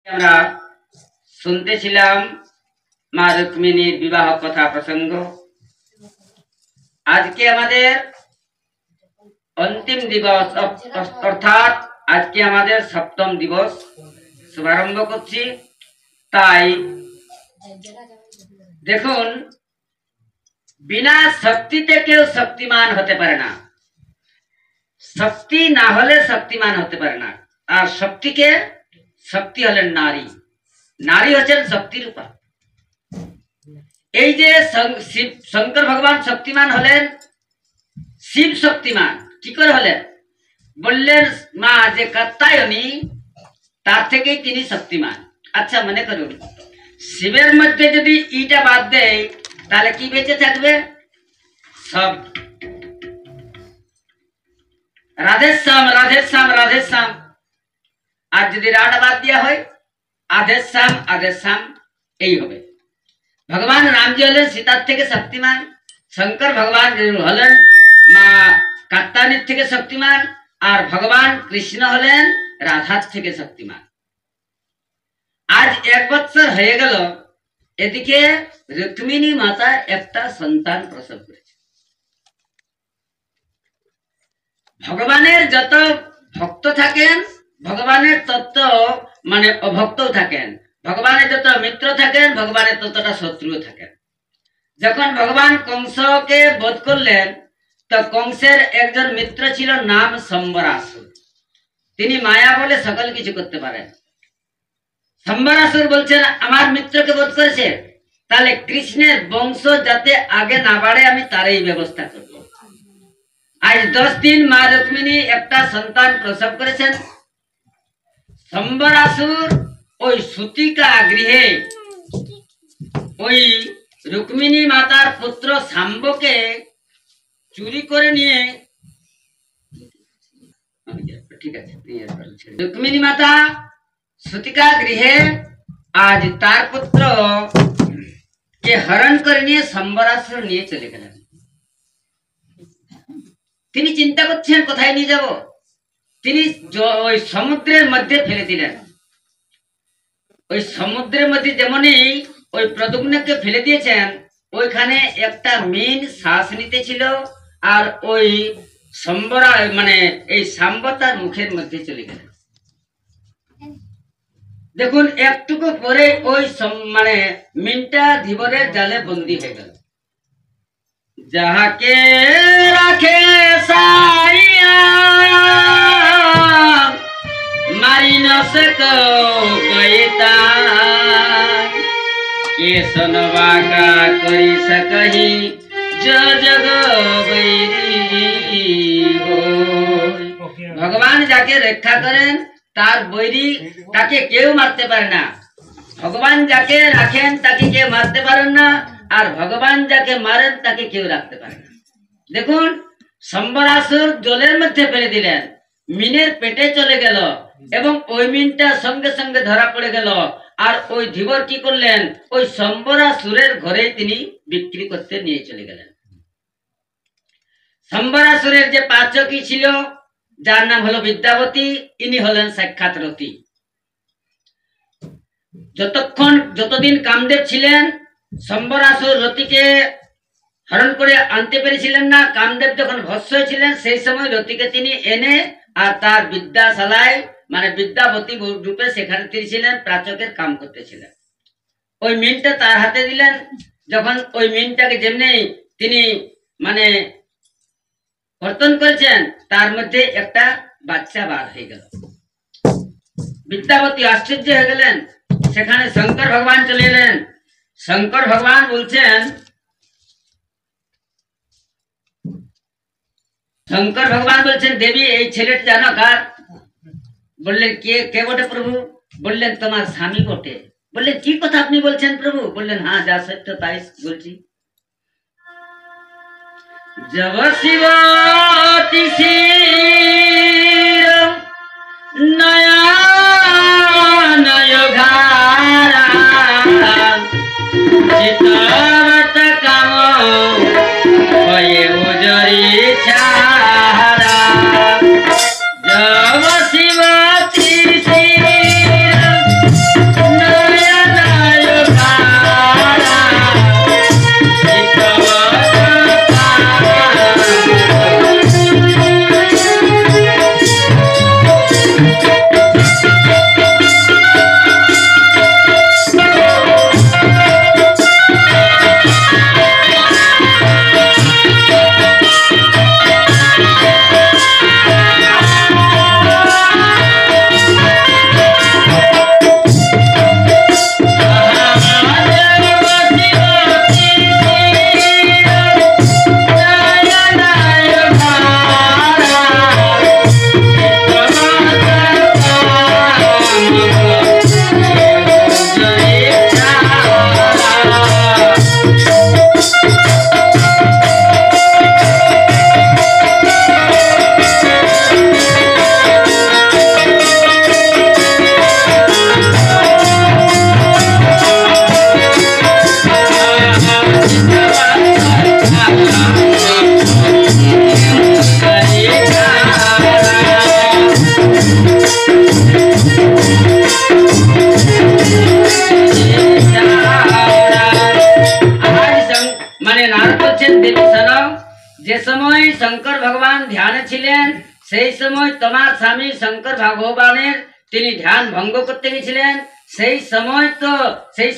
আমরা শুনতেছিলাম মা রুক্মিণীর বিবাহ কথা প্রসঙ্গ। আজকে আমাদের অন্তিম দিবস, অর্থাৎ আজকে আমাদের সপ্তম দিবস শুভারম্ভ করছি। তাই দেখুন, বিনা শক্তিতে কেউ শক্তিমান হতে পারে না, শক্তি না হলে শক্তিমান হতে পারে না। আর শক্তি হলেন নারী, নারী হচ্ছেন শক্তির রূপা। এই যে শঙ্কর ভগবান শক্তিমান হলেন, শিব শক্তিমান কি করে হলেন? বললেন মা যে কাত্যায়নী, তার থেকেই তিনি শক্তিমান। আচ্ছা মনে করুন, শিবের মধ্যে যদি ইটা বাদ দেয় তাহলে কি বেঁচে থাকবে? সব। রাধেশ্যাম রাধেশ্যাম রাধেশ্যাম। আর যদি রাড বাদ দেওয়া হয়, আধেশ্যাম আধেশ্যাম, এই হবে। ভগবান রামজি হলেন সীতার থেকে শক্তিমান, শঙ্কর ভগবান হলেন মা কাত্যায়নীর থেকে শক্তিমান, আর ভগবান কৃষ্ণ হলেন রাধার থেকে শক্তিমান। আজ 1 বছর হয়ে গেল, এদিকে রুক্মিণী মাতা একটা সন্তান প্রসব করেছে। ভগবানের যত ভক্ত থাকেন, ভগবানের তত মানে অভক্তও থাকেন। ভগবানের যত মিত্র থাকেন, ভগবানের ততটা শত্রুও থাকেন। যখন ভগবান কংসকে বধ করলেন, তো কংসের একজন মিত্র ছিল, নাম সম্বরাসুর। তিনি মায়া বলে সকল কিছু করতে পারেন। সম্বরাসুর বলছেন আমার মিত্রকে বধ করেছে, তাহলে কৃষ্ণের বংশ যাতে আগে না বাড়ে আমি তারই ব্যবস্থা করব। আজ 10 দিন মা রুক্মিণী একটা সন্তান প্রসব করেছেন। সম্বরাসুর ওই সুতিকা গৃহে ওই রুক্মিণী মাতার পুত্র শাম্বকে চুরি করে নিয়ে, ঠিক আছে, রুক্মিণী মাতা সুতিকা গৃহে আজ তার পুত্র কে হরণ করে নিয়ে সম্বরাসুর নিয়ে চলে গেলেন। তিনি চিন্তা করছেন কোথায় নিয়ে যাব। তিনি ওই সমুদ্রের মধ্যে ফেলে দিলেন। ওই সমুদ্রের মধ্যে যেমনই ওই প্রদ্যুম্নকে ফেলে দিয়েছেন, ওইখানে একটা মিন শ্বাস নিতেছিল, আর ওই সম্বরা মানে এই শাম্ব তার মুখের মধ্যে চলে গেলেন। দেখুন, একটুকু পরে ওই মানে মিনটা ধীবরের জালে বন্দী হয়ে গেল। যাহাকে রাখে সাইয়া মারি ন সको কইতা, কে সনবা কা করি सकहि जो जग বৈরি होय। ভগবান যাকে রক্ষা করেন তার বৈরী তাকে কেউ মারতে পারে না। ভগবান যাকে রাখেন তাকে কেউ মারতে পারেন না, আর ভগবান যাকে মারেন তাকে কেউ রাখতে পারে না। দেখুন, সম্বরাসুর জলের মধ্যে ফেলে দিলেন, মিনের পেটে চলে গেল, এবং ওই মিনটা সঙ্গে সঙ্গে ধরা পড়ে গেল। আর ওই ধীবর কি করলেন? ওই সম্বরাসুরের ঘরে তিনি বিক্রি করতে নিয়ে চলে গেলেন। সম্বরাসুরের যে পাচকি ছিল, যার নাম হলো বিদ্যাবতী, ইনি হলেন সাক্ষাৎ রতি। যতদিন কামদেব ছিলেন, সম্বরাসুর রতিকে হরণ করে আনতে পেরেছিলেন না। কামদেব যখন ভস্ম হয়েছিলেন, সেই সময় রতিকে তিনি এনে আর তার বিদ্যাশালায় মানে বিদ্যাবতী রূপে সেখানে তিনি ছিলেন, প্রাচকের কাম করতেছিলেন। ওই মিনটা তার হাতে দিলেন। যখন ওই মিনটাকে যেমনি তিনি মানে কর্তন করেছেন, তার মধ্যে একটা বাচ্চা বার হয়ে গেল। বিদ্যাবতী আশ্চর্য হয়ে গেলেন। সেখানে শঙ্কর ভগবান চলে এলেন। শঙ্কর ভগবান বলছেন, দেবী এই ছেলেটা জানো কার? বললেন কে বটে প্রভু? বললেন তোমার স্বামী বটে। বললেন কি কথা আপনি বলছেন প্রভু? বললেন হ্যাঁ, যা সত্য তাই বলছি। जब शिवती शिर नया नय घारा चितवत काम भये उजरी छारा। जब शिवती शिर যে সময় শঙ্কর ভগবান ধ্যানে ছিলেন সেই সময় তোমার স্বামী শঙ্কর ভগবানের তিনি ধ্যান ভঙ্গ করতে গেছিলেন, সেই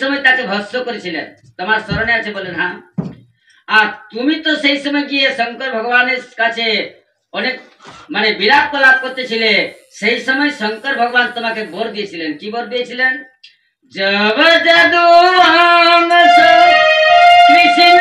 সময় তাকে ভস্ম করেছিলেন। তোমার স্মরণে আছে? বলেন হ্যাঁ। আর তুমি তো সেই সময় গিয়ে শঙ্কর ভগবানের কাছে অনেক মানে বিরাট লাভ করতেছিলে, সেই সময় শঙ্কর ভগবান তোমাকে বর দিয়েছিলেন। কি বর দিয়েছিলেন? জব যদু কৃষ্ণ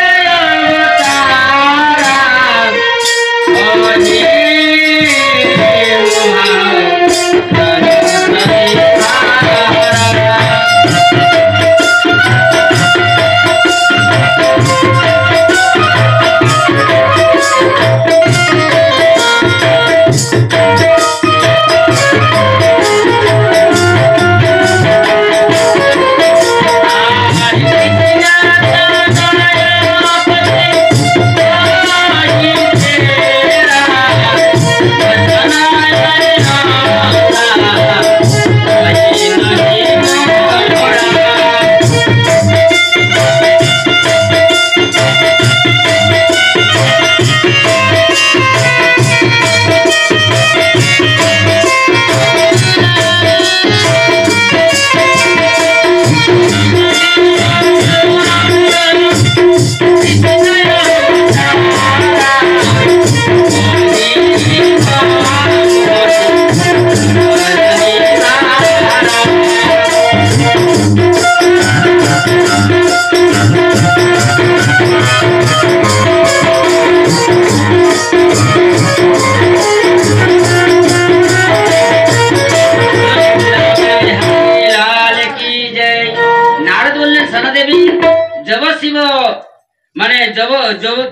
মানে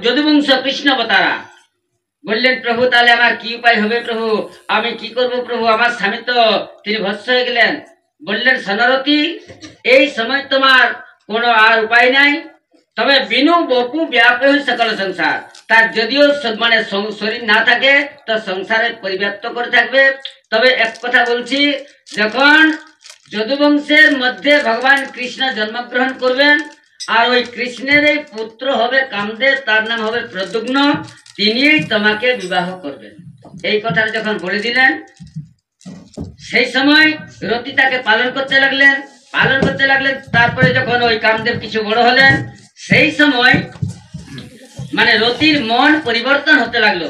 যদুবংশ কৃষ্ণ অবতারা বললেন, প্রভু তাহলে আমার কি উপায় হবে প্রভু, আমি কি করব প্রভু, আমার স্বামী তো তিনি ভস্ম হয়ে গেলেন। বললেন, সনরতি এই সময় তোমার কোনো আর উপায় নাই, তবে বিনু বপু ব্যাপে সকল সংসার, তার যদিও মানে শরীর না থাকে তো সংসারে পরিব্যাপ্ত করে থাকবে। তবে এক কথা বলছি, যখন যদুবংশের মধ্যে ভগবান কৃষ্ণ জন্মগ্রহণ করবেন আর ওই কৃষ্ণের এই পুত্র হবে কামদেব, তার নাম হবে প্রদ্যুম্ন, তিনি তোমাকে বিবাহ করবেন। এই কথাটা যখন বলে দিলেন সেই সময় রতি তাকে পালন করতে লাগলেন। তারপরে যখন ওই কামদেব কিছু বড় হলেন সেই সময় মানে রতির মন পরিবর্তন হতে লাগলো।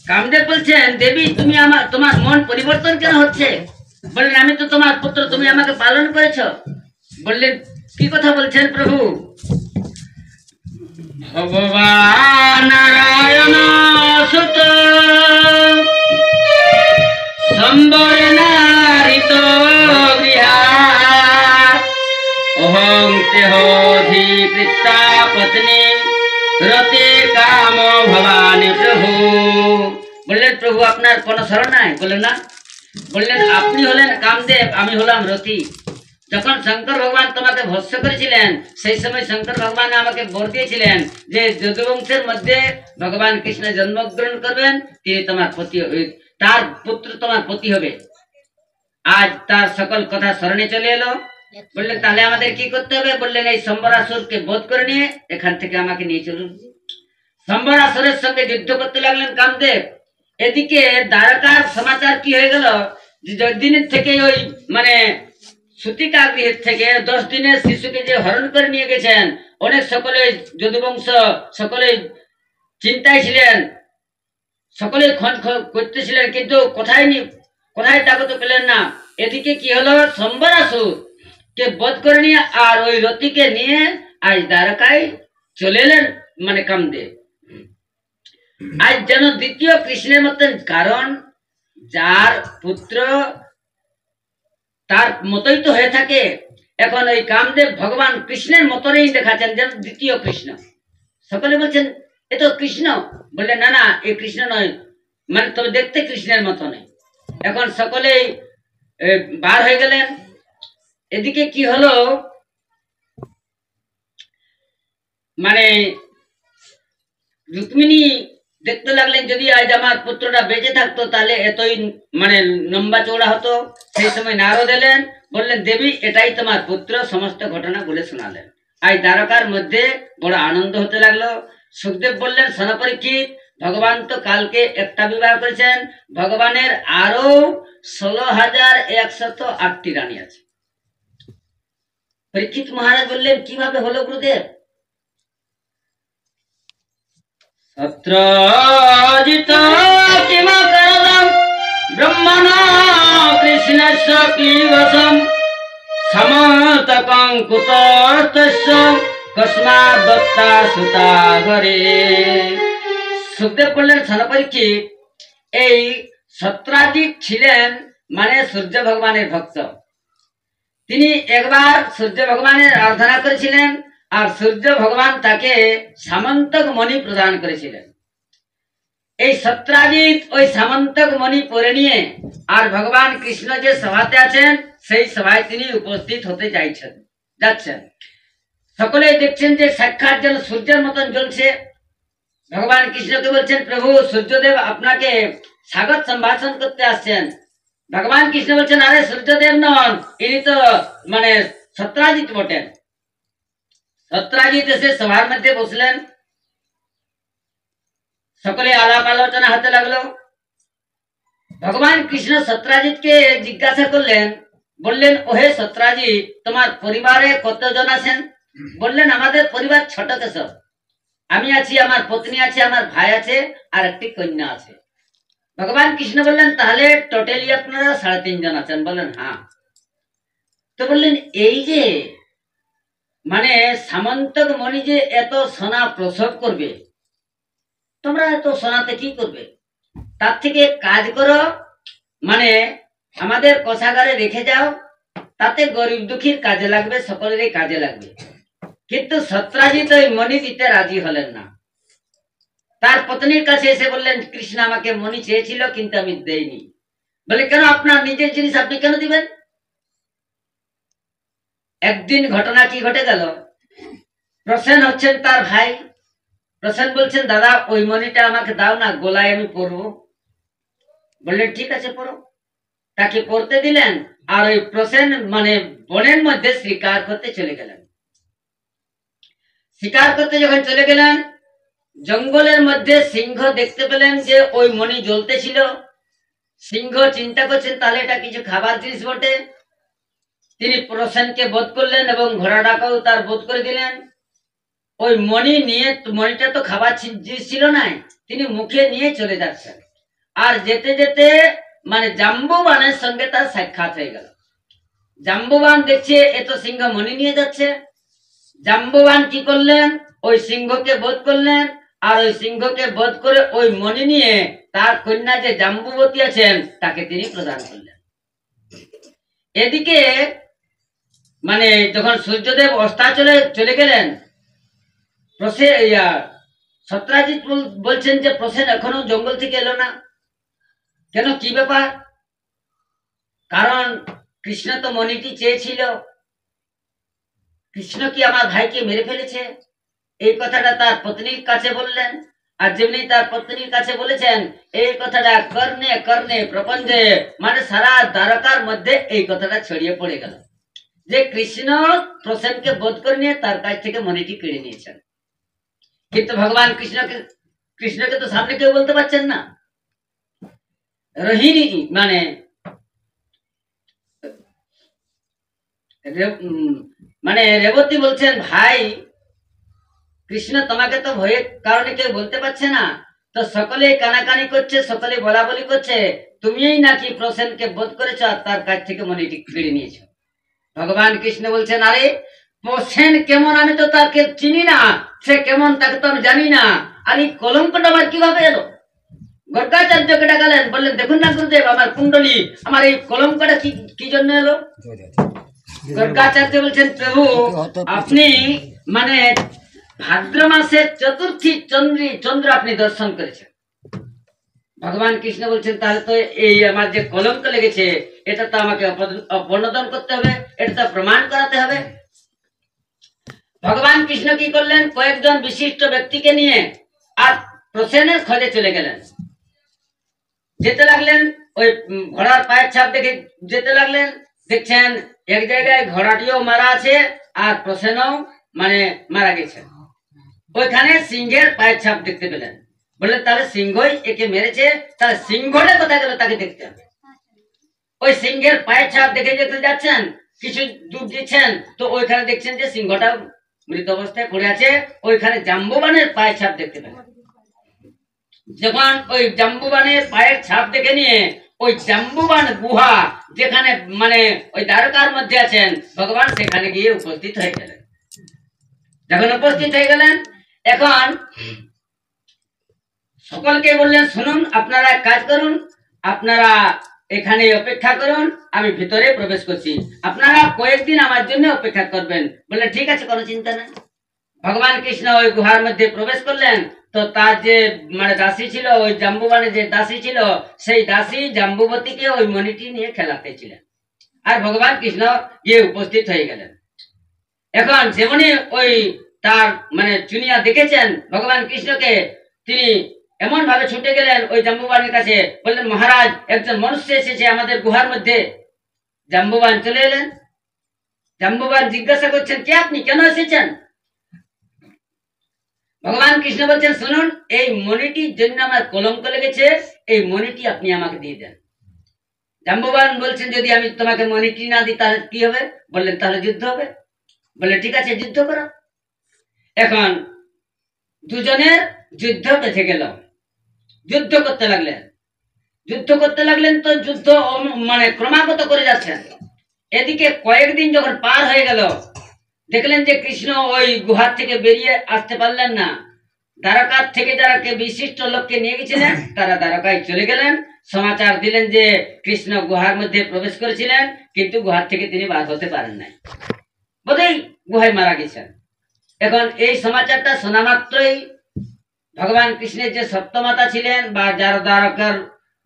কামদেব বলছেন, দেবী তুমি তোমার মন পরিবর্তন কেন হচ্ছে? বললেন, আমি তো তোমার পুত্র, তুমি আমাকে পালন করেছ। বললেন, কি কথা বলছেন প্রভু? ভগবান নারায়ণ সুত সম্বর নারিত গৃহা অহং তেহধিকৃতা পত্নী রতে কাম ভবানী প্রভু। বললেন, প্রভু আপনার কোনো স্মরণ নাই? বললেন না। বললেন, আপনি হলেন কামদেব, আমি হলাম রতি। যখন শঙ্কর ভগবান তোমাকে ভস্ম করেছিলেন সেই সময় শঙ্কর ভগবান আমাকে বর দিয়েছিলেন যে যদুবংশের মধ্যে ভগবান কৃষ্ণ জন্মগ্রহণ করবেন, তিনি তোমার পতি, তার পুত্র তোমার পতি হবে। আজ তার সকল কথা স্মরণে চলে এলো। বললেন, তাহলে আমাদের কি করতে হবে? বললেন, এই সম্বরাসুরকে বধ করে নিয়ে এখান থেকে আমাকে নিয়ে চলুন। সম্বরাসুরের সঙ্গে যুদ্ধ করতে লাগলেন কামদেব। এদিকে দ্বারকার সমাচার কি হয়ে গেল যে দিনের থেকে ওই মানে সুতিকা গৃহের থেকে 10 দিনের শিশুকে যে হরণ করে নিয়ে গেছেন, অনেক সকলে যদুবংশ সকলে চিন্তায় ছিলেন, সকলে খোঁজ করতেছিলেন, কিন্তু কোথায় তাকে তো পেলেন না। এদিকে কি হলো, সম্বরাসুর কে বধ করে নিয়ে আর ওই রতিকে নিয়ে আজ দ্বারকায় চলে এলেন মানে কামদেব। আজ যেন দ্বিতীয় কৃষ্ণের মতন, কারণ যার পুত্র তার মতোই তো হয়ে থাকে। এখন ওই কামদেব ভগবান কৃষ্ণের মতনই দেখাচ্ছেন, যেন দ্বিতীয় কৃষ্ণ। সকলে বলছেন, এ তো কৃষ্ণ। বললে, না না, এ কৃষ্ণ নয়, মানে তবে দেখতে কৃষ্ণের মতো নেই। এখন সকলেই বার হয়ে গেলেন। এদিকে কি হলো, মানে রুক্মিণী দেখতে লাগলেন, যদি আজ আমার পুত্রটা বেঁচে থাকতো তাহলে এতই মানে লম্বা চৌড়া হতো। সেই সময় নারদ এলেন, বললেন, দেবী এটাই তোমার পুত্র। সমস্ত ঘটনা বলে শোনালেন। আজ দ্বারকার মধ্যে বড় আনন্দ হতে লাগলো। সুখদেব বললেন শোনো পরীক্ষিত, ভগবান তো কালকে একটা বিবাহ করেছেন, ভগবানের আরো 16,108টি রানী আছে। পরীক্ষিত মহারাজ বললেন কিভাবে হলো গুরুদেব? সত্রজিত কিমকরণম ব্রহ্মণা কৃষ্ণস্য পীবসম সমতকং কুতস্তস্য কস্মাৎ দত্তা সুতাগরে। সুখদেব বললেন শোনো পরীক্ষিত, এই সত্রাজিৎ ছিলেন মানে সূর্য ভগবানের ভক্ত। তিনি একবার সূর্য ভগবানের আরাধনা করেছিলেন আর সূর্য ভগবান তাকে সামন্তক মণি প্রদান করেছিলেন। এই সত্রাজিৎ ওই সামন্তক মণি পরে নিয়ে আর ভগবান কৃষ্ণ যে সভাতে আছেন সেই সভায় তিনি উপস্থিত হতে যাচ্ছেন। সকলেই দেখছেন যে সাক্ষাৎ যেন সূর্যের মতন জ্বলছে। ভগবান কৃষ্ণকে বলছেন প্রভু সূর্যদেব আপনাকে স্বাগত সম্ভাষণ করতে আসছেন। ভগবান কৃষ্ণ বলছেন আরে সূর্যদেব নন, ইনি তো মানে সত্রাজিৎ বটেন। সত্রাজিৎ এসে সভার মধ্যে বসলেন, সকলে আলাপ আলোচনা হতে লাগলো। ভগবান কৃষ্ণ সত্রাজিৎকে জিজ্ঞাসা করলেন, বললেন ওহে সত্রাজিৎ তোমার পরিবারে কতজন আছেন? বললেন আমাদের পরিবার ছোট কেশব, আমি আছি, আমার পত্নী আছে, আমার ভাই আছে আর একটি কন্যা আছে। ভগবান কৃষ্ণ বললেন তাহলে টোটালি আপনারা 3.5 জন আছেন? বললেন হ্যাঁ। তো বললেন এই যে মানে সামন্তক মণি যে এত সোনা প্রসব করবে, তোমরা এত সোনাতে কি করবে? তার থেকে কাজ করো, মানে আমাদের কোষাগারে রেখে যাও, তাতে গরিব দুঃখীর কাজে লাগবে, সকলেরই কাজে লাগবে। কিন্তু সত্রাজিৎ ওই মণি দিতে রাজি হলেন না। তার পত্নীর কাছে এসে বললেন কৃষ্ণ আমাকে মণি চেয়েছিল কিন্তু আমি দেইনি। বলে কেন, আপনার নিজের জিনিস আপনি কেন দিবেন? একদিন ঘটনা কি ঘটে গেল, প্রসেন হচ্ছেন তার ভাই। প্রসেন বলছেন দাদা ওই মণিটা আমাকে দাও না, গলায় আমি পরবো। বললেন ঠিক আছে পরো। তাকে পরতে দিলেন আর ওই প্রসেন মানে বনের মধ্যে শিকার করতে চলে গেলেন। শিকার করতে যখন চলে গেলেন, জঙ্গলের মধ্যে সিংহ দেখতে পেলেন যে ওই মণি জ্বলতেছিল। সিংহ চিন্তা করছেন তাহলে এটা কিছু খাবার জিনিস বটে। তিনি প্রসেনকে বধ করলেন এবং ঘোড়াটাকেও তার বধ করে দিলেন। ওই মণি নিয়ে, মণিটা তো খাবার জিনিস ছিল না, তিনি মুখে নিয়ে চলে যাচ্ছেন। আর যেতে যেতে মানে জাম্বুবানের সঙ্গে তার সাক্ষাৎ হয়ে গেল। জাম্বুবান দেখছে এ তো সিংহ মণি নিয়ে যাচ্ছে। জাম্বুবান কি করলেন, ওই সিংহকে বধ করলেন আর ওই সিংহকে বধ করে ওই মণি নিয়ে তার কন্যা যে জাম্বুবতী আছেন তাকে তিনি প্রদান করলেন। এদিকে মানে যখন সূর্যদেব অস্তাচলে চলে গেলেন, সত্রাজিৎ বলছেন যে প্রসেন এখনো জঙ্গল থেকে এলো না কেন, কি ব্যাপার? কারণ কৃষ্ণ তো মণিটি চেয়েছিল, কৃষ্ণ কি আমার ভাইকে মেরে ফেলেছে? এই কথাটা তার পত্নীর কাছে বললেন। আর যেমনি তার পত্নীর কাছে বলেছেন এই কথাটা কর্ণে কর্ণে প্রপঞ্চে মানে সারা দ্বারকার মধ্যে এই কথাটা ছড়িয়ে পড়ে গেল যে কৃষ্ণ প্রসেনকে বধ করে নিয়ে তার কাছ থেকে মণিটি কেড়ে নিয়েছেন। কিন্তু ভগবান কৃষ্ণকে তো সামনে কেউ বলতে পারছেন না। রোহিণী মানে রেবতী বলছেন ভাই কৃষ্ণ তোমাকে তো ভয়ের কারণে কেউ বলতে পারছে না, তো সকলে কানাকানি করছে, সকলে বলা বলি করছে তুমিই নাকি প্রসেনকে বধ করেছ আর তার কাছ থেকে মণিটি কেড়ে নিয়েছ। ভগবান কৃষ্ণ বলছেন আরে প্রসেন কেমন আমি তো তাকে চিনি না, সে কেমন তাকে তো আমি জানি না, আর এই কলঙ্কটা আমার কিভাবে এলো? গর্গাচার্যকে ডাকালেন, বললেন দেখুন না গুরুদেব আমার কুণ্ডলী, আমার এই কলঙ্কটা কি জন্য এলো? গর্গাচার্য বলছেন প্রভু আপনি মানে ভাদ্র মাসের চতুর্থী চন্দ্র আপনি দর্শন করেছেন। ভগবান কৃষ্ণ বলছেন তাহলে তো এই আমার যে কলঙ্ক লেগেছে এটা তো আমাকে অপনোদন করতে হবে, এটা তো প্রমাণ করাতে হবে। ভগবান কৃষ্ণ কি করলেন, কয়েকজন বিশিষ্ট ব্যক্তিকে নিয়ে আর প্রসেনের খোঁজে চলে গেলেন। যেতে লাগলেন, ওই ঘোড়ার পায়ের ছাপ দেখে যেতে লাগলেন। দেখছেন এক জায়গায় ঘোড়াটিও মারা আছে আর প্রসেনও মানে মারা গেছে। ওইখানে সিংহের পায়ের ছাপ দেখতে পেলেন। বললেন তাহলে সিংহই একে মেরেছে, তাহলে সিংহটা কোথায় গেল তাকে দেখতে হবে। ওই সিংহের পায়ের ছাপ দেখে যেতে যাচ্ছেন, কিছু দূর দিচ্ছেন, তো ওইখানে দেখছেন যে সিংহটা মৃত অবস্থায় পড়ে আছে। ওইখানে জাম্বুবানের পায়ের ছাপ দেখতে পেলেন। যখন ওই জাম্বুবানের পায়ের ছাপ দেখে নিয়ে ওই জাম্বুবান গুহা যেখানে মানে ওই দ্বারকার মধ্যে আছেন ভগবান, সেখানে গিয়ে উপস্থিত হয়ে গেলেন। যখন উপস্থিত হয়ে গেলেন, এখন সকলকে বললেন শুনুন, আপনারা এক কাজ করুন, আপনারা এখানে অপেক্ষা করুন, আমি ভিতরে প্রবেশ করছি, আপনারা কয়েকদিন আমার জন্য অপেক্ষা করবেন। বললেন ঠিক আছে, কোনো চিন্তা নেই। ভগবান কৃষ্ণ ওই গুহার মধ্যে প্রবেশ করলেন। তো তার যে মানে দাসী ছিল, ওই জাম্বুবানের যে দাসী ছিল, সেই দাসী জাম্বুবতীকে ওই মণিটি নিয়ে খেলাতেছিলেন, আর ভগবান কৃষ্ণ গিয়ে উপস্থিত হয়ে গেলেন। এখন যেমনি ওই তার মানে চুনিয়া দেখেছেন ভগবান কৃষ্ণকে, তিনি এমন ভাবে ছুটে গেলেন ওই জাম্বুবানের কাছে, বললেন মহারাজ, একজন মনুষ্য এসেছে আমাদের গুহার মধ্যে। জাম্বুবান চলে এলেন। জাম্বুবান জিজ্ঞাসা করছেন, কে আপনি, কেন এসেছেন? ভগবান কৃষ্ণ বলছেন শুনুন, এই মণিটির জন্য আমার কলঙ্ক লেগেছে, এই মণিটি আপনি আমাকে দিয়ে দেন। জাম্বুবান বলছেন যদি আমি তোমাকে মণিটি না দিই তাহলে কি হবে? বললেন তাহলে যুদ্ধ হবে। বললে ঠিক আছে, যুদ্ধ করো। এখন দুজনের যুদ্ধ বেঁধে গেল, যুদ্ধ করতে লাগলেন। যুদ্ধ করতে লাগলেন তো যুদ্ধ মানে ক্রমাগত করে যাচ্ছেন। এদিকে কয়েকদিন যখন পার হয়ে গেল, দেখলেন যে কৃষ্ণ ওই গুহার থেকে বেরিয়ে আসতে পারলেন না। দ্বারকার থেকে যারা বিশিষ্ট লোককে নিয়ে গেছিলেন তারা দ্বারকায় চলে গেলেন, সমাচার দিলেন যে কৃষ্ণ গুহার মধ্যে প্রবেশ করেছিলেন, কিন্তু গুহার থেকে তিনি বার হতে পারেন নাই, বোধহয় গুহায় মারা গেছেন। এখন এই সমাচারটা শোনা মাত্রই ভগবান কৃষ্ণের যে সপ্তমাতা ছিলেন বা যারা দ্বারকার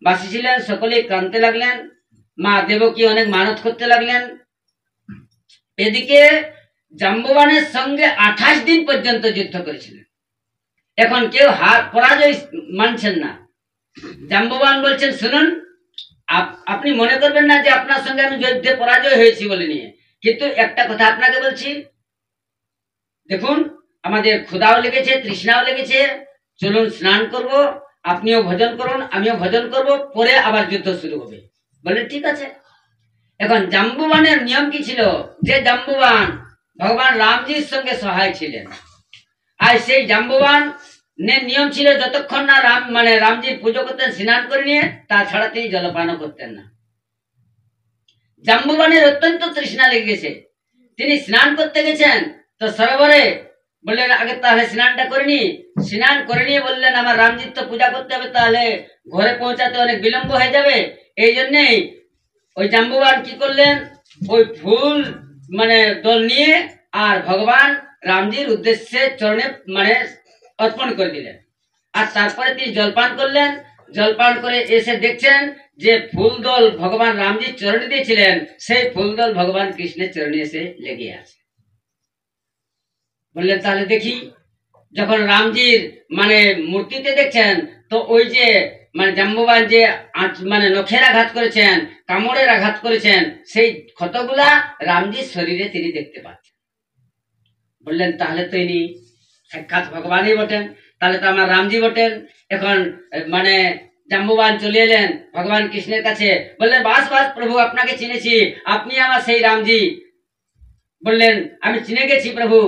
বাসী ছিলেন সকলেই কাঁদতে লাগলেন, মা দেবকী অনেক মানত করতে লাগলেন। এদিকে জাম্বুবানের সঙ্গে 28 দিন পর্যন্ত যুদ্ধ করেছিলেন। এখন কেউ পরাজয় মানছেন না। জাম্বুবান বলছেন শুনুন, আপনি মনে করবেন না যে আপনার সঙ্গে আমি যুদ্ধে পরাজয় হয়েছি বলে নিয়ে, কিন্তু একটা কথা আপনাকে বলছি, দেখুন আমাদের ক্ষুধাও লেগেছে, তৃষ্ণাও লেগেছে, চলুন স্নান করব, আপনিও ভোজন করুন, আমিও ভোজন করব, পরে আবার যুদ্ধ শুরু হবে। বললেন ঠিক আছে। এখন জাম্বুবানের নিয়ম কি ছিল? যে জাম্বুবান ভগবান রামজির সঙ্গে সহায় ছিলেন, আর সেই জাম্বুবান নিয়ম ছিল যতক্ষণ না রামজির পুজো করতেন স্নান করে নিয়ে, তাছাড়া তিনি জলপান করতেন না। জাম্বুবানের অত্যন্ত তৃষ্ণা লেগে গেছে, তিনি স্নান করতে গেছেন, তো সরোবরে বললেন আগে তাহলে স্নানটা করে নি। স্নান করে নিয়ে বললেন আমার রামজির তো পূজা করতে হবে, তাহলে ঘরে পৌঁছাতে অনেক বিলম্ব হয়ে যাবে। এই জন্যেই ওই জাম্বুবান কি করলেন, ওই ফুল দল নিয়ে আর ভগবান রামজির উদ্দেশ্যে চরণে অর্পণ করে দিলেন, আর তারপরে তিনি জলপান করলেন। জলপান করে এসে দেখছেন যে ফুল দল ভগবান রামজির চরণে দিয়েছিলেন, সেই ফুল দল ভগবান কৃষ্ণের চরণে এসে লেগে আছে। বললেন তাহলে দেখি। যখন রামজির মূর্তিতে দেখছেন, তো ওই যে জাম্বুবান যে নখের আঘাত করেছেন, কামড়ের আঘাত করেছেন, সেই ক্ষতগুলা রামজির শরীরে তিনি দেখতে পাচ্ছেন। বললেন তাহলে তো ইনি সাক্ষাৎ ভগবানই বটেন, তাহলে তো আমার রামজি বটেন। এখন জাম্বুবান চলে এলেন ভগবান কৃষ্ণের কাছে, বললেন বাস বাস প্রভু, আপনাকে চিনেছি, আপনি আমার সেই রামজি। বললেন আমি চিনে গেছি প্রভু।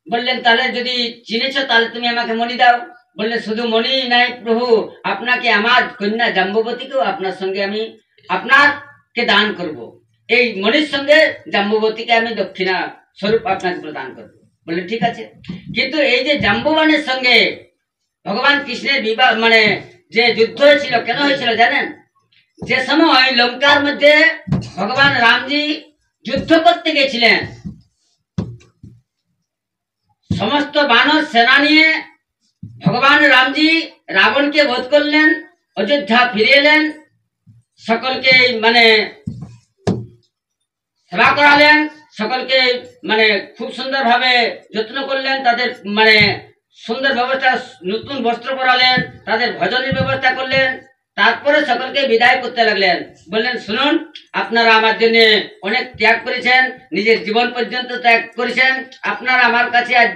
বললেন তাহলে যদি চিনেছ তাহলে তুমি আমাকে মণি দাও। বললেন শুধু মণি নাই প্রভু, আপনাকে আমার কন্যা জাম্বুবতীকেও আপনার সঙ্গে আমি আপনাকে দান করব। এই মণির সঙ্গে জাম্বুবতীকে আমি দক্ষিণা স্বরূপ আপনাকে প্রদান করব। বললেন ঠিক আছে। কিন্তু এই যে জাম্বুবানের সঙ্গে ভগবান কৃষ্ণের বিবাহ যে যুদ্ধ হয়েছিল, কেন হয়েছিল জানেন? যে সময় লঙ্কার মধ্যে ভগবান রামজি যুদ্ধ করতে গেছিলেন, সমস্ত বানর সেনা নিয়ে ভগবান রামজি রাবণকে বধ করলেন, অযোধ্যা ফিরে এলেন, সকলকে সেবা করালেন, সকলকে খুব সুন্দর ভাবে যত্ন করলেন, তাদের সুন্দর ব্যবস্থা, নতুন বস্ত্র পরালেন, তাদের ভজনের ব্যবস্থা করলেন, তারপরে সকলকে বিদায় করতে লাগলেন। বললেন, শুনুন, আপনারা আমার জন্য অনেক ত্যাগ করেছেন, নিজের জীবন পর্যন্ত ত্যাগ করেছেন। আপনারা আমার কাছে আজ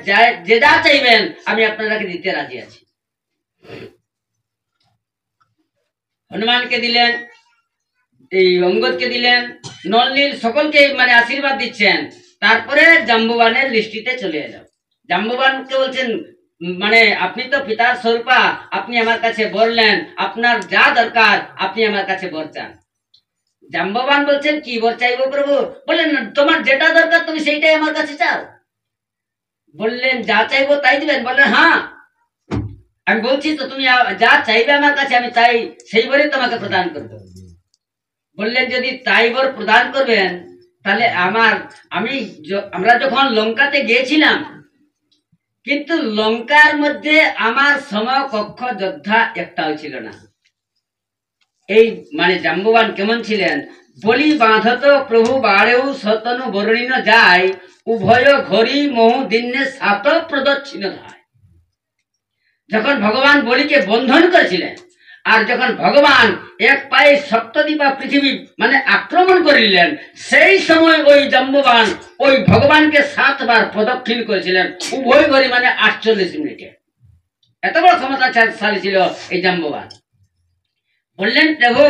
যে যা চাইবেন আমি আপনারাকে দিতে রাজি আছি। হনুমানকে দিলেন, এই অঙ্গদকে দিলেন, নলনীল সকলকে মানে আশীর্বাদ দিচ্ছেন। তারপরে জাম্বুবানের দৃষ্টিতে চলে এলো। জাম্বুবানকে বলছেন, মানে আপনি তো পিতার স্বরূপা, আপনি আমার কাছে বললেন, আপনার যা দরকার আপনি আমার কাছে বর চান। জাম্ববান বলছেন, কি বর চাইবো প্রভু? বললেন, তোমার যেটা দরকার তুমি সেইটাই আমার কাছে চাও। বললেন, যা চাইবো তাই দিবেন? বললেন, হ্যাঁ, আমি বলছি তো, তুমি যা চাইবে আমার কাছে আমি চাই সেই বরই তোমাকে প্রদান করবো। বললেন, যদি তাই বর প্রদান করবেন তাহলে আমরা যখন লঙ্কাতে গিয়েছিলাম, কিন্তু লঙ্কার মধ্যে আমার সমকক্ষ যোদ্ধা একটাও ছিল না। এই মানে জাম্বুবান কেমন ছিলেন? বলি বাঁধত প্রভু বাড়েও সতনু বর্ণিন যায়, উভয় ঘড়ি মহু দিনে সাত প্রদক্ষিণ ধায়। যখন ভগবান বলিকে বন্ধন করেছিলেন, আর যখন ভগবান এক পায়ে সপ্তদ্বীপা পৃথিবী মানে আক্রমণ করিলেন, সেই সময় ওই জাম্বুবান ওই ভগবানকে 7 বার প্রদক্ষিণ করেছিলেন, উভয় ঘড়ি মানে 48 মিনিটে। এত বড় ক্ষমতাশালী ছিল এই জাম্বুবান। বললেন, প্রভু,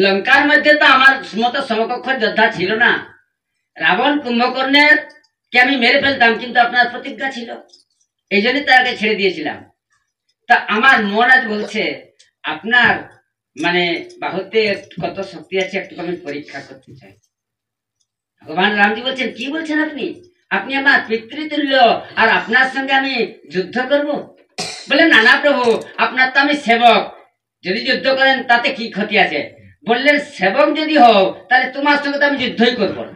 লঙ্কার মধ্যে তো আমার মতো সমকক্ষ যোদ্ধা ছিল না। রাবণ কুম্ভকর্ণের কে আমি মেরে ফেলতাম, কিন্তু আপনার প্রতিজ্ঞা ছিল, এই জন্যই তাকে ছেড়ে দিয়েছিলাম। তা আমার মন আজ বলছে আপনার মানে বাহুতে কত শক্তি আছে, একটু আমি পরীক্ষা করতে চাই। ভগবান রামজি বলছেন, কি বলছেন আপনি? আপনি আমার পিতৃতুল্য, আর আপনার সঙ্গে আমি যুদ্ধ করব? বললেন, না না প্রভু, আপনার তো আমি সেবক, যদি যুদ্ধ করেন তাতে কি ক্ষতি আছে? বললেন, সেবক যদি হও তাহলে তোমার সঙ্গে তো আমি যুদ্ধই করব না।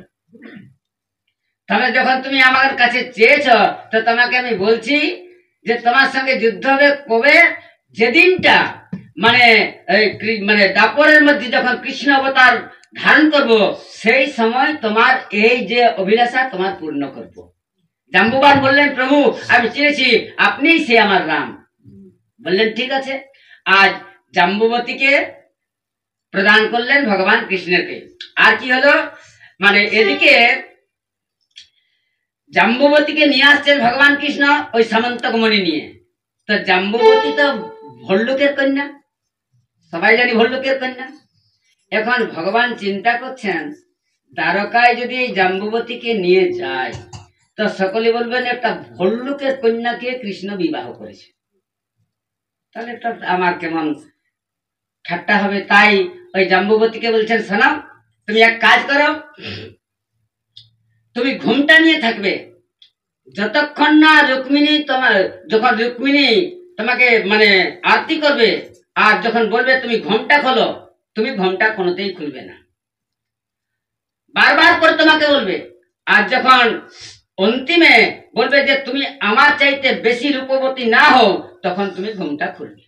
তাহলে যখন তুমি আমার কাছে চেয়েছ, তো তোমাকে আমি বলছি যে তোমার সঙ্গে যুদ্ধ হবে কবে? যেদিনটা মানে দাপরের মধ্যে যখন কৃষ্ণ অবতার ধারণ করব, সেই সময় তোমার এই যে অভিলাষা তোমার পূর্ণ করব। জাম্বুবান বললেন, প্রভু, আমি চেয়েছি আপনিই সে আমার রাম। বললেন, ঠিক আছে। আজ জাম্বুবতীকে প্রদান করলেন ভগবান কৃষ্ণকে। আর কি হলো, মানে এদিকে জাম্বুবতীকে নিয়ে আসছেন ভগবান কৃষ্ণ ওই সামন্তকমণি নিয়ে। তো জাম্বুবতী তো ভল্লুকের কন্যা, সবাই জানি ভল্লুকের কন্যা। এখন ভগবান চিন্তা করছেন, দ্বারকায় যদি জাম্বুবতীকে নিয়ে যায় তো সকলে বলবেন একটা ভল্লুকের কন্যাকে কৃষ্ণ বিবাহ করেছে, তাহলে একটা আমার কেমন ঠাট্টা হবে। তাই ওই জাম্বুবতীকে বলছেন, শোনো, তুমি এক কাজ করো, তুমি ঘুমটা নিয়ে থাকবে, যতক্ষণ না রুক্মিণী যখন রুক্মিণী তোমাকে মানে আরতি করবে, আর যখন বলবে তুমি ঘোমটা খোলো, তুমি ঘোমটা কোনোতেই খুলবে না, বারবার করে তোমাকে বলবে। আর যখন অন্তিমে বলবে যে তুমি আমার চাইতে বেশি রূপবতী না হও, তখন তুমি ঘোমটা খুলবে।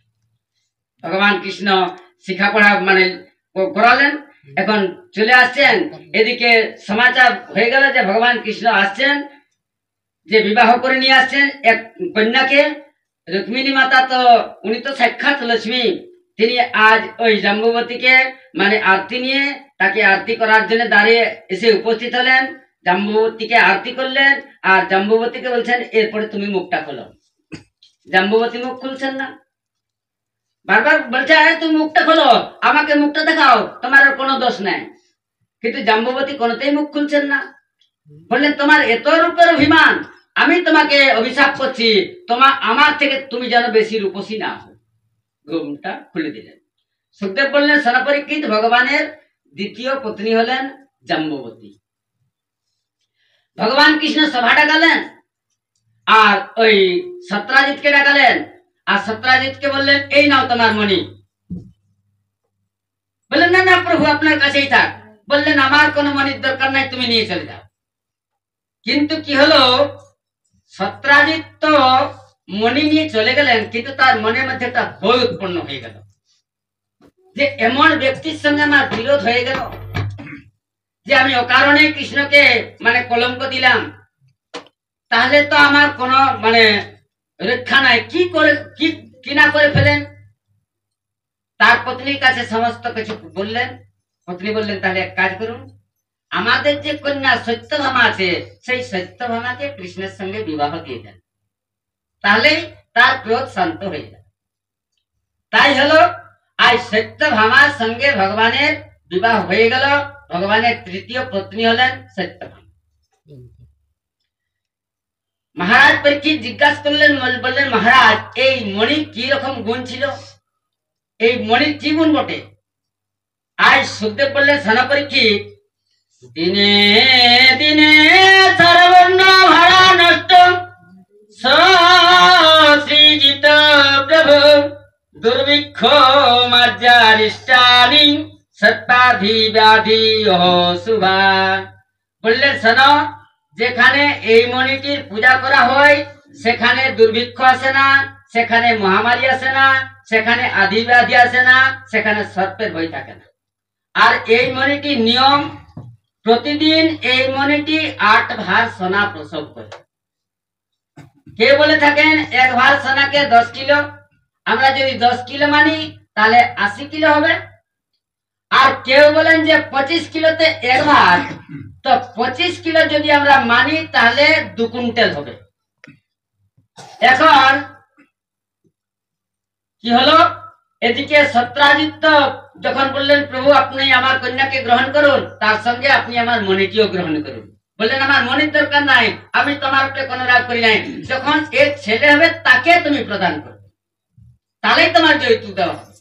ভগবান কৃষ্ণ শিক্ষা পড়া মানে করালেন। এখন চলে আসছেন, এদিকে সমাচার হয়ে গেল যে ভগবান কৃষ্ণ আসছেন, যে বিবাহ করে নিয়ে আসছেন এক কন্যাকে। রুক্মিণী মাতা তো উনি তো সাক্ষাৎ লক্ষ্মী, তিনি আজ ওই জাম্বুবতীকে মানে আরতি নিয়ে তাকে আরতি করার জন্য দাঁড়িয়ে এসে উপস্থিত হলেন। জাম্বুবতীকে আরতি করলেন, আর জাম্বুবতীকে বলছেন, এরপরে তুমি মুখটা খোলো। জাম্বুবতী মুখ খুলছেন না, বারবার বলছে, তুমি মুখটা খোলো, আমাকে মুখটা দেখাও, তোমার কোনো দোষ নাই। কিন্তু জাম্বুবতী কোনোতেই মুখ খুলছেন না। বললেন, তোমার এত রূপের অভিমান, আমি তোমাকে অভিশাপ করছি, আমার থেকে তুমি যেন বেশি রূপসী না হও। ঘুমটা খুলে দিলেন। সুখদেব বললেন, সেনাপরীক্ষিত ভগবানের দ্বিতীয় পত্নী হলেন জাম্বুবতী। ভগবান কৃষ্ণ সভা ডাকালেন, আর ওই সত্রাজিৎকে ডাকালেন, আর সত্রাজিৎকে বললেন, এই নাও তোমার মণি। বললেন, না না প্রভু, আপনার কাছেই থাক। বললেন, আমার কোনো মণির দরকার নাই, তুমি নিয়ে চলে যাও। কিন্তু কি হলো, সত্রাজিৎ তো মণি নিয়ে চলে গেলেন, কিন্তু তার মনের মধ্যে একটা ভয় উৎপন্ন হয়ে গেল যে এমন ব্যক্তির সঙ্গে আমার বিরোধ হয়ে গেল যে আমি অকারণে কৃষ্ণকে মানে কলঙ্ক দিলাম, তাহলে তো আমার কোনো মানে রক্ষা নাই। কি না করে ফেলেন। তার পত্নীর কাছে সমস্ত কিছু বললেন। পত্নী বললেন তাহলে এক কাজ করুন, আমাদের যে কন্যা সত্যভামা আছে সেই সত্যভামাকে কৃষ্ণের সঙ্গে বিবাহ দিয়ে দেন, তাহলেই তার ক্রোধ শান্ত হয়ে যাবে। তাই হলো আজ সত্যভামার সঙ্গে ভগবানের বিবাহ হয়ে গেল। ভগবানের তৃতীয় পত্নী হলেন সত্যভামা। মহারাজ পরীক্ষিত জিজ্ঞাসা করলেন, বললেন মহারাজ এই মণির কি রকম গুণ ছিল, এই মণির কি গুণ বটে? আজ সুখদেব বললেন সেনা পরীক্ষিত, দিনে দিনে সর্বর্ণ ভাড়া নষ্ট সৃজিত প্রভু দুর্ভিক্ষ মার্জারিষ্টানি সত্তাধি ব্যাধি শুভা। বললেন শোনো, যেখানে এই মণিটির পূজা করা হয় সেখানে দুর্ভিক্ষ আসে না, সেখানে মহামারী আসে না, সেখানে আধি ব্যাধি আসে না, সেখানে সর্পের ভয় থাকে না। আর এই মণিটির নিয়ম, প্রতিদিন এই মণিটি 8 ভার সোনা প্রসব করে। কে বলে থাকেন 1 ভার সোনাকে 10 কিলো, আমরা যদি 10 কিলো মানি তাহলে 80 কিলো হবে। আর কেউ বলেন যে 25 কিলোতে 1 ভার, তো 25 কিলো যদি আমরা মানি তাহলে 2 কুইন্টাল হবে। এখন কি হলো, এদিকে সত্রাজিত যখন বললেন প্রভু আপনি আমার কন্যাকে গ্রহণ করুন, তার সঙ্গে আপনি আমার মণিটিও গ্রহণ করুন। বললেন আমার মণির দরকার নাই, আমি তোমার উপরে কোনো রাগ করি নাই, যখন এর ছেলে হবে তাকে তুমি প্রদান করো, তাহলেই তোমার যৌতুক দেওয়া হবে।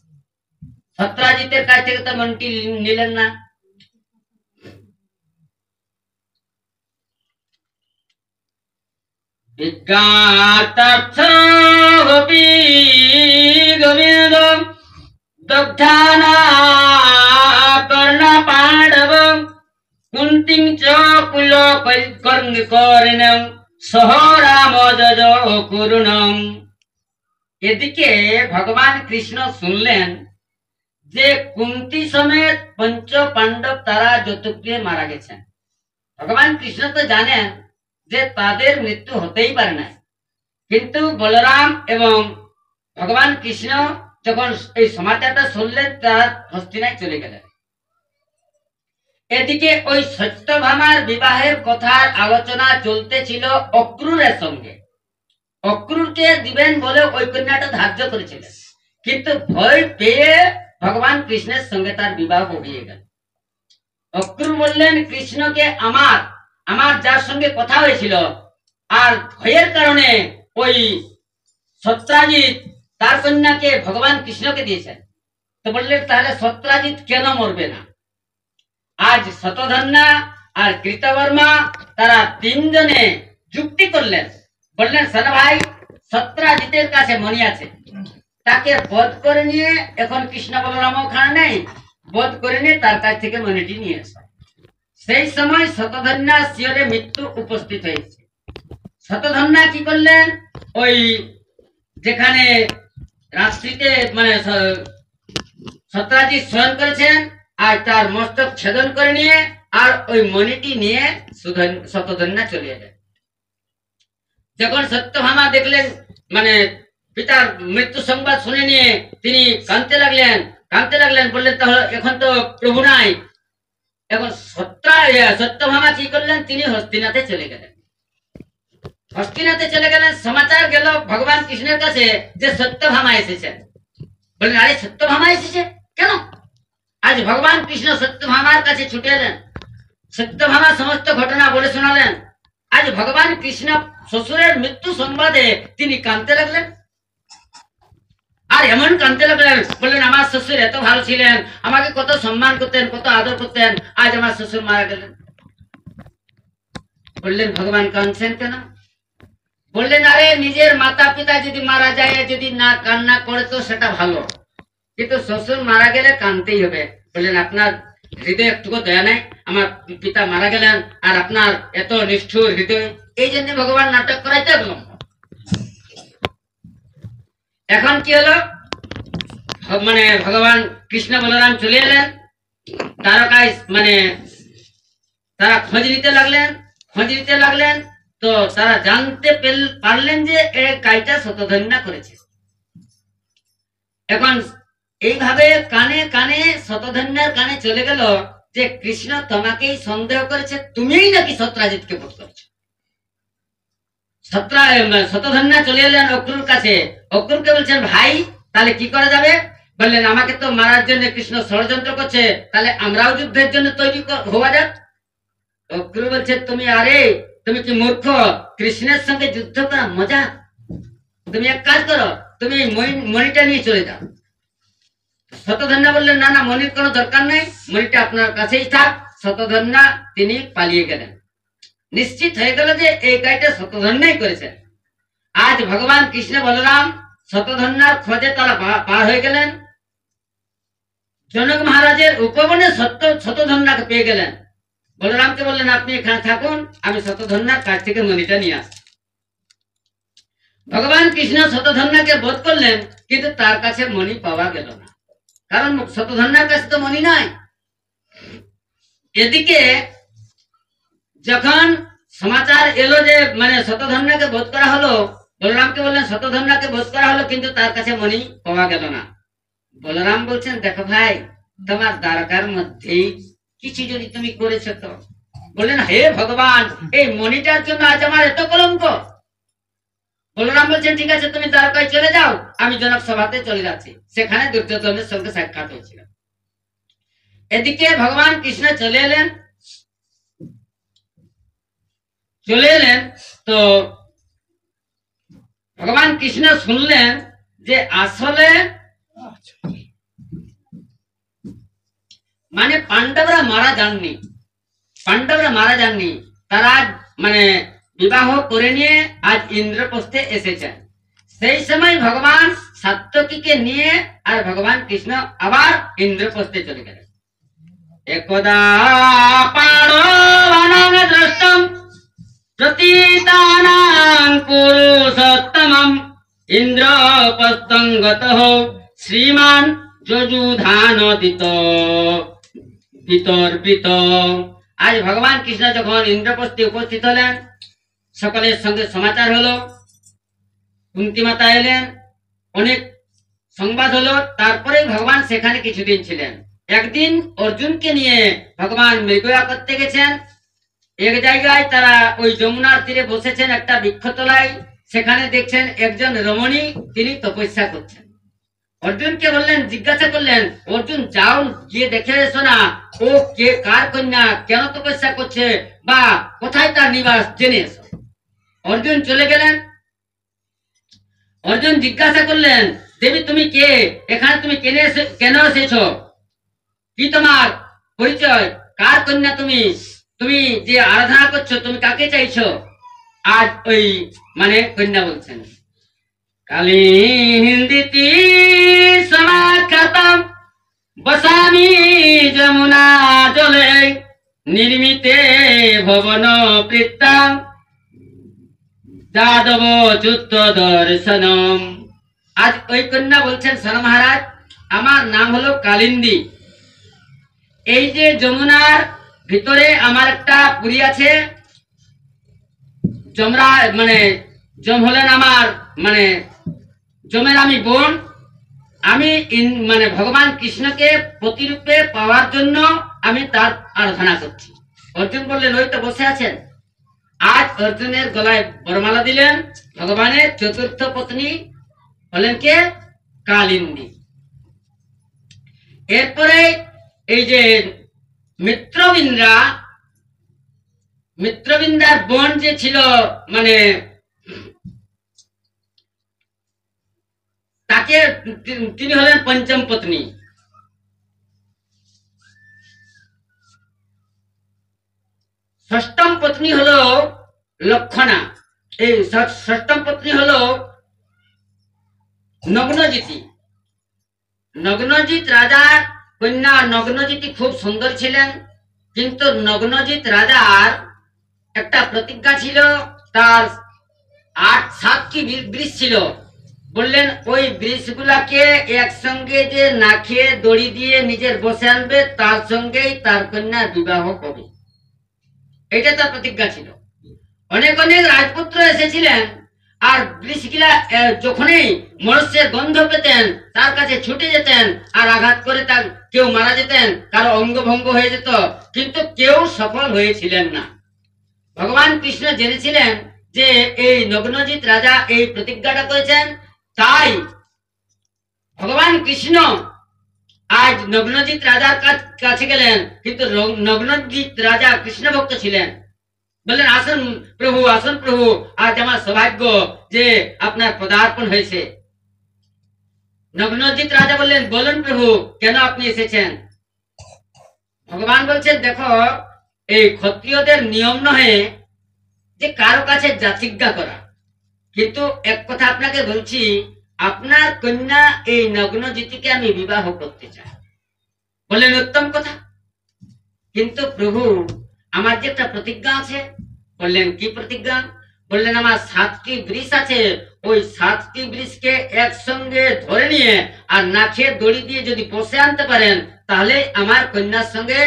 সত্রাজিতের কাছ থেকে তো মণিটি নিলেন না। বিজ্ঞাতার্থ গোবিন্দ দগ্ধানা কর্ণ পাণ্ডব কুন্তিং চ কুল কর্ণিকর্ণং সহ রাম যজ করুণং। এদিকে ভগবান কৃষ্ণ শুনলেন যে কুন্তি সমেত পঞ্চ পাণ্ডব তারা যৌতুকে মারা গেছেন। ভগবান কৃষ্ণ তো জানেন যে তাদের মৃত্যু হতেই পারে না, কিন্তু বলরাম এবং ভগবান কৃষ্ণ যখন এই সমাচারটা শুনলেন তারা হস্তিনায় চলে গেলেন। এদিকে ওই সত্যভামার বিবাহের কথার আলোচনা চলতেছিল অক্রূরের সঙ্গে। অক্রূরকে দিবেন বলে ওই কন্যাটা ধার্য করেছিলেন, কিন্তু ভয় পেয়ে ভগবান কৃষ্ণের সঙ্গে তার বিবাহ হয়ে গেল। অক্রূর বললেন কৃষ্ণকে আমার যার সঙ্গে কথা হয়েছিল, আর ভয়ের কারণে ওই সত্রাজিৎ তার কন্যাকে ভগবান কৃষ্ণকে দিয়েছেন। তো বললেন তাহলে সত্রাজিৎ কেন মরবে না? আজ শতধন্যা আর কৃতবর্মা তারা 3 জনে যুক্তি করলেন, বললেন সেনা ভাই সত্রাজিতের কাছে মণি আছে, তাকে বধ করে নিয়ে, এখন কৃষ্ণ বলরাম ওখানে নেই, বধ করে নিয়ে তার কাছ থেকে মণিটি নিয়ে আসা। সেই সময় শতধন্যা শিয়রে মৃত্যু উপস্থিত হয়েছে। শতধন্যা কি করলেন, ওই যেখানে রাত্রিতে মানে সত্রাজিৎ শয়ন করেছেন আর তার মস্তক ছেদন করে নিয়ে আর ওই মণিটি নিয়ে শতধন্যা চলে এলেন। যখন সত্যভামা দেখলেন মানে পিতার মৃত্যু সংবাদ শুনে নিয়ে তিনি কাঁদতে লাগলেন, বললেন তাহলে এখন তো প্রভু নাই। এখন সত্যভামা কি করলেন, তিনি হস্তিনাথে চলে গেলেন। সমাচার গেল ভগবান কৃষ্ণের কাছে যে সত্যভামা এসেছেন। বললেন আরে সত্যভামা এসেছে কেন? আজ ভগবান কৃষ্ণ সত্যভামার কাছে ছুটে এলেন, সত্যভামা সমস্ত ঘটনা বলে শোনালেন। আজ ভগবান কৃষ্ণ শ্বশুরের মৃত্যু সংবাদে তিনি কাঁদতে লাগলেন, আর এমন কাঁদতে লাগলেন, বললেন আমার শ্বশুর এত ভালো ছিলেন, আমাকে কত সম্মান করতেন, কত আদর করতেন, আজ আমার শ্বশুর মারা গেলেন। বললেন ভগবান কাঁদছেন কেন? বললেন আরে নিজের মাতা পিতা যদি মারা যায়, যদি না কান্না করে তো সেটা ভালো, কিন্তু শ্বশুর মারা গেলে কাঁদতেই হবে। বললেন আপনার হৃদয় একটুকু দয়া নাই, আমার পিতা মারা গেলেন আর আপনার এত নিষ্ঠুর হৃদয়, এই জন্য ভগবান নাটক করাইতে গেলাম। এখন কি হলো, মানে ভগবান কৃষ্ণ বলরাম চলে এলেন দ্বারকায়, মানে তারা খোঁজ নিতে লাগলেন। তো তারা জানতে পারলেন যে এই কাজটা শতধন্যা করেছে। এখন এইভাবে কানে কানে শতধন্যার কানে চলে গেল যে কৃষ্ণ তোমাকেই সন্দেহ করেছে, তুমিই নাকি সত্রাজিৎকে বধ করেছো। শতধন্যা চলে এলেন অক্রুর কাছে। অক্রুরকে বলছেন, ভাই তাহলে কি করা যাবে? বললেন, আমাকে তো মারার জন্য কৃষ্ণ ষড়যন্ত্র করছে, তাহলে আমরাও যুদ্ধের জন্য তৈরি হওয়া যাক। অক্রুর বলছে, তুমি কি মূর্খ? কৃষ্ণের সঙ্গে যুদ্ধ করা মজা? তুমি এক কাজ করো, তুমি মণিটা নিয়ে চলে যাও। শতধন্যা বললেন, না না, মণির কোনো দরকার নেই, মণিটা আপনার কাছেই থাক। শতধন্যা তিনি পালিয়ে গেলেন। নিশ্চিত হয়ে গেল যে এই কাজটা শতধন্যাই করেছেন। আজ ভগবান কৃষ্ণ বলরাম শতধন্যার খোঁজে তারা পার হয়ে গেলেন। জনক মহারাজের উপবনে শতধন্যাকে পেয়ে গেলেন। বলরামকে বললেন, আপনি এখানে থাকুন, আমি শতধন্যার কাছ থেকে মণিটা নিয়ে আসি। ভগবান কৃষ্ণ শতধন্যাকে বধ করলেন, কিন্তু তার কাছে মণি পাওয়া গেল না, কারণ শতধন্যার কাছে তো মণি নাই। এদিকে যখন সমাচার এলো যে শতধন্যাকে বধ করা হলো, বলরামকে বললেন শতধন্যাকে বধ করা হলো, কিন্তু তার কাছে মণি পাওয়া গেল না। বলরাম বলছেন, দেখো ভাই, তোমার দ্বারকার মধ্যেই কিছু যদি তুমি করেছো তো। বললেন, হে ভগবান, এই মণিটার জন্য আজ আমার এত কলঙ্ক। বলরাম বলছেন, ঠিক আছে, তুমি দ্বারকায় চলে যাও, আমি জনক সভাতে চলে যাচ্ছি। সেখানে দুর্যোধনের সঙ্গে সাক্ষাৎ হয়েছিল। এদিকে ভগবান কৃষ্ণ চলে এলেন। তো ভগবান কৃষ্ণ শুনলেন যে আসলে পাণ্ডবরা মারা যাননি, তারা বিবাহ করে নিয়ে আজ ইন্দ্রপ্রস্থে এসেছেন। সেই সময় ভগবান সাত্যকীকে নিয়ে আর ভগবান কৃষ্ণ আবার ইন্দ্রপ্রস্থে চলে গেলেন। একদা পাণ্ডবানাং দ্রষ্টম প্রতীতানাং পুরুষোত্তমম ইন্দ্রপ্রস্থং গতঃ শ্রীমান যযুধানদিত বিতর্পিত। আজ ভগবান কৃষ্ণ যখন ইন্দ্রপ্রস্থে উপস্থিত হলেন, সকলের সঙ্গে সমাচার হলো, কুন্তী মাতা এলেন, অনেক সংবাদ হলো। তারপরে ভগবান সেখানে কিছুদিন ছিলেন। একদিন অর্জুনকে নিয়ে ভগবান মৃগয়া করতে গেছেন। এক জায়গায় তারা ওই যমুনার তীরে বসেছেন একটা বৃক্ষতলায়। সেখানে দেখছেন একজন রমণী, তিনি তপস্যা করছেন। অর্জুনকে বললেন, জিজ্ঞাসা করলেন, অর্জুন যাও গিয়ে দেখে এসো না, ও কে, কার কন্যা, কেন তপস্যা করছে, বা কোথায় তার নিবাস, জেনে এসো। অর্জুন চলে গেলেন। অর্জুন জিজ্ঞাসা করলেন, দেবী তুমি কে, এখানে তুমি কেন এসেছো, কি তোমার পরিচয়, কার কন্যা তুমি, তুমি যে আরাধনা করছো, তুমি কাকে চাইছো? আজ ওই কন্যা বলছেন, কালিন্দিতি সমাখ্যাতম বসামি যমুনা জলে নির্মিতে ভবন প্রীতাম যাদব চুত্ত দর্শনম। আজ ওই কন্যা বলছেন, সন মহারাজ, আমার নাম হলো কালিন্দী। এই যে যমুনার ভিতরে আমার একটা পুরী আছে। যমরা যম হলেন আমার যমের আমি বোন। আমি ভগবান কৃষ্ণকে প্রতিরূপে পাওয়ার জন্য আমি তার আরাধনা করছি। অর্জুন বললেন, ওই তো বসে আছেন। আজ অর্জুনের গলায় বরমালা দিলেন। ভগবানের চতুর্থ পত্নী হলেন কে? কালিন্দী। এরপরে এই যে মিত্রবিন্দার বোন যে ছিল, তাকে তিনি হলেন পঞ্চম পত্নী। ষষ্ঠম পত্নী হলো লক্ষণা। এই ষষ্ঠম পত্নী হলো নগ্নজিতি। নগ্নজিৎ রাজার কন্যা। নগ্নজিতি খুব সুন্দর ছিলেন, কিন্তু নগ্নজিৎ রাজার একটা প্রতিজ্ঞা ছিল। তার 7টি বৃষ ছিল। বললেন, ওই বৃষগুলাকে একসঙ্গে যে না খেয়ে দড়ি দিয়ে নিজের বসে আনবে, তার সঙ্গেই তার কন্যা বিবাহ করবে। এটা তার প্রতিজ্ঞা ছিল। অনেক অনেক রাজপুত্র এসেছিলেন, আর বৃষগুলা যখনই মনুষ্যের গন্ধ পেতেন তার কাছে ছুটে যেতেন আর আঘাত করে তার কেউ মারা যেতেন, কারো অঙ্গভঙ্গ হয়ে যেত, কিন্তু কেউ সফল হয়েছিলেন না। ভগবান কৃষ্ণ জেনেছিলেন যে এই নগ্নজিৎ রাজা এই প্রতিজ্ঞাটা করেছেন, তাই ভগবান কৃষ্ণ আজ নগ্নজিৎ রাজার কাছে গেলেন। কিন্তু নগ্নজিৎ রাজা কৃষ্ণ ভক্ত ছিলেন, বললেন আসুন প্রভু, আসুন প্রভু, আজ আমার সৌভাগ্য যে আপনার পদার্পণ হয়েছে। নগ্নজিৎ রাজা বললেন, বলুন প্রভু, কেন আপনি এসেছেন? ভগবান বলছেন, দেখো, এই ক্ষত্রিয়দের নিয়ম নহে যে কারো কাছে যাচিজ্ঞা করা, কিন্তু এক কথা আপনাকে বলছি, আপনার কন্যা এই নগ্নজিৎকে আমি বিবাহ করতে চাই। বললেন, উত্তম কথা, কিন্তু প্রভু আমার যে একটা প্রতিজ্ঞা আছে। বললেন, কি প্রতিজ্ঞা? বললেন, আমার 7টি বৃষ আছে, ওই 7টি বৃষকে একসঙ্গে ধরে নিয়ে আর নাকে দড়ি দিয়ে যদি পোষে আনতে পারেন, তাহলে আমার কন্যার সঙ্গে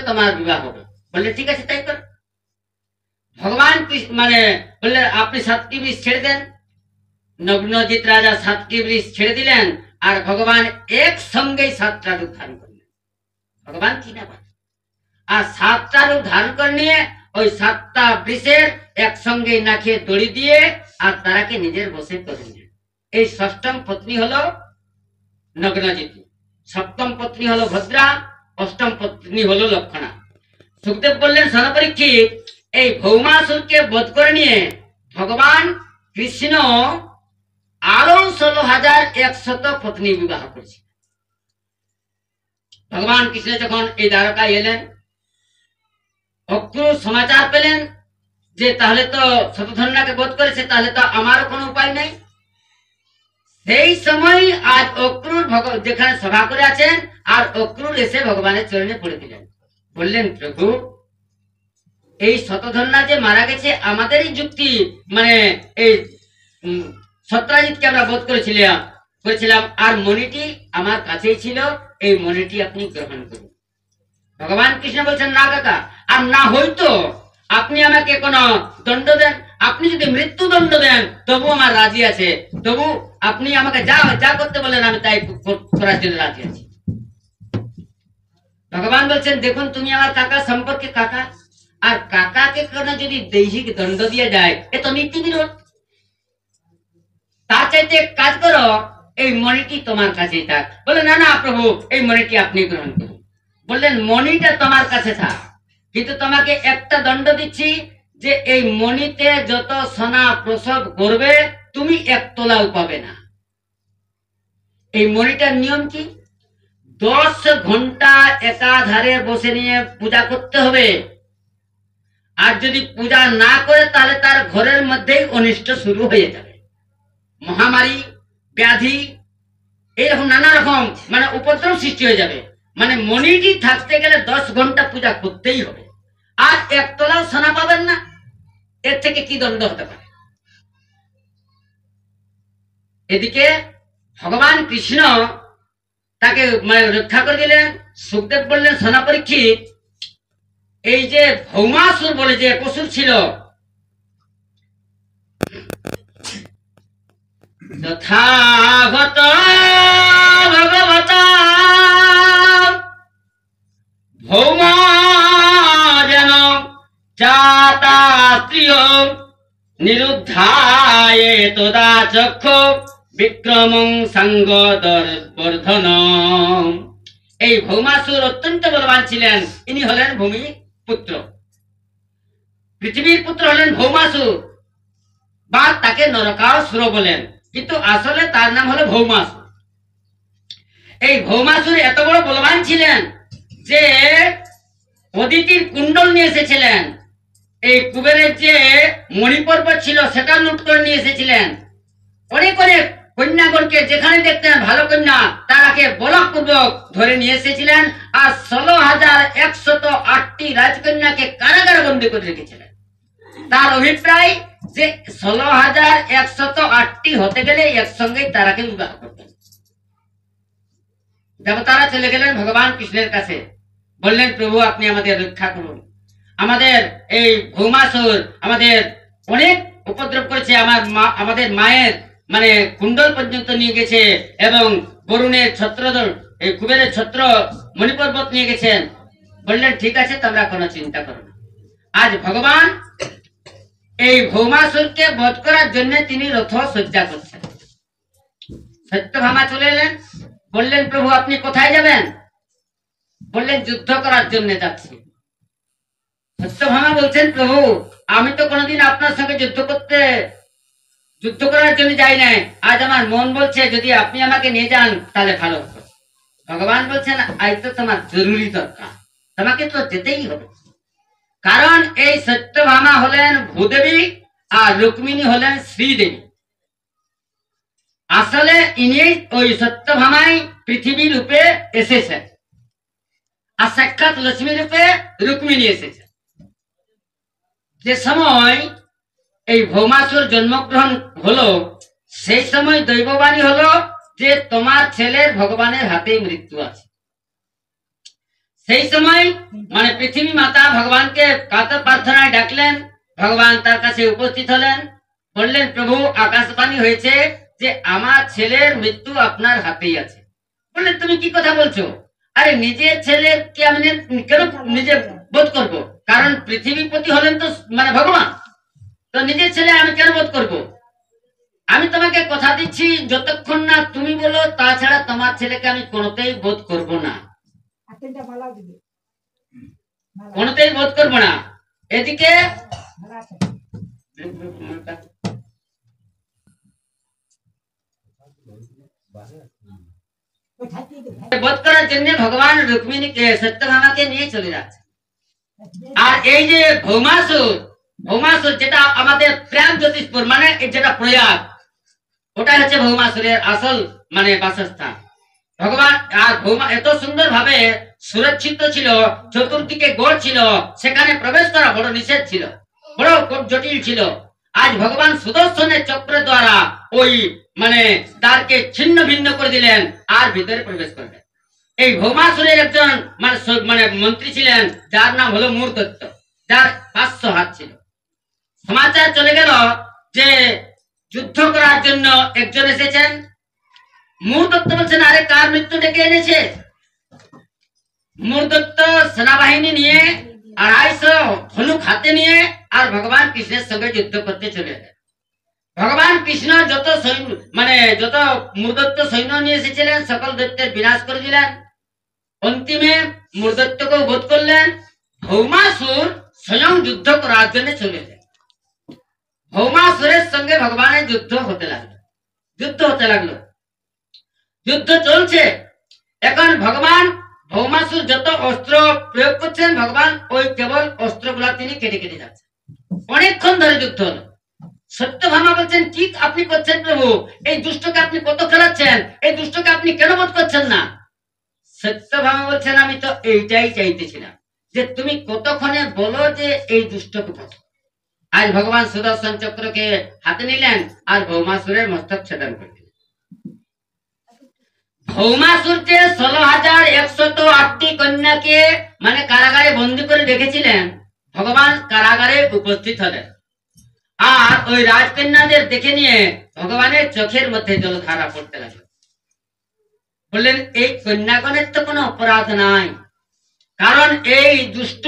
তোমার বিবাহ হবে। বললে, ঠিক আছে, তাই কর। ভগবান মানে বললেন, আপনি 7টি বৃষ ছেড়ে দেন। নগ্নজিৎ রাজা 7টি বৃষ ছেড়ে দিলেন, আর ভগবান একসঙ্গেই 7টা রূপ ধারণ করলেন। ভগবান কি না, আর 7টা রূপ ধারণ করে নিয়ে ওই 7টা বৃষের একসঙ্গে নাকে দড়ি দিয়ে আর তারাকে নিজের বসে করে নিলেন। এই 6ম পত্নী হলো নগ্নজিৎ, 7ম পত্নী হলো ভদ্রা, 8ম পত্নী হলো লক্ষণা। সুখদেব বললেন, সনপরীক্ষিত, এই ভৌমাসুরকে বধ করে নিয়ে ভগবান কৃষ্ণ আরো 16,100 পত্নী বিবাহ করেছে। ভগবান কৃষ্ণ যখন এই দ্বারকায় এলেন, অক্রুর সমাচার পেলেন যে তাহলে তো শতধন্যাকে বধ করেছে, তাহলে তো আমারও কোনো উপায় নেই। সেই সময় আজ অক্রুর যেখানে সভা করে আছেন, আর অক্রুর এসে ভগবানের চরণে পড়ে দিলেন। বললেন, প্রভু, এই শতধন্যা যে মারা গেছে আমাদেরই যুক্তি, মানে এই সত্রাজিৎকে আমরা বধ করেছিলাম, আর মণিটি আমার কাছেই ছিল, এই মণিটি আপনি গ্রহণ করুন। ভগবান কৃষ্ণ বলছেন, না কাকা, আর না হয়তো আপনি আমাকে কোন দণ্ড দেন, আপনি যদি মৃত্যু দণ্ড দেন তবু আমার রাজি আছে, তবু আপনি আমাকে যা করতে বলেন আমি তাই করার জন্য রাজি আছি। ভগবান বলছেন, দেখুন, তুমি আমার কাকা সম্পর্কে কাকা, আর কাকাকে কোনো যদি দৈহিক দণ্ড দিয়ে যায় এ তো নীতি বিরোধ। তার চাইতে কাজ করো, এই মণিটি তোমার কাছেই থাক। বলে, না না প্রভু, এই মণিটি আপনি গ্রহণ করুন। বললেন, মণিটা তোমার কাছে থাক, কিন্তু তোমাকে একটা দণ্ড দিচ্ছি যে এই মণিতে যত সোনা প্রসব করবে তুমি 1 তোলাও পাবে না। এই মণিটার নিয়ম কি? 10 ঘন্টা একাধারে বসে নিয়ে পূজা করতে হবে, আর যদি পূজা না করে তাহলে তার ঘরের মধ্যেই অনিষ্ট শুরু হয়ে যাবে। মহামারী, ব্যাধি, এইরকম নানা রকম মানে উপদ্রব সৃষ্টি হয়ে যাবে। মানে মণিটি থাকতে গেলে 10 ঘন্টা পূজা করতেই হবে, আর 1 তোলাও সোনা পাবেন না। এর থেকে কি দণ্ড হতে পারে? এদিকে ভগবান কৃষ্ণ তাকে মানে রক্ষা করে দিলেন। সুখদেব বললেন, সোনা পরীক্ষিত, এই যে ভৌমাসুর বলে যে অসুর ছিল, যথাগত ভগবত ভৌম যেন চাতা স্ত্রিয় নিরুদ্ধায় তদা চক্ষ বিক্রমং সঙ্গ বর্ধন। এই ভৌমাসুর অত্যন্ত বলবান ছিলেন। ইনি হলেন ভূমি পুত্র, পৃথিবীর পুত্র হলেন ভৌমাসুর, বা তাকে নরকাসুর বলেন, কিন্তু আসলে তার নাম হলো ভৌমাসুর। এই ভৌমাসুর এত বড় বলবান ছিলেন যে অদিতির কুণ্ডল নিয়ে এসেছিলেন, এই কুবেরের যে মণিপর্বত ছিল সেটা লুট করে নিয়ে এসেছিলেন। অনেক অনেক কন্যাগণকে যেখানে দেখতেন ভালো কন্যা তারাকে বলপূর্বক ধরে নিয়ে এসেছিলেন, আর 16,108টি রাজকন্যাকে কারাগারে বন্দী করে রেখেছিলেন। তার অভিপ্রায় যে 16,108টি হতে গেলে একসঙ্গেই তারাকে বিবাহ করতেন। দেবতারা চলে গেলেন ভগবান কৃষ্ণের কাছে, বললেন, প্রভু আপনি আমাদের রক্ষা করুন, আমাদের এই ভৌমাসুর আমাদের অনেক উপদ্রব করেছে, আমাদের মায়ের মানে কুণ্ডল পর্যন্ত নিয়ে গেছে এবং বরুণের ছত্রদল, এই কুবেরের ছত্র মণিপর্বত নিয়ে গেছেন। বললেন ঠিক আছে, তোমরা কোনো চিন্তা করো না। আজ ভগবান এই ভৌমাসুরকে বধ করার জন্য তিনি রথ সজ্জা করছেন। সত্যভামা চলে এলেন, বললেন প্রভু আপনি কোথায় যাবেন? বললেন যুদ্ধ করার জন্য যাচ্ছি। সত্যভামা বলছেন প্রভু আমি তো কোনোদিন আপনার সঙ্গে যুদ্ধ করার জন্য যাই নাই, আজ আমার মন বলছে যদি আপনি আমাকে নিয়ে যান তাহলে ভালো হতো। ভগবান বলছেন আজ তো তোমার জরুরি দরকার, তোমাকে তো যেতেই হবে। কারণ এই সত্যভামা হলেন ভূদেবী আর রুক্মিণী হলেন শ্রীদেবী। আসলে ইনি ওই সত্যভামাই পৃথিবী রূপে এসেছেন, আর সাক্ষাৎ লক্ষ্মী রূপে রুক্মিণী এসেছেন। যে সময় এই ভৌমাসুর জন্মগ্রহণ হলো সেই সময় দৈববাণী হলো যে তোমার ছেলের ভগবানের হাতেই মৃত্যু আছে। সেই সময় মানে পৃথিবী মাতা ভগবানকে কাতর প্রার্থনায় ডাকলেন, ভগবান তার কাছে উপস্থিত হলেন, বললেন প্রভু আকাশবাণী হয়েছে যে আমার ছেলের মৃত্যু আপনার হাতেই আছে। বললেন তুমি কি কথা বলছো? আরে নিজের ছেলেকে আমি কেন নিজে বোধ করবো? কারণ পৃথিবীপতি হলেন তো মানে ভগবান, তো নিজের ছেলে আমি কেন বোধ করবো? আমি তোমাকে কথা দিচ্ছি যতক্ষণ না তুমি বলো তাছাড়া তোমার ছেলেকে আমি কোনোতেই বোধ করবো না, কোনোতেই বোধ করবো না। এদিকে বোধ করার জন্য ভগবান রুক্মিণীকে সত্যভামাকে নিয়ে চলে যাচ্ছে। আর এই যে ভৌমাসুর যেটা আমাদের প্রাণ জ্যোতিষপুর মানে যেটা প্রয়াগ, ওটা হচ্ছে ভৌমাসুরের আসল মানে বাসস্থান। ভগবান আর ভৌমা এত সুন্দর ভাবে সুরক্ষিত ছিল, চতুর্দিকে গড় ছিল, সেখানে প্রবেশ করা বড় নিষেধ ছিল, বড় জটিল ছিল। আজ ভগবান সুদর্শনের চক্র দ্বারা ওই মানে দ্বারকে ছিন্ন ভিন্ন করে দিলেন আর ভিতরে প্রবেশ করলেন। এই ভৌমাসুরের একজন মানে মন্ত্রী ছিলেন যার নাম হলো মূর্দত্ত, যার 500 হাত ছিল। সমাচার চলে গেল যে যুদ্ধ করার জন্য একজন এসেছেন। মূর্দত্ত বলছেন আরে কার মৃত্যু ডেকে এনেছে? মূর্দত্ত সেনাবাহিনী নিয়ে 250 ধনুক হাতে নিয়ে আর ভগবান কৃষ্ণের সঙ্গে যুদ্ধ করতে চলে এলেন। ভগবান কৃষ্ণ যত মূর্দত্ত সৈন্য নিয়ে এসেছিলেন সকল দৈত্যের বিনাশ করে দিলেন। অন্তিমে মূর্দত্তকেও বধ করলেন। ভৌমাসুর স্বয়ং যুদ্ধ করার জন্য চলে এলেন। ভৌমাসুরের সঙ্গে ভগবানের যুদ্ধ হতে লাগলো। যুদ্ধ চলছে। এখন ভগবান ভৌমাসুর যত অস্ত্র প্রয়োগ করছেন ভগবান ওই কেবল অস্ত্রগুলা তিনি কেটে কেটে যাচ্ছেন। অনেকক্ষণ ধরে যুদ্ধ হলো। সত্যভামা বলছেন ঠিক আপনি করছেন প্রভু, এই দুষ্টকে আপনি কত খেলাচ্ছেন, এই দুষ্টকে আপনি কেন বধ করছেন না? সত্যভামা বলছেন আমি তো এইটাই চাইতেছিলাম যে তুমি কতক্ষণে বলো যে এই দুষ্টকে বধ। আজ ভগবান সুদর্শন চক্রকে হাতে নিলেন আর ভৌমাসুরের মস্তক ছেদন করে দিলেন। ভৌমাসুর যে 16,108টি কন্যাকে মানে কারাগারে বন্দী করে রেখেছিলেন, ভগবান কারাগারে উপস্থিত হলেন আর ওই রাজকন্যাদের দেখে নিয়ে ভগবানের চোখের মধ্যে জলধারা পড়তে লাগলো। বললেন এই কন্যাগণের তো কোনো অপরাধ নাই, কারণ এই দুষ্ট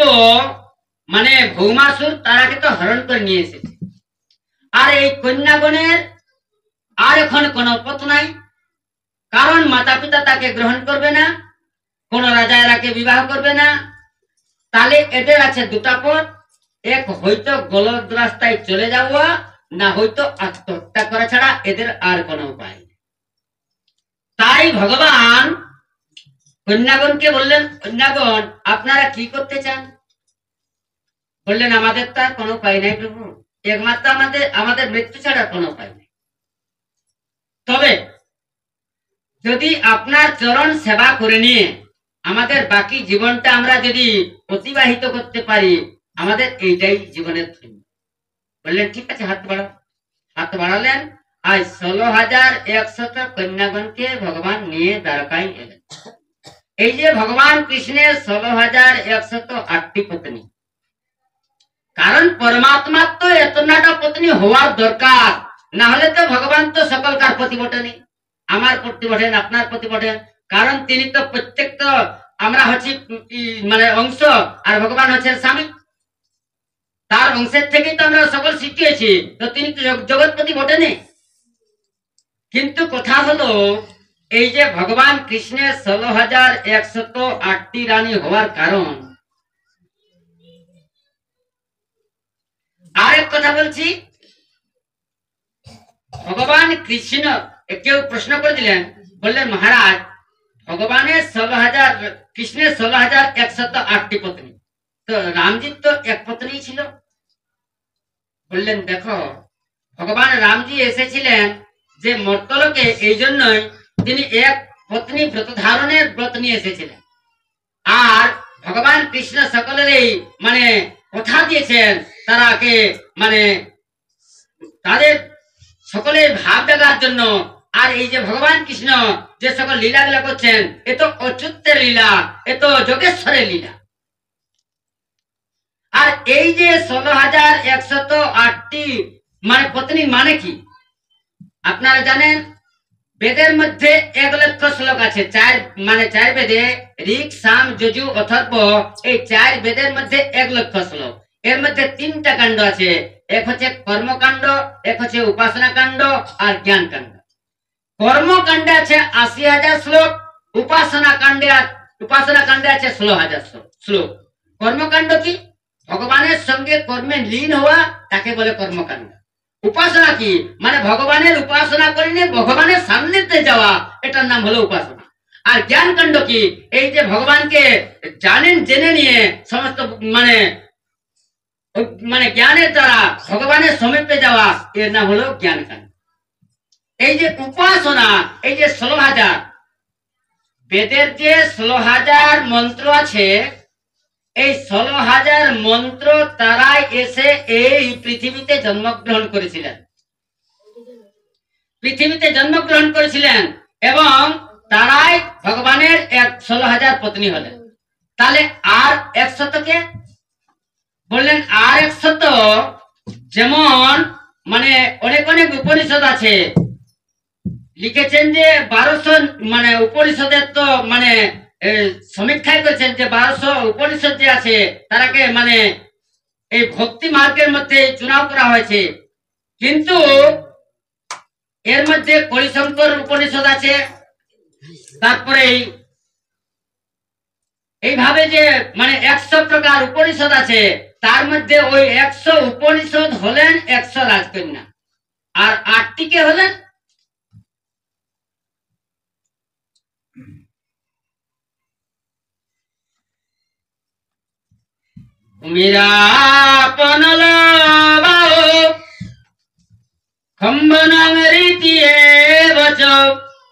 মানে ভৌমাসুর তারাকে তো হরণ করে নিয়ে এসেছে, আর এই কন্যাগণের আর এখন কোনো পথ নাই, কারণ মাতা পিতা তাকে গ্রহণ করবে না, কোন রাজা এরাকে বিবাহ করবে না। তাহলে এদের আছে দুটা পথ, এক হয়তো গলদ রাস্তায় চলে যাওয়া, না হয়তো আত্মহত্যা করা ছাড়া এদের আর কোনো উপায় নেই। তাই ভগবান কন্যাগণকে বললেন কন্যাগণ আপনারা কি করতে চান? বললেন আমাদের তার কোনো উপায় নেই প্রভু, একমাত্র আমাদের মৃত্যু ছাড়া কোনো উপায় নেই। তবে যদি আপনার চরণ সেবা করে নিয়ে আমাদের বাকি জীবনটা আমরা যদি অতিবাহিত করতে পারি আমাদের এইটাই জীবনের ধন্য। বললেন ঠিক আছে হাত বাড়ালেন। আজ 16,100 কন্যাগণকে ভগবান নিয়ে দ্বারকায় এলেন। এই যে ভগবান কৃষ্ণের 16,108টি পত্নী, কারণ পরমাত্মা তো এতনাটা পত্নী হওয়ার দরকার, না হলে তো ভগবান তো সকলকার প্রতি বটেনি, আমার প্রতি বটেন, আপনার প্রতি বটেন। কারণ তিনি তো প্রত্যেক তো আমরা হচ্ছি মানে অংশ, আর ভগবান হচ্ছেন স্বামী, তার অংশের থেকেই তো আমরা সকল সৃষ্টি হয়েছি, তো তিনি তো জগৎপতি বটেনি। কিন্তু কথা হলো এই যে ভগবান কৃষ্ণের 16,108টি রানী হওয়ার কারণ। আরেক কথা বলছি, ভগবান কৃষ্ণ কেউ প্রশ্ন করে দিলেন, বললেন মহারাজ ভগবানের কৃষ্ণের 16,108টি পত্নী, তো রামজির তো এক পত্নী ছিল। বললেন দেখো, ভগবান রামজি এসেছিলেন যে মর্তলোকে, এই জন্যই তিনি এক পত্নী ব্রত ধারণের ব্রত নিয়ে এসেছিলেন। আর ভগবান কৃষ্ণ সকলেরই মানে কথা দিয়েছেন তারাকে মানে তাদের সকলের ভাব দেখার জন্য। আর এই যে ভগবান কৃষ্ণ যে সকল লীলাগুলা করছেন, এ তো অচ্যুতের লীলা, এ তো যোগেশ্বরের লীলা। আর এই যে 16,108টি মানে পত্নী মানে কি আপনারা জানেন? বেদের মধ্যে 1 লক্ষ শ্লোক আছে, চার বেদে ঋক, সাম, যজু, অথর্ব, এই 4 বেদের মধ্যে 1 লক্ষ শ্লোক। এর মধ্যে 3টা কাণ্ড আছে, এক হচ্ছে কর্মকাণ্ড, এক হচ্ছে উপাসনা কাণ্ড আর জ্ঞান কাণ্ড। কর্মকাণ্ডে আছে 80,000 শ্লোক, উপাসনা কাণ্ডে আছে 16,000 শ্লোক। কর্মকাণ্ড কি? ভগবানের সঙ্গে কর্মে লীন হওয়া, তাকে বলে কর্মকাণ্ড। উপাসনা কি? মানে ভগবানের উপাসনা করিনি, ভগবানের সান্নিধ্যে যাওয়া, এটার নাম হলো উপাসনা। আর জ্ঞান কাণ্ড কি? এই যে ভগবানকে জেনে নিয়ে সমস্ত মানে জ্ঞানের দ্বারা ভগবানের সমীপে যাওয়া, এর নাম হলো জ্ঞান কাণ্ড। এই যে উপাসনা, এই যে 16,000 বেদের যে 16,000 মন্ত্র আছে, এই 16,000 মন্ত্র তারাই এসে এই পৃথিবীতে জন্মগ্রহণ করেছিলেন, এবং তারাই ভগবানের 16,000 পত্নী হলেন। তাহলে আর 100 কে বললেন, আর 100 যেমন মানে অনেক উপনিষদ আছে, লিখেছেন যে 1200 মানে উপনিষদের তো মানে সমীক্ষায় করেছেন যে 1200 উপনিষদ যে আছে তারাকে মানে এই ভক্তি মার্গের মধ্যে চুনাও করা হয়েছে। কিন্তু এর মধ্যে কলিশঙ্কর উপনিষদ আছে, তারপরে এইভাবে যে মানে 100 প্রকার উপনিষদ আছে, তার মধ্যে ওই 100 উপনিষদ হলেন 100 রাজকন্যা, আর 8টিকে হলেন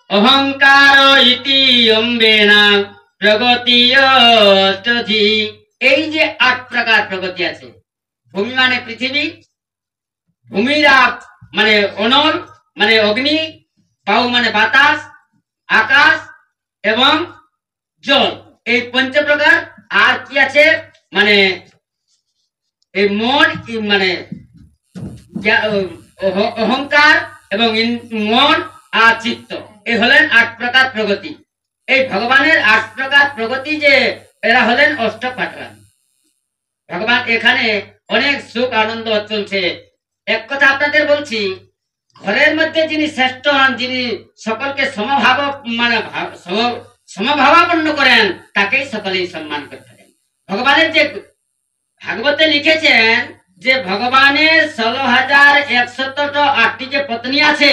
অহংকার ইতি অম্বেনা প্রগতি অষ্টধি। এই যে 8 প্রকার প্রগতি আছে। ভূমি মানে পৃথিবী, ভূমিরা মানে অনল মানে অগ্নি, বায়ু মানে বাতাস, আকাশ এবং জল, এই 5 প্রকার। আর কি আছে মানে এই মন মানে অহংকার এবং মন আর চিত্ত, এই হলেন 8 প্রকার প্রগতি। এই ভগবানের 8 প্রকার প্রগতি যে এরা হলেন অষ্টপাটরানী। ভগবান এখানে অনেক সুখ আনন্দ চলছে। এক কথা আপনাদের বলছি, ঘরের মধ্যে যিনি শ্রেষ্ঠ হন, যিনি সকলকে সমভাবাপন্ন করেন, তাকেই সকলেই সম্মান করতে থাকেন। ভগবানের যে ভাগবতে লিখেছেন যে ভগবানের 16,108টি যে পত্নী আছে,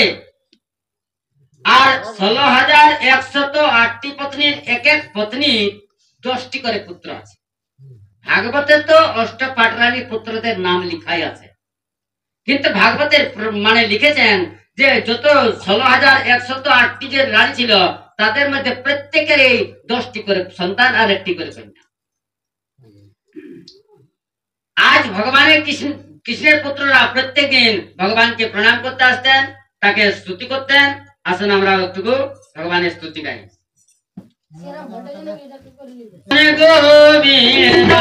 আর 16,108টি পত্নীর এক এক পত্নী 10টি করে পুত্র আছে। ভাগবতে তো অষ্টপাটরানী পুত্রদের নাম লিখাই আছে, কিন্তু ভাগবতের মানে লিখেছেন যে যত 16,108টি যে রানী ছিল, তাদের মধ্যে প্রত্যেকের এই 10টি করে সন্তান আর 1টি করে কন্যা। আজ ভগবানের কৃষ্ণের পুত্ররা প্রত্যেকদিন ভগবানকে প্রণাম করতে আসতেন, তাকে স্তুতি করতেন। আসুন আমরা একটু ভগবানের স্তুতি গাই। গোবিন্দ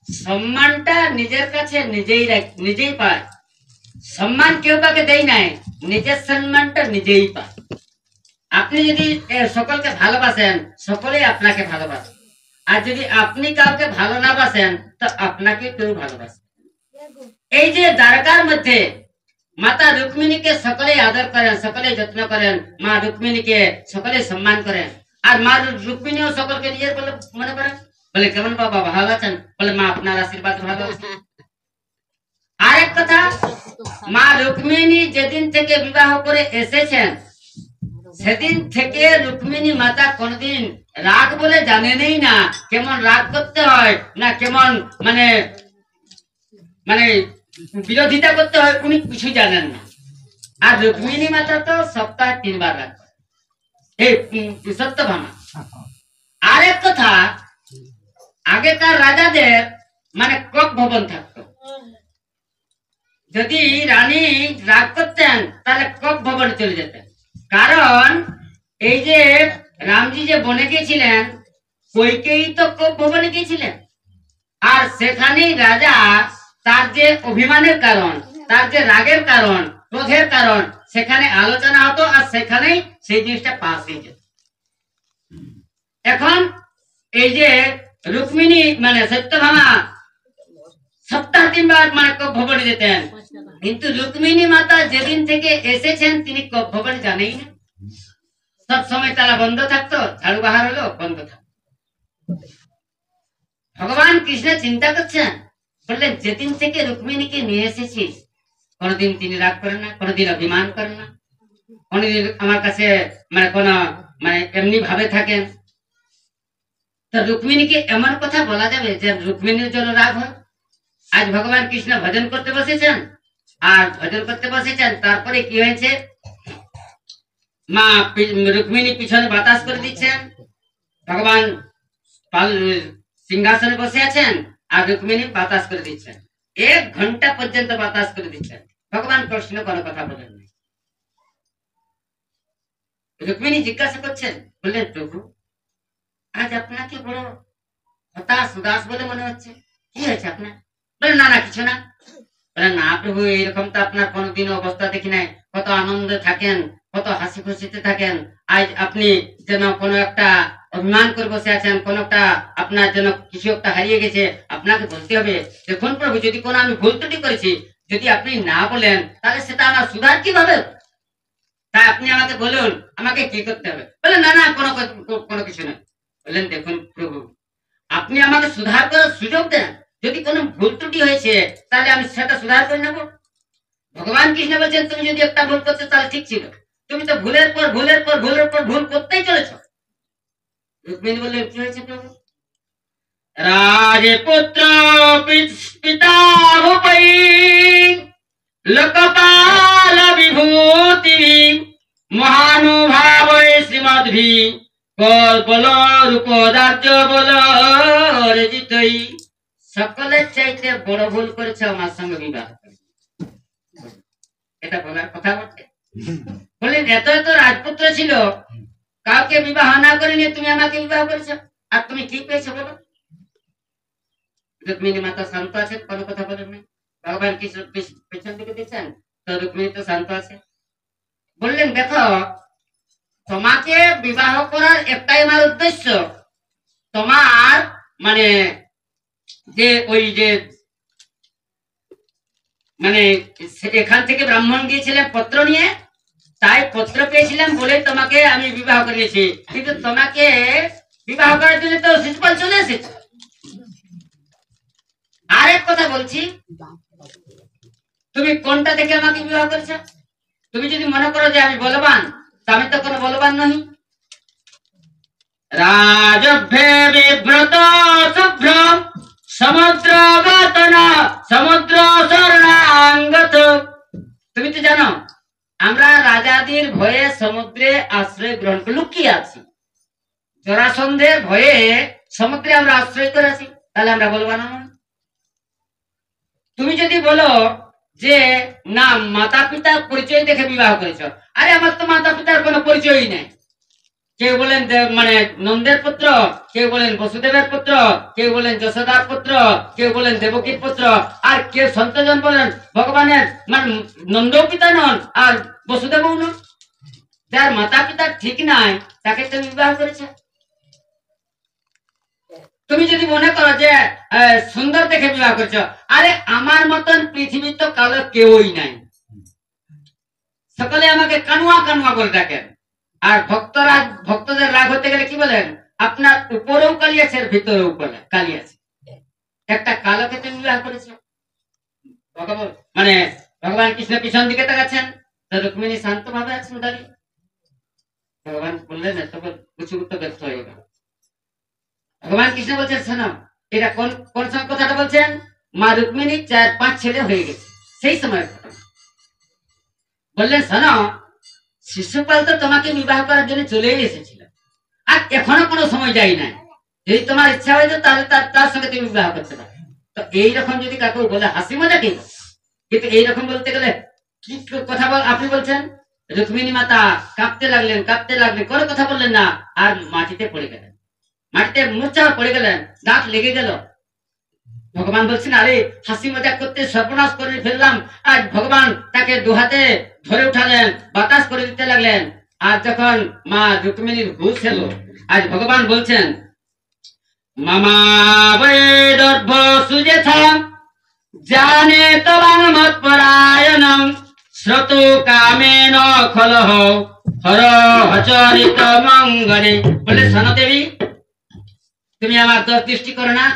সম্মানটা নিজের কাছে নিজেই পায়। সম্মান কেউ কাকে দেয় নাই, নিজের সম্মানটা নিজেই পায়। আপনি যদি সকলকে ভালোবাসেন, সকলেই আপনাকে ভালোবাসে। আর যদি আপনি কাউকে ভালো না বাসেন, তো আপনাকে কেউ ভালোবাসে। এই যে দ্বারকার মধ্যে মাতা রুক্মিণীকে সকলেই আদর করেন, সকলেই যত্ন করেন, মা রুক্মিণীকে সকলেই সম্মান করেন। আর মা রুক্মিণীও সকলকে নিজের বলে মনে করেন। বলে কেমন বাবা ভালো আছেন? বলে মা আপনার আশীর্বাদ ভালো আছে। আরেক কথা, মা রুক্মিণী যেদিন থেকে বিবাহ করে এসেছেন, সেদিন থেকে রুক্মিণী মাতা কোনদিন রাগ বলে জানেনই না। কেমন রাগ করতে হয় না কেমন মানে মানে বিরোধিতা করতে হয় উনি কিছু জানেন না। আর রুক্মিণী মাতা তো সপ্তাহে 3 বার রাগ করে, এই সত্যভামা। আরেক কথা, আগেকার রাজাদের মানে কক ভবন থাকতো। যদি রানী রাগ করতেন তাহলে কক ভবনে চলে যেতেন। কারণ এই যে রামজি যে বনে গিয়েছিলেন, কইকেই তো কক ভবনে গিয়েছিলেন। আর সেখানেই রাজা তার যে অভিমানের কারণ, তার যে রাগের কারণ, ক্রোধের কারণ, সেখানে আলোচনা হতো আর সেখানেই সেই জিনিসটা পাস হয়ে যেত। এখন এই যে রুক্মিণী মানে সত্যভামা সপ্তাহে 3 বার মানে কক ভবনে যেতেন, কিন্তু রুক্মিণী মাতা যেদিন থেকে এসেছেন তিনি কক ভবন জানেই না। সব সময় তালা বন্ধ থাকতো, ঝাড়ু বাহার হলো বন্ধ থাকতো। ভগবান কৃষ্ণ চিন্তা করছেন, বললেন যেদিন থেকে রুক্মিণীকে নিয়ে এসেছিস কোনদিন তিনি রাগ করেন না, কোনদিন অভিমান করেন না, কোনদিন আমার কাছে মানে কোন মানে এমনি ভাবে থাকেন। তো রুক্মিণীকে এমন কথা বলা যাবে যে রুক্মিণীর জন্য রাগ হয়? আজ ভগবান কৃষ্ণ ভজন করতে বসেছেন, আর ভজন করতে বসেছেন, তারপরে কি হয়েছে, মা রুক্মিণী পিছনে বাতাস করে দিচ্ছেন, ভগবান সিংহাসনে বসে আছেন আর রুক্মিণী বাতাস করে দিচ্ছেন। 1 ঘন্টা পর্যন্ত বাতাস করে দিচ্ছেন, ভগবান কৃষ্ণ কোনো কথা বলেন না। রুক্মিণী জিজ্ঞাসা করছেন, বললেন প্রভু আজ আপনাকে বড় হতাশ উদাস বলে মনে হচ্ছে, কি হয়েছে আপনার? বলেন না না কিছু না। বলেন না প্রভু, এইরকম তো আপনার কোনোদিন অবস্থা দেখি নাই, কত আনন্দে থাকেন, কত হাসি খুশিতে থাকেন। আজ আপনি যেন কোনো একটা অভিমান করে বসে আছেন, কোন একটা আপনার যেন কিছু একটা হারিয়ে গেছে। আপনাকে বলতে হবে, দেখুন প্রভু যদি কোনো আমি ভুল ত্রুটি করেছি, যদি আপনি না বলেন তাহলে সেটা আমার সুধার কিভাবে? তাই আপনি আমাকে বলুন আমাকে কি করতে হবে। বলেন না না কোনো কিছু নয়। বললেন দেখুন প্রভু, আপনি আমাকে সুধার করার সুযোগ দেন, যদি কোনো ভুল ত্রুটি হয়েছে তাহলে আমি সেটা সুধার করে নেব। ভগবান কৃষ্ণ বলছেন তুমি যদি একটা ভুল করছো তাহলে ঠিক ছিল, তুমি তো ভুলের পর ভুলের পর ভুলের পর ভুল করতেই চলেছ। রুক্মিণী বললেন কি হয়েছে প্রভু? রাজপুত্র পিতা ভূপৈ লোকপাল বিভূতি মহানুভাব শ্রীমদ্ভি বল রূপদার্য বল রজিতই। সকলের চাইতে বড় ভুল করেছে আমার সঙ্গে বিবাহ করে। এটা বলার কথা বলছে। বললেন এত এত রাজপুত্র ছিল, কাউকে বিবাহ না করে নিয়ে তুমি আমাকে বিবাহ করেছো, আর তুমি কি পেয়েছো বলো? রুক্মিণী মাতা শান্ত আছেন, কোনো কথা বলেন না। ভগবান কৃষ্ণ পেছন দিকে দিচ্ছেন, তো রুক্মিণী তো শান্ত আছে। বললেন দেখো, তোমাকে বিবাহ করার একটাই আমার উদ্দেশ্য, তোমার মানে যে ওই যে মানে এখান থেকে ব্রাহ্মণ গিয়েছিলেন পত্র নিয়ে, তাই পত্র পেয়েছিলাম বলে তোমাকে আমি বিবাহ করেছি, কিন্তু তোমাকে বিবাহ করার জন্য তো শিশুপাল চলে এসেছে। আরেক কথা বলছি, তুমি কোনটা থেকে আমাকে বিবাহ করেছো? তুমি যদি মনে করো যে আমি বলবান, তা আমি তো কোনো বলবান নহি। রাজভ্যে বিব্রত শুভ্র সমুদ্র গতনা সমুদ্র শরণাঙ্গত। তুমি তো জানো আমরা রাজাদের ভয়ে সমুদ্রে আশ্রয় গ্রহণ করে লুকিয়ে আছি, জরাসন্ধের ভয়ে সমুদ্রে আমরা আশ্রয় করে আছি, তাহলে আমরা বলবো না। তুমি যদি বলো যে না মাতা পিতার পরিচয় দেখে বিবাহ করেছ, আরে আমার তো মাতা পিতার কোনো পরিচয়ই নেই। কেউ বলেন মানে নন্দের পুত্র, কেউ বলেন বসুদেবের পুত্র, কেউ বলেন যশোদার পুত্র, কেউ বলেন দেবকীর পুত্র, আর কেউ সন্তজন বলেন ভগবানের মানে নন্দও পিতা নন আর বসুদেবও নন। যার মাতা পিতা ঠিক নাই তাকে তুমি বিবাহ করেছে। তুমি যদি মনে করো যে সুন্দর দেখে বিবাহ করছো, আরে আমার মতন পৃথিবীর তো কালো কেউই নাই, সকলে আমাকে কানুয়া কানুয়া বলে ডাকেন। আর ভক্তদের রাগ হতে গেলে কি বলেন, আপনার উপরেও কালি আছে আর ভিতরেও কালি আছে। একটা কালোকে তুমি বিবাহ করেছো। মানে ভগবান কৃষ্ণ পিছন দিকে তাকাচ্ছেন, রুক্মিণী শান্ত ভাবে আছেন দাঁড়িয়ে। ভগবান বললেন তখন কিছু তো ব্যর্থ হয়ে গেল। ভগবান কৃষ্ণ বলছেন শোনো, এটা কোন কোন সময় কথাটা বলছেন? মা রুক্মিণী 4-5 ছেলে হয়ে গেছে সেই সময়। বললেন শোনো, শিশুপাল তো তোমাকে বিবাহ করার জন্য চলেই এসেছিল, আর এখনো কোনো সময় যাই নাই। যদি তোমার ইচ্ছা হয়তো তাহলে তার সঙ্গে তুমি বিবাহ করতে পারো। তো এইরকম যদি কাকু বলে হাসি মজা কি, কিন্তু এইরকম বলতে গেলে কি কথা আপনি বলছেন। রুক্মিণী মাতা কাঁপতে লাগলেন কোনো কথা বললেন না, আর মাটিতে পড়ে গেলেন, মাটিতে মূর্ছা পড়ে গেলেন, দাঁত লেগে গেল। ভগবান বলছেন আরে হাসি মজা করতে সর্বনাশ করে ফেললাম। আর ভগবান তাকে দুহাতে ধরে উঠালেন, বাতাস করে দিতে লাগলেন। আর যখন মা রুক্মিণীর হুঁশ এলো, আজ ভগবান বলছেন মামা বৈদর্ভ সুজেথা জানে তবাং মৎপরায়ণং শ্রোতু কামেন খলহ হর হচরিত মঙ্গলে। বলে শোনো দেবী, তুমি আমার দোষ দৃষ্টি করো না,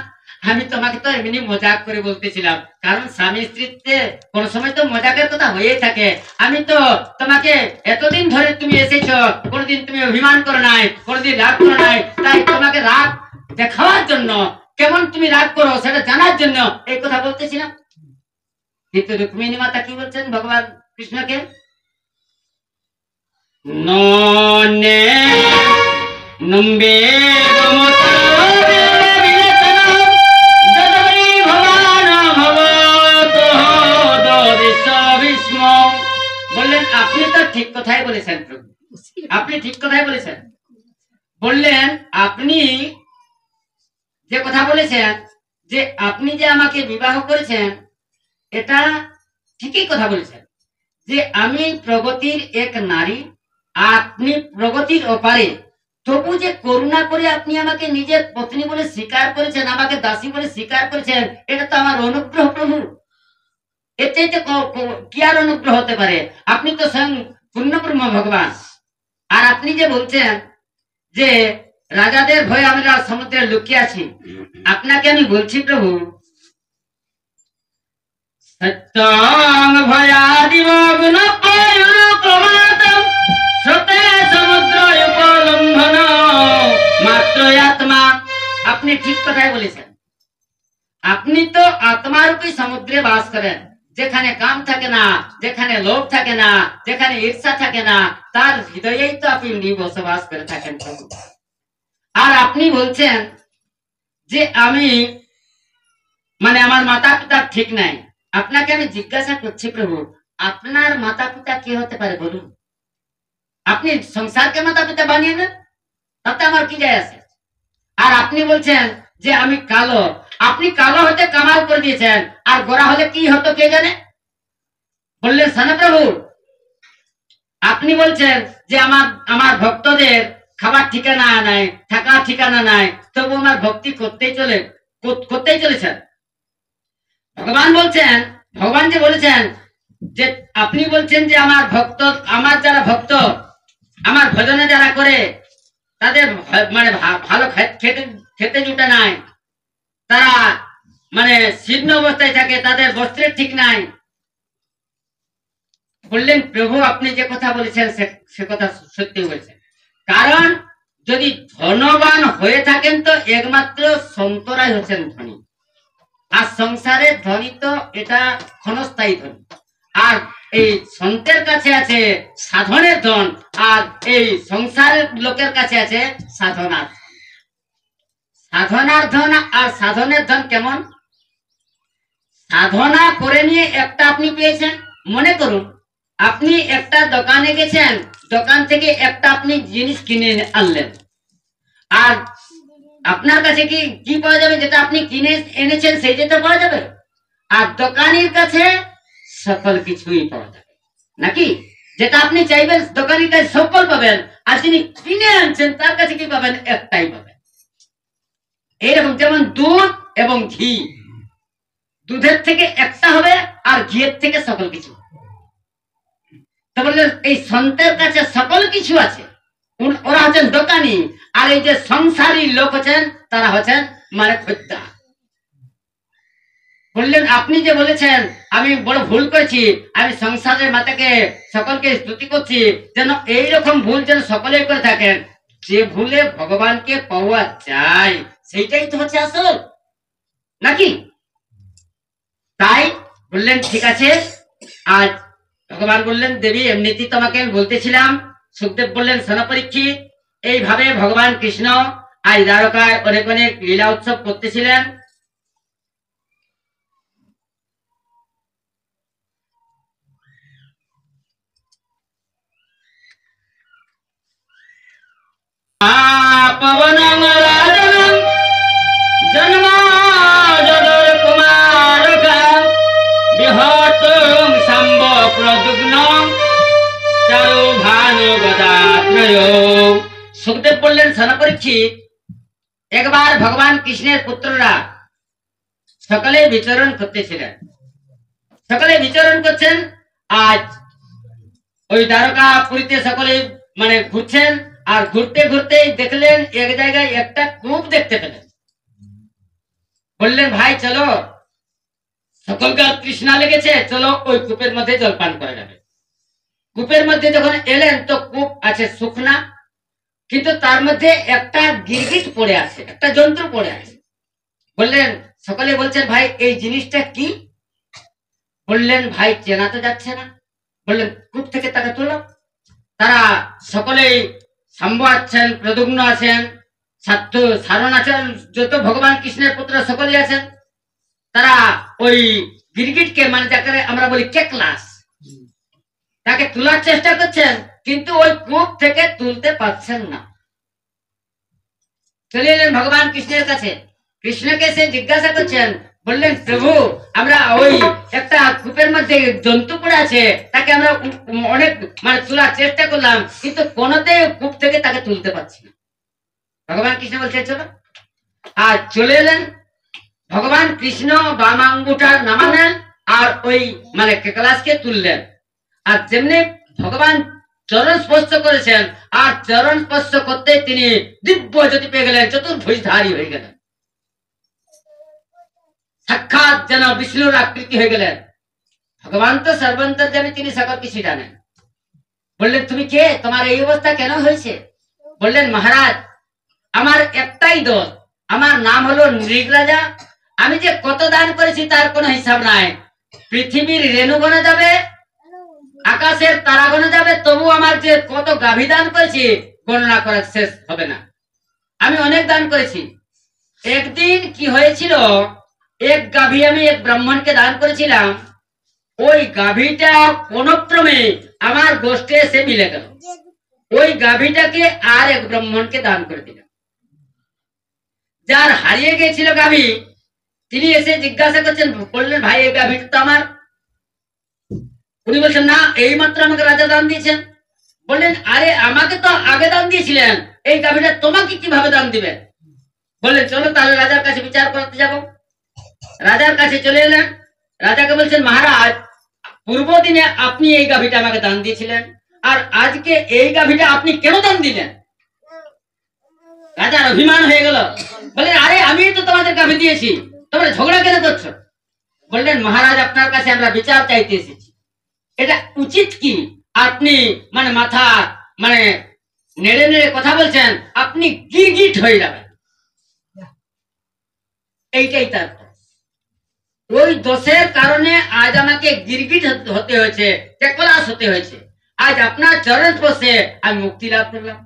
আমি তোমাকে তো এমনি মজাক করে বলতেছিলাম, কারণ স্বামী স্ত্রীতে কোন সময় তো মজাকের কথা হয়েই থাকে। আমি তো তোমাকে এতদিন ধরে তুমি এসেছো, কোনদিন তুমি অভিমান করো নাই, কোনদিন রাগ করো নাই, তাই তোমাকে রাগ দেখাবার জন্য, কেমন তুমি রাগ করো সেটা জানার জন্য এই কথা বলতেছিলাম। কিন্তু রুক্মিণী মাতা কি বলছেন ভগবান কৃষ্ণকে? ননে নম্বে বললেন আপনি তো ঠিক কথাই বলেছেন প্রভু, আপনি ঠিক কথাই বলেছেন। বললেন আপনি যে কথা বলেছেন যে আপনি যে আমাকে বিবাহ করেছেন এটা ঠিকই কথা বলেছেন যে আমি প্রগতির এক নারী, আপনি প্রগতির ওপারে, তবু যে করুণা করে আপনি আমাকে নিজের পত্নী বলে স্বীকার করেছেন, আমাকে দাসী বলে স্বীকার করেছেন, এটা তো আমার অনুগ্রহ প্রভু। এতে কি আর অনুগ্রহ হতে পারে? আপনি তো স্বয়ং পূর্ণব্রহ্ম ভগবান। আর আপনি যে বলছেন যে রাজাদের ভয়ে আমরা সমুদ্রে লুকিয়ে আছি, আপনাকে আমি বলছি প্রভু সত্যং ভয়াদিব গুণ প্রমাদম সতে সমুদ্র উপলম্বন মাত্র আত্মা। আপনি ঠিক কথাই বলেছেন। আপনি তো আত্মারূপী সমুদ্রে বাস করেন, যেখানে কাম থাকে না, যেখানে লোভ থাকে না, যেখানে ঈর্ষা থাকে না, তার হৃদয়েই তো আপনি বসবাস করে থাকেন প্রভু। আর আপনি বলছেন যে আমি মানে আমার মাতা পিতা ঠিক নাই। আপনাকে আমি জিজ্ঞাসা করছি প্রভু, আপনার মাতা পিতা কি হতে পারে বলুন? আপনি সংসারকে মাতা পিতা বানিয়ে নেন, তাতে আমার কি যায় আসে? আর আপনি বলছেন যে আমি কালো, আপনি কালো হতে কামাল করে দিয়েছেন, আর গোরা হলে কি হতো কে জানে? বললেন সানপ্রভু আপনি বলছেন যে আমার আমার ভক্তদের খাবার ঠিকানা নাই, থাকার ঠিকানা নাই, তবু আমার ভক্তি করতেই চলেছেন। ভগবান বলছেন, ভগবান যে বলেছেন যে আপনি বলছেন যে আমার ভক্ত, আমার যারা ভক্ত, আমার ভজনে যারা করে তাদের মানে ভালো খেতে জুটে নাই, তারা মানে শীর্ণ অবস্থায় থাকে, তাদের বস্ত্রের ঠিক নাই। বললেন প্রভু আপনি যে কথা বলেছেন সে কথা সত্যি বলেছেন। কারণ যদি ধনবান হয়ে থাকেন তো একমাত্র সন্তরাই হচ্ছেন ধনী, আর সংসারের ধনী তো এটা ক্ষণস্থায়ী ধনী। আর এই সন্তের কাছে আছে সাধনের ধন, আর এই সংসারের লোকের কাছে আছে সাধনার। সাধনার ধন আর সাধনের ধন কেমন? সাধনা করে নিয়ে একটা আপনি পেয়েছেন, মনে করুন আপনি একটা দোকানে গেছেন, দোকান থেকে একটা আপনি জিনিস কিনে আনলেন, আর আপনার কাছে কি কি পাওয়া যাবে? যেটা আপনি কিনে এনেছেন সেই যেটা পাওয়া যাবে, আর দোকানের কাছে সকল কিছুই পাওয়া যাবে নাকি? যেটা আপনি চাইবেন দোকানের কাছে সকল পাবেন, আর যিনি কিনে আনছেন তার কাছে কি পাবেন? একটাই পাবেন। এইরকম যেমন দুধ এবং ঘি, দুধের থেকে একটা হবে আর ঘিয়ের থেকে সকল কিছু। তাহলে এই সন্তের কাছে সকল কিছু আছে, ওরা হচ্ছেন দোকানি, আর এই যে সংসারী লোক হচ্ছেন তারা হচ্ছেন মানে খদ্দের। বললেন আপনি যে বলেছেন আমি বড় ভুল করেছি, আমি সংসারের মাতাকে সকলকে স্তুতি করছি, যেন এইরকম ভুল যেন সকলেই করে থাকেন। যে ভুলে ভগবানকে পাওয়া যায় সেইটাই তো হচ্ছে আসল নাকি? তাই বললেন ঠিক আছে। আজ ভগবান বললেন দেবী এমনিতেই তোমাকে আমি বলতেছিলাম। সুখদেব বললেন সোনা পরীক্ষিত এইভাবে ভগবান কৃষ্ণ আজ দ্বারকায় অনেক অনেক লীলা উৎসব করতেছিলেন। সুখদেব বললেন সোনা পরীক্ষিত একবার ভগবান কৃষ্ণের পুত্ররা সকলে বিচরণ করতেছিলেন, সকলে বিচরণ করছেন। আজ ওই দ্বারকা পুরীতে সকলে মানে ঘুরছেন, আর ঘুরতে ঘুরতে দেখলেন এক জায়গায় একটা কূপ দেখতে পেলেন। বললেন ভাই চলো, সকলকে তৃষ্ণা লেগেছে, চলো ওই কূপের মধ্যে জলপান করা যাবে। কূপের মধ্যে যখন এলেন তো কূপ আছে শুকনা, কিন্তু তার মধ্যে একটা গিরগিট পড়ে আছে, একটা যন্ত্র পড়ে আছে। বললেন সকলে বলছেন ভাই এই জিনিসটা কি? বললেন ভাই চেনা তো যাচ্ছে না। বললেন কূপ থেকে তাকে তোলো। তারা সকলেই শম্ভ আছেন, প্রদ্যুম্ন আছেন, সারণ আছেন, যত ভগবান কৃষ্ণের পুত্র সকলেই আছেন। তারা ওই গিরগিটকে মানে যাকে আমরা বলি কেকলাস, তাকে তোলার চেষ্টা করছেন, কিন্তু ওই কূপ থেকে তুলতে পারছেন না। চলে এলেন ভগবান কৃষ্ণের কাছে। কৃষ্ণকে সে জিজ্ঞাসা করছেন, বললেন প্রভু আমরা ওই একটা কূপের মধ্যে জন্তু পড়ে আছে, তাকে আমরা অনেক মানে তোলার চেষ্টা করলাম, কিন্তু কোনোতেই কূপ থেকে তাকে তুলতে পারছি না। ভগবান কৃষ্ণ বলছে চলো। আর চলে এলেন ভগবান কৃষ্ণ, বাম আঙ্গুটা নামালেন আর ওই মানে কেকলাসকে তুললেন। আর যেমনি ভগবান চরণ স্পর্শ করেছেন, আর চরণ স্পর্শ করতে তিনি দিব্য জ্যোতি পেয়ে গেলেন, চতুর্ভুজধারী হয়ে গেলেন, সাক্ষাৎ যেন বিষ্ণুর আকৃতি হয়ে গেলেন। ভগবান তো সর্বান্তর্যামী, তিনি সকল কিছু জানেন। বললেন তুমি কে, তোমার এই অবস্থা কেন হয়েছে? বললেন মহারাজ আমার একটাই দোষ, আমার নাম হলো নৃগরাজা। আমি যে কত দান করেছি তার কোনো হিসাব নাই। পৃথিবীর রেণু গণে যাবে, আকাশের তারা গণে যাবে, তবু আমার যে কত গাভী দান করেছি গণনা করা শেষ হবে না। আমি অনেক দান করেছি। একদিন কি হয়েছিল, এক গাভী আমি এক ব্রাহ্মণকে দান করেছিলাম। ওই গাভীটা কোন ক্রমে আমার গোষ্ঠে এসে মিলে গেল। ওই গাভীটাকে আর এক ব্রাহ্মণকে দান করে দিলাম। যার হারিয়ে গিয়েছিল গাভী, তিনি এসে জিজ্ঞাসা করছেন, বললেন ভাই এই গাভীটা তো আমার। উনি বলছেন না, এই মাত্র আমাকে রাজা দান দিয়েছেন। বললেন আরে আমাকে তো আগে দান দিয়েছিলেন, এই গাভীটা তোমাকে কিভাবে দান দিবেন? বললেন চলো তাহলে রাজার কাছে বিচার করতে যাব। রাজার কাছে চলে এলেন। রাজাকে বলছেন মহারাজ পূর্ব দিনে আপনি এই গাভীটা আমাকে দান দিয়েছিলেন, আর আজকে এই গাভীটা আপনি কেন দান দিলেন? রাজার অভিমান হয়ে গেল। বললেন আরে আমি তো তোমাদের গাভী দিয়েছি, তোমরা ঝগড়া কেন করছো? বললেন মহারাজ আপনার কাছে আমরা বিচার চাইতে এসেছি, এটা উচিত কি? আপনি মানে মাথা মানে নেড়ে নেড়ে কথা বলছেন, আপনি গিরগিট হয়ে যাবেন। এইটাই তার ওই দোষের কারণে আজ আমাকে গিরগিট হতে হয়েছে, কেকলাস হতে হয়েছে। আজ আপনার চরণ স্পর্শে আমি মুক্তি লাভ করলাম।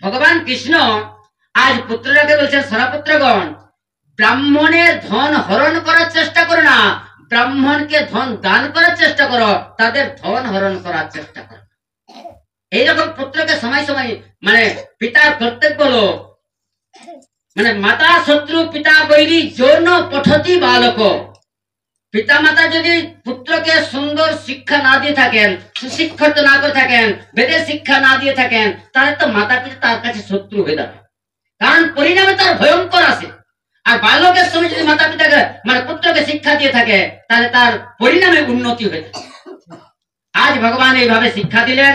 ভগবান কৃষ্ণ আজ পুত্ররাকে বলছেন সরাপুত্রগণ, ব্রাহ্মণের ধন হরণ করার চেষ্টা করো না, ব্রাহ্মণকে ধন দান করার চেষ্টা করো, তাদের ধন হরণ করার চেষ্টা করো। এইরকম পুত্রকে সময় সময় মানে পিতার কর্তব্য হলো মানে মাতা শত্রু পিতা বৈরী যৌন পঠতি বালক। পিতা মাতা যদি পুত্রকে সুন্দর শিক্ষা না দিয়ে থাকেন, সুশিক্ষিত না করে থাকেন, বেদের শিক্ষা না দিয়ে থাকেন, তাহলে তো মাতা পিতা তার কাছে শত্রু হয়ে যাবে, কারণ পরিণামে তার ভয়ঙ্কর আছে। আর বালকের সময় যদি মাতা পিতাকে মানে পুত্রকে শিক্ষা দিয়ে থাকে, তাহলে তার পরিণামে উন্নতি হয়ে থাকে। আজ ভগবান এইভাবে শিক্ষা দিলেন।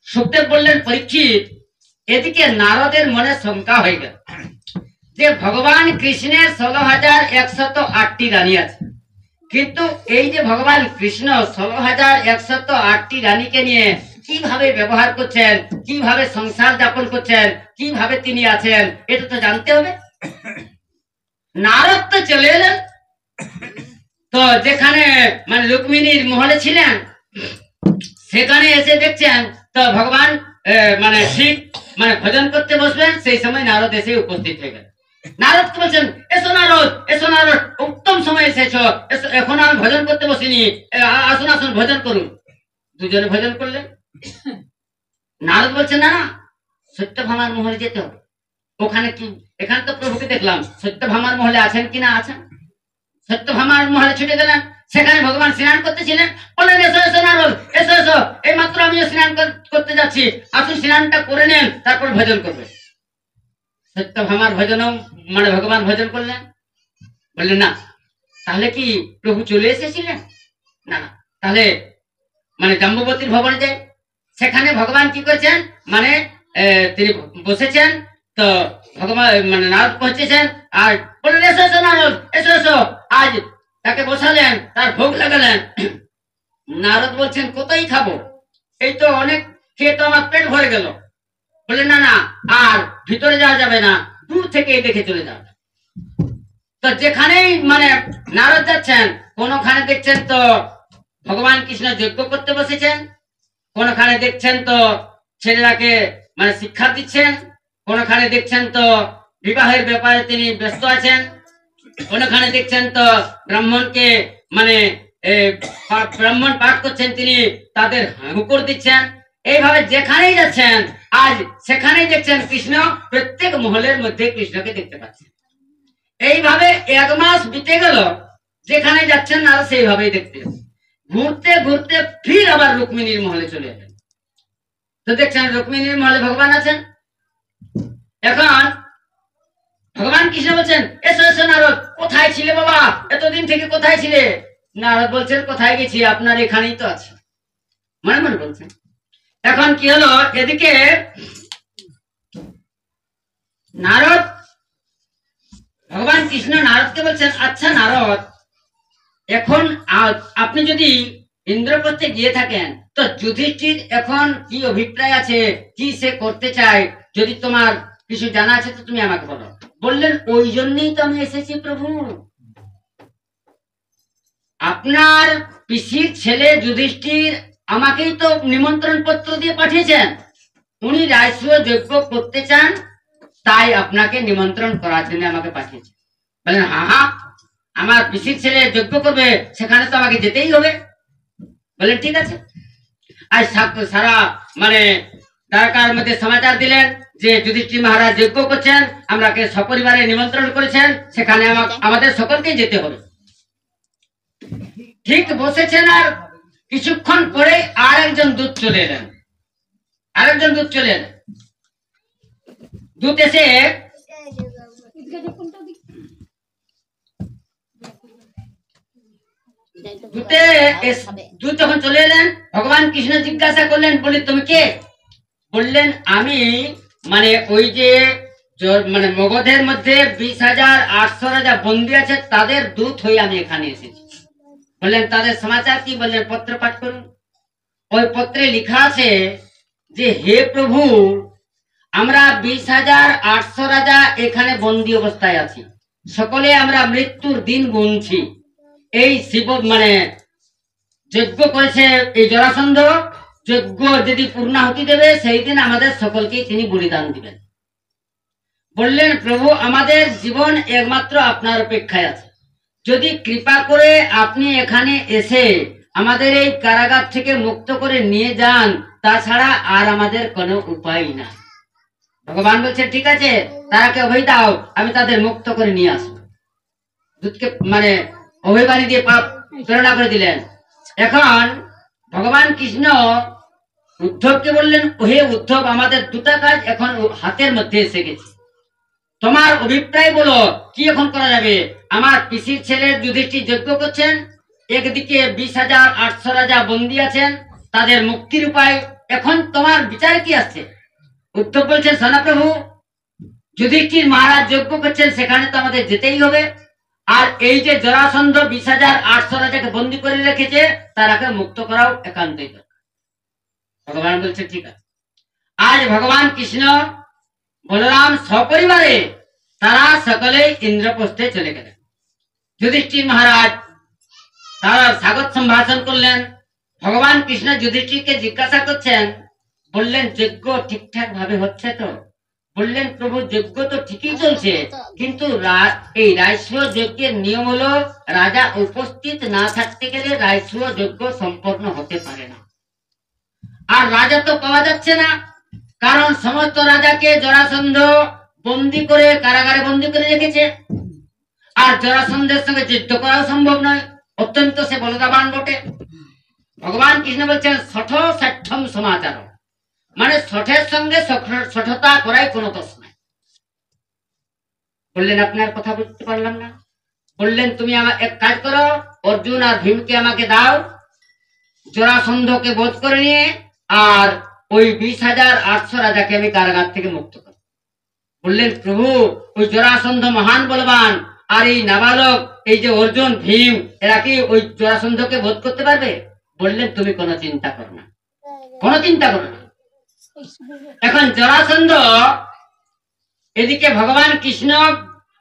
সুখদেব বললেন পরীক্ষিত, এদিকে নারদের মনে শঙ্কা হয়ে গেল যে ভগবান কৃষ্ণের 16,108টি রানী আছে, কিন্তু এই যে ভগবান কৃষ্ণ 16,108টি রানীকে নিয়ে কিভাবে ব্যবহার করছেন, কিভাবে সংসার যাপন করছেন, কিভাবে তিনি আছেন, এটা তো জানতে হবে। নারদ তো চলে এলেন, তো যেখানে মানে রুক্মিণীর মহলে ছিলেন সেখানে এসে দেখছেন তো ভগবান মানে শিব মানে ভজন করতে বসবেন, সেই সময় নারদ এসে উপস্থিত হয়ে গেলেন। নারদকে বলছেন এসো নারদ, এসো নারদ, উত্তম সময় এসেছো, এখন আমি ভজন করতে বসিনি, আসুন আসুন ভজন করুন। দুজনে ভজন করলেন। নারদ বলছেন না না, সত্যভামার মহলে যেতে হবে। ওখানে কি, এখানে তো প্রভুকে দেখলাম, সত্যভামার মহলে আছেন কিনা আছেন। সত্যভামার মহলে ছুটে গেলেন, সেখানে ভগবান স্নান করতেছিলেন। বললেন এসো এসো নারদ, এসো এসো, এই মাত্র আমিও স্নান করতে যাচ্ছি, আসুন স্নানটা করে নেন, তারপর ভজন করবে। সত্যভামার ভজনও মানে ভগবান ভজন করলেন। বললেন না, তাহলে কি প্রভু চলে এসেছিলেন? না না, তাহলে মানে জাম্বুবতীর ভবনে যাই। সেখানে ভগবান কি করছেন মানে তিনি বসেছেন, তো ভগবান মানে নারদ পৌঁছেছেন আর বললেন এসো এসো নারদ, এসো এসো। আজ তাকে বসালেন, তার ভোগ লাগালেন। নারদ বলছেন কোথায় খাবো, এই তো অনেক খেয়ে তো আমার পেট ভরে গেল। বললেন না না, আর ভিতরে যাওয়া যাবে না, দূর থেকে দেখে চলে যাওয়া। তো যেখানেই মানে নারদ যাচ্ছেন, কোনখানে দেখছেন তো ভগবান কৃষ্ণ যজ্ঞ করতে বসেছেন, কোনখানে দেখছেন তো ছেলেরাকে মানে শিক্ষা দিচ্ছেন, কোনখানে দেখছেন তো বিবাহের ব্যাপারে তিনি ব্যস্ত আছেন, কোনখানে দেখছেন তো ব্রাহ্মণকে মানে ব্রাহ্মণ পাঠ করছেন, তিনি তাদের হুকুর দিচ্ছেন। এইভাবে যেখানেই যাচ্ছেন আজ সেখানেই দেখছেন কৃষ্ণ, প্রত্যেক মহলের মধ্যে কৃষ্ণকে দেখতে পাচ্ছেন। এইভাবে 1 মাস বিতে গেল, যেখানে যাচ্ছেন আর সেইভাবেই দেখতে, ঘুরতে ঘুরতে ফির আবার রুক্মিণীর মহলে চলে এলেন। তো দেখছেন রুক্মিণীর মহলে ভগবান আছেন। এখন ভগবান কৃষ্ণ বলছেন, এসো এসো নারদ, কোথায় ছিলে বাবা, এতদিন থেকে কোথায় ছিলে? নারদ বলছেন, কোথায় গেছি, আপনার এখানেই তো আছে, মনে মনে বলছেন। এখন কি হলো, এদিকে নারদ, ভগবান কৃষ্ণ নারদকে বলছেন, আচ্ছা নারদ, এখন আপনি যদি ইন্দ্রপ্রস্থে গিয়ে থাকেন তো যুধিষ্ঠির এখন কি অভিপ্রায় আছে, কি সে করতে চায়, যদি তোমার কিছু জানা আছে তো তুমি আমাকে বলো। বললেন, ওই জন্যই তো আমি এসেছি প্রভু, আপনার পিসির ছেলে যুধিষ্ঠির আমাকেই তো নিমন্ত্রণ পত্র দিয়ে পাঠিয়েছেন, উনি রাজসূয় যজ্ঞ করতে চান, তাই আপনাকে নিমন্ত্রণ করার জন্য আমাকে পাঠিয়েছেন। বলেন, হ্যাঁ হ্যাঁ, আমার পিসির ছেলে যজ্ঞ করবে, সেখানে তো আমাকে যেতেই হবে। বলেন, ঠিক আছে। আজ সারা মানে দ্বারকার মধ্যে সমাচার দিলেন যে যুধিষ্ঠির মহারাজ যজ্ঞ করছেন, আমরাকে সপরিবারে নিমন্ত্রণ করেছেন, সেখানে আমাদের সকলকেই যেতে হবে। ঠিক বসেছেন, আর কিছুক্ষণ পরে আরেকজন দূত চলে এলেন। দূত এসে দূত যখন চলে এলেন, ভগবান কৃষ্ণ জিজ্ঞাসা করলেন, বলি তুমি কে? বললেন, আমি মানে ওই যে মানে মগধের মধ্যে 20,800 রাজা বন্দী আছে, তাদের দূত হয়ে আমি এখানে এসেছি। বললেন, তাদের সমাচার কি? বললেন, পত্র পাঠ করুন। ওই পত্রে লেখা আছে যে, হে প্রভু, আমরা 20,800 রাজা এখানে বন্দী অবস্থায় আছি, সকলে আমরা মৃত্যুর দিন গুনছি। এই শিব মানে যজ্ঞ করেছে এই জরাসন্ধ, যজ্ঞ যদি পূর্ণাহুতি দেবে সেই দিন আমাদের সকলকে তিনি বলিদান দিবেন। বললেন, প্রভু, আমাদের জীবন একমাত্র আপনার অপেক্ষায় আছে, যদি কৃপা করে আপনি এখানে এসে আমাদের এই কারাগার থেকে মুক্ত করে নিয়ে যান, তাছাড়া আর আমাদের কোনো উপায় না। ভগবান বলছে, ঠিক আছে, তারাকে অভয় দাও, আমি তাদের মুক্ত করে নিয়ে আসবো। দূতকে মানে অভয়বাণী দিয়ে পাপ প্রেরণা করে দিলেন। এখন ভগবান কৃষ্ণ উদ্ধবকে বললেন, হে উদ্ধব, আমাদের দুটা কাজ এখন হাতের মধ্যে এসে গেছে, তোমার অভিপ্রায় বলো, কি এখন করা যাবে? আমার পিসির ছেলে যুধিষ্ঠির যজ্ঞ করছেন, একদিকে 20,800 রাজা বন্দী আছেন, তাদের মুক্তির উপায়, এখন তোমার বিচার কি আসছে? উদ্ধব বলছেন, সনাপ্রভু, যুধিষ্ঠির মহারাজ যজ্ঞ করছেন, সেখানে তো আমাদের যেতেই হবে, আর এই যে জরাসন্ধ 20,800 রাজাকে বন্দী করে রেখেছে, তারাকে মুক্ত করাও একান্তই দরকার। ভগবান বলছে, ঠিক আছে। আজ ভগবান কৃষ্ণ বলরাম সপরিবারে তারা সকলে ইন্দ্রপ্রস্থে চলে গেলেন। যুধিষ্ঠির মহারাজ তারা স্বাগত সম্ভাষণ করলেন। ভগবান কৃষ্ণ যুধিষ্ঠিরকে জিজ্ঞাসা করছেন, বললেন, যজ্ঞ ঠিকঠাক ভাবে হচ্ছে তো? বললেন, প্রভু, যজ্ঞ তো ঠিকই চলছে, কিন্তু এই রাজসূয় যজ্ঞের নিয়ম হলো রাজা উপস্থিত না থাকতে গেলে রাজসূয় যজ্ঞ সম্পন্ন হতে পারে না। আর রাজা তো পাওয়া যাচ্ছে না, কারণ সমস্ত রাজাকে জরাসন্ধ বন্দী করে কারাগারে বন্দী করে রেখেছে, আর জরাসন্ধের সঙ্গে যুদ্ধ করাও সম্ভব নয়, অত্যন্ত সে বলদাবান বটে। ভগবান কৃষ্ণ বলছেন, ষঠ ষাঠ্যম সমাচার, মানে ষঠের সঙ্গে ষঠতা করাই কোনো দোষ নাই। বললেন, আপনার কথা বুঝতে পারলাম না। বললেন, তুমি আমার এক কাজ করো, অর্জুন আর ভীমকে আমাকে দাও, জরাসন্ধকে বধ করে নিয়ে আর ওই 20,800 রাজাকে আমি কারাগার থেকে মুক্ত করব। বললেন, প্রভু, ওই জরাসন্ধ মহান বলবান, আর এই নাবালক এই যে অর্জুন ভীম, এরা কি ওই জরাসন্ধকে বধ করতে পারবে? বললেন, তুমি কোনো চিন্তা করো না, কোনো চিন্তা করো না। এখন জরাসন্ধ এদিকে ভগবান কৃষ্ণ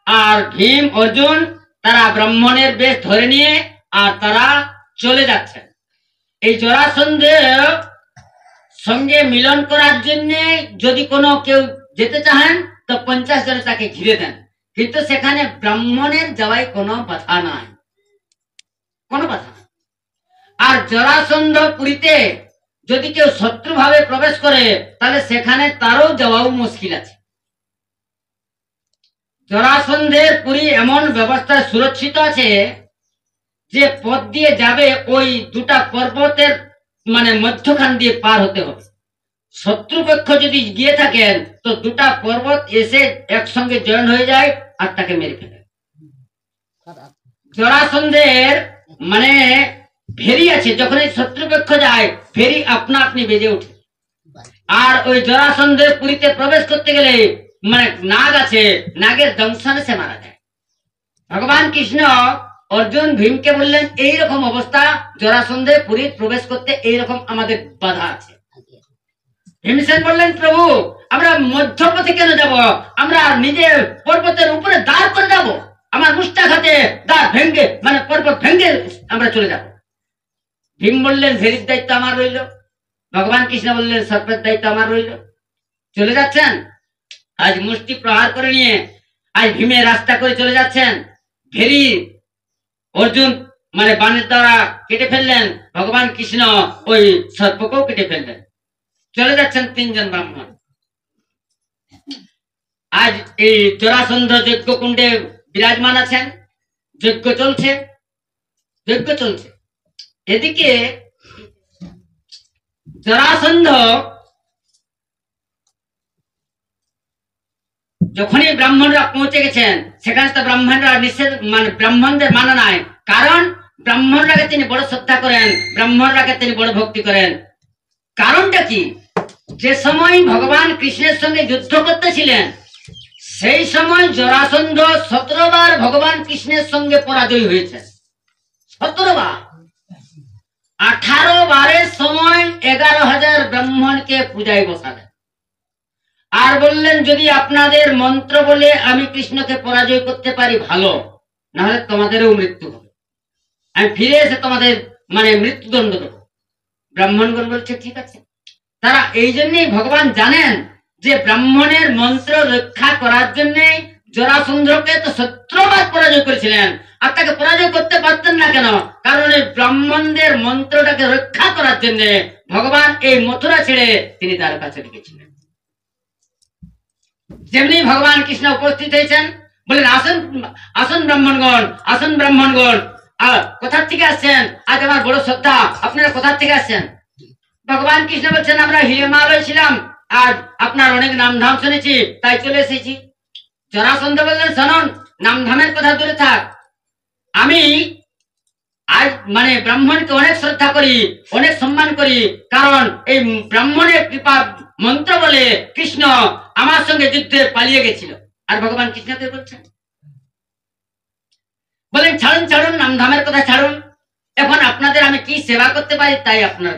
আর ভীম অর্জুন তারা ব্রাহ্মণের বেশ ধরে নিয়ে আর তারা চলে যাচ্ছেন। এই জরাসন্ধে সঙ্গে মিলন করার জন্য যদি কোনো কেউ যেতে চান তো 50 জন তাকে ঘিরে দেন, কিন্তু সেখানে ব্রাহ্মণের যাওয়ায় কোনো বাধা নাই, কোনো বাধা নাই। আর জরাসন্ধ পুরীতে যদি কেউ শত্রু ভাবে প্রবেশ করে তাহলে সেখানে তারও যাওয়াও মুশকিল আছে। জরাসন্ধের পুরী এমন ব্যবস্থা সুরক্ষিত আছে যে পথ দিয়ে যাবে ওই দুটা পর্বতের মানে মধ্যখান দিয়ে পার হতে হবে। শত্রুপক্ষ যদি গিয়ে থাকেন তো দুটা পর্বত এসে একসঙ্গে জয়েন হয়ে যায় আর তাকে মেরে ফেলে। জরাসন্ধের মানে ফেরি আছে, যখন এই শত্রুপক্ষ যায় ফেরি আপনা আপনি বেজে ওঠে। আর ওই জরাসন্ধের পুরীতে প্রবেশ করতে গেলে মানে নাগ আছে, নাগের দংশনে সে মারা যায়। ভগবান কৃষ্ণ অর্জুন ভীমকে বললেন এইরকম অবস্থা, জরাসন্ধে পুরী প্রবেশ করতে এইরকম আমাদের বাধা আছে। ভীমসেন বললেন প্রভু আমরা মধ্যপথে কেন যাব, আমরা নিজের পর্বতের উপরে দাঁড় করে যাব, আমার মুষ্টাঘাতে দাঁড় ভেঙ্গে মানে পর্বত ভেঙ্গে আমরা চলে যাব। ভীম বললেন ভেরির দায়িত্ব আমার রইল। ভগবান কৃষ্ণ বললেন সর্পের দায়িত্ব আমার রইল। চলে যাচ্ছেন, আজ মুষ্টি প্রহার করে নিয়ে আজ ভীমের রাস্তা করে চলে যাচ্ছেন। ভেরি অর্জুন মানে বাণের দ্বারা কেটে ফেললেন, ভগবান কৃষ্ণ ওই সর্পকেও কেটে ফেললেন। চলে যাচ্ছেন 3 জন ব্রাহ্মণ। আজ এই জরাসন্ধ যজ্ঞ কুণ্ডে বিরাজমান আছেন, যজ্ঞ চলছে, যজ্ঞ চলছে। এদিকে জরাসন্ধ যখনই ব্রাহ্মণরা পৌঁছে গেছেন সেখানে তো ব্রাহ্মণরা নিষেধ মানে ব্রাহ্মণদের মানা নাই, কারণ ব্রাহ্মণরাকে তিনি বড় শ্রদ্ধা করেন, ব্রাহ্মণরাকে তিনি বড় ভক্তি করেন। কারণটা কি, যে সময় ভগবান কৃষ্ণের সঙ্গে যুদ্ধ করতেছিলেন সেই সময় জরাসন্ধ 17 বার ভগবান কৃষ্ণের সঙ্গে পরাজয় হয়েছে। 17 বার, 18 বারের সময় 11,000 ব্রাহ্মণকে পূজায় বসালেন আর বললেন যদি আপনাদের মন্ত্র বলে আমি কৃষ্ণকে পরাজয় করতে পারি ভালো, না হলে তোমাদেরও মৃত্যু হবে, আমি ফিরে এসে তোমাদের মানে মৃত্যুদণ্ড দেবো। ব্রাহ্মণগণ বলছে ঠিক আছে। তারা এই জন্যই ভগবান জানেন যে ব্রাহ্মণের মন্ত্র রক্ষা করার জন্য জরাসন্ধকে তো 17 বার পরাজয় করেছিলেন, আর তাকে পরাজয় করতে পারতেন না কেন, কারণ এই ব্রাহ্মণদের মন্ত্রটাকে রক্ষা করার জন্য ভগবান এই মথুরা ছেড়ে তিনি তার কাছে লিখেছিলেন। যেমনি ভগবান কৃষ্ণ উপস্থিত হয়েছেন বলেন আসুন আসুন ব্রাহ্মণগণ, আসুন ব্রাহ্মণগণ, কোথার থেকে আসছেন, আজ আমার বড় শ্রদ্ধা, আপনারা কোথার থেকে আসছেন? ভগবান কৃষ্ণ বলছেন আমরা হিমালয় ছিলাম, আজ আপনার অনেক নামধাম শুনেছি তাই চলে এসেছি। জরাসন্ধ বললেন শুনুন, নামধামের কথা দূরে থাক, আমি আজ মানে ব্রাহ্মণকে অনেক শ্রদ্ধা করি, অনেক সম্মান করি, কারণ এই ব্রাহ্মণের কৃপা মন্ত্র বলে কৃষ্ণ আমার সঙ্গে যুদ্ধে পালিয়ে গেছিল। আর ভগবান কৃষ্ণকে বলছেন বলেন ছাড়ুন ছাড়ুন, নামধামের কথা ছাড়ুন, এখন আপনাদের আমি কি সেবা করতে পারি তাই আপনারা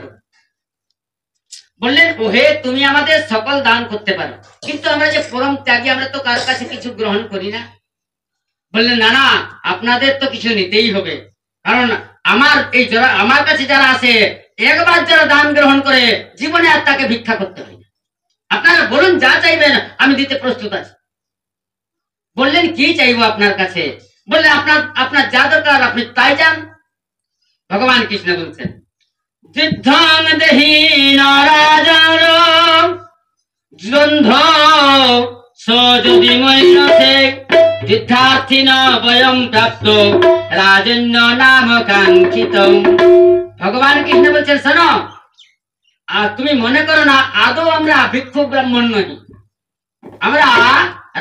বললেন। ওহে তুমি আমাদের সকল দান করতে পারো, কিন্তু আমরা যে পরম ত্যাগী আমরা তো কারোর কাছে কিছু গ্রহণ করি না। বললেন না না, আপনাদের তো কিছু নিতেই হবে, কারণ আমার কাছে যারা আসে একবার যারা দান গ্রহণ করে জীবনে আর তাকে ভিক্ষা করতে হয় না। আপনারা বলুন যা চাইবেন আমি দিতে প্রস্তুত আছি। বললেন কি চাইবো আপনার কাছে? বললেন আপনার যা দরকার আপনি তাই চান। ভগবান কৃষ্ণ বলছেন যুদ্ধং দেহি নারাজন দ্বন্দ্ব যদি মৈনসে যুদ্ধার্থিন বয়ম প্রাপ্ত রাজন্য নাম কাঙ্ক্ষিত। ভগবান কৃষ্ণ বলছেন শোনো, আর তুমি মনে করো না আদৌ আমরা ভিক্ষু ব্রাহ্মণ নই, আমরা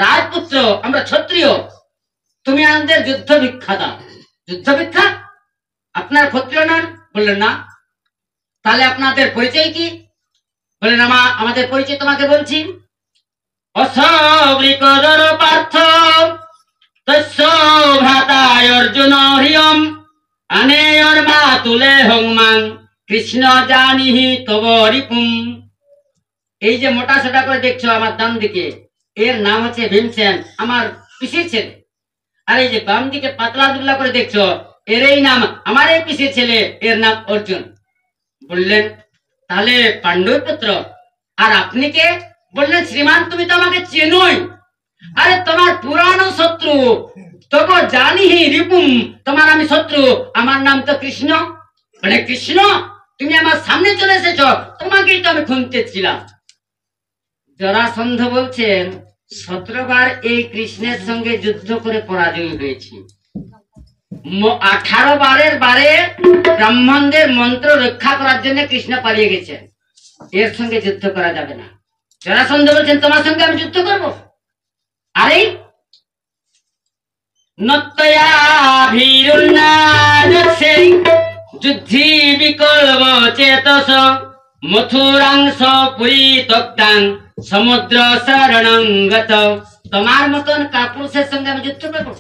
রাজপুত্র, আমরা ক্ষত্রিয়, তুমি আমাদের যুদ্ধ ভিক্ষা দাও। যুদ্ধ ভিক্ষা? আপনার ক্ষত্রিয় নন? বললেন না। তাহলে আপনাদের পরিচয় কি? বললেন আমাদের পরিচয় তোমাকে বলছি। অসবৃকদর পার্থ তস্য ভ্রাতায় অর্জুন হ্রিয়ম আনেয়র মাতুলে হংমাং কৃষ্ণ জানিহি তব রিপুম। এই যে মোটা সোটা করে দেখছো আমার ডান দিকে, এর নাম হচ্ছে ভীমসেন, আমার পিসির ছেলে। আর এই যে বাম দিকে পাতলা দুবলা করে দেখছো, এর এই নাম আমার এই পিসির ছেলে, এর নাম অর্জুন। বললেন তাহলে পাণ্ডুর পুত্র, আর আপনি কে? বললেন শ্রীমান তুমি তো আমাকে চেনোই। আরে তোমার পুরানো শত্রু, তবু জানি হি রিপুম, তোমার আমি শত্রু, আমার নাম তো কৃষ্ণ। বলে কৃষ্ণ, তুমি আমার সামনে চলে এসেছ, তোমাকেই তো আমি খুঁজতেছিলাম। জরাসন্ধ বলছেন 17 বার এই কৃষ্ণের সঙ্গে যুদ্ধ করে পরাজয় হয়েছি। 18 বারের বারে ব্রাহ্মণদের মন্ত্র রক্ষা করার জন্য কৃষ্ণ পালিয়ে গেছেন, এর সঙ্গে যুদ্ধ করা যাবে না। জরাসন্ধ বলছেন তোমার সঙ্গে আমি যুদ্ধ করব? আরে নত্যয়া ভীরুন্নাদসে যুদ্ধি বিকল্প চেতস মথুরাংশ পুরী তক্তাং সমুদ্র শরণাঙ্গত। তোমার মতন কাপুরুষের সঙ্গে আমি যুদ্ধ করবো?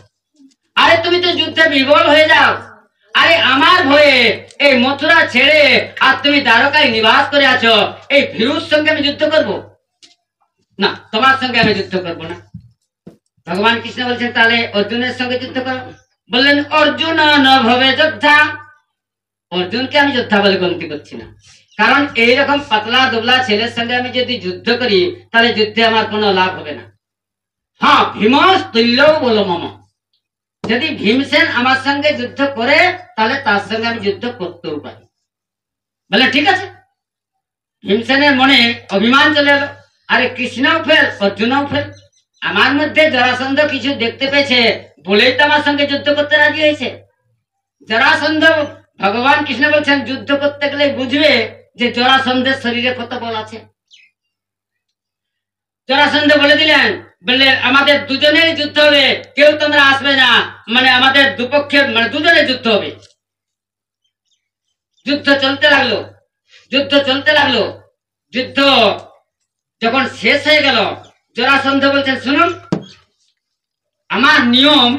আরে তুমি তো যুদ্ধে বিবল হয়ে যাও। আরে আমার ভয়ে এই মথুরা ছেড়ে আর তুমি দ্বারকায় নিবাস করে আছো, এই ভীরুর সঙ্গে আমি যুদ্ধ করব না? তোমার সঙ্গে আমি যুদ্ধ করব না। ভগবান কৃষ্ণ বলছেন তাহলে অর্জুনের সঙ্গে যুদ্ধ করো। বললেন অর্জুন ন ভবে যোদ্ধা। অর্জুনকে আমি যোদ্ধা বলে গণতি করছি না, কারণ এইরকম পাতলা দুবলা ছেলের সঙ্গে আমি যদি যুদ্ধ করি তাহলে যুদ্ধে আমার কোনো লাভ হবে না। হ্যাঁ, ভীমস তুল্য বলো মম। যদি ভীমসেন আমার সঙ্গে যুদ্ধ করে তাহলে তার সঙ্গে আমি যুদ্ধ করতেও পারি। বলে ঠিক আছে। ভীমসেনের মনে অভিমান চলে এলো, আরে কৃষ্ণও ফেল অর্জুনও ফেল, আমার মধ্যে জরাসন্ধ কিছু দেখতে পেয়েছে বলেই তো আমার সঙ্গে যুদ্ধ করতে রাজি হয়েছে। জরাসন্ধ, ভগবান কৃষ্ণ বলছেন যুদ্ধ করতে গেলে বুঝবে যে জরাসন্ধের শরীরে কত বল আছে। জরাসন্ধ বলে দিলেন, বললেন আমাদের দুজনের যুদ্ধ হবে, কেউ তোমরা আসবে না, মানে আমাদের দুপক্ষের মানে দুজনের যুদ্ধ হবে। যুদ্ধ চলতে লাগলো, যুদ্ধ চলতে লাগলো। যুদ্ধ যখন শেষ হয়ে গেল, জরাসন্ধ বলছেন শুনুন, আমার নিয়ম,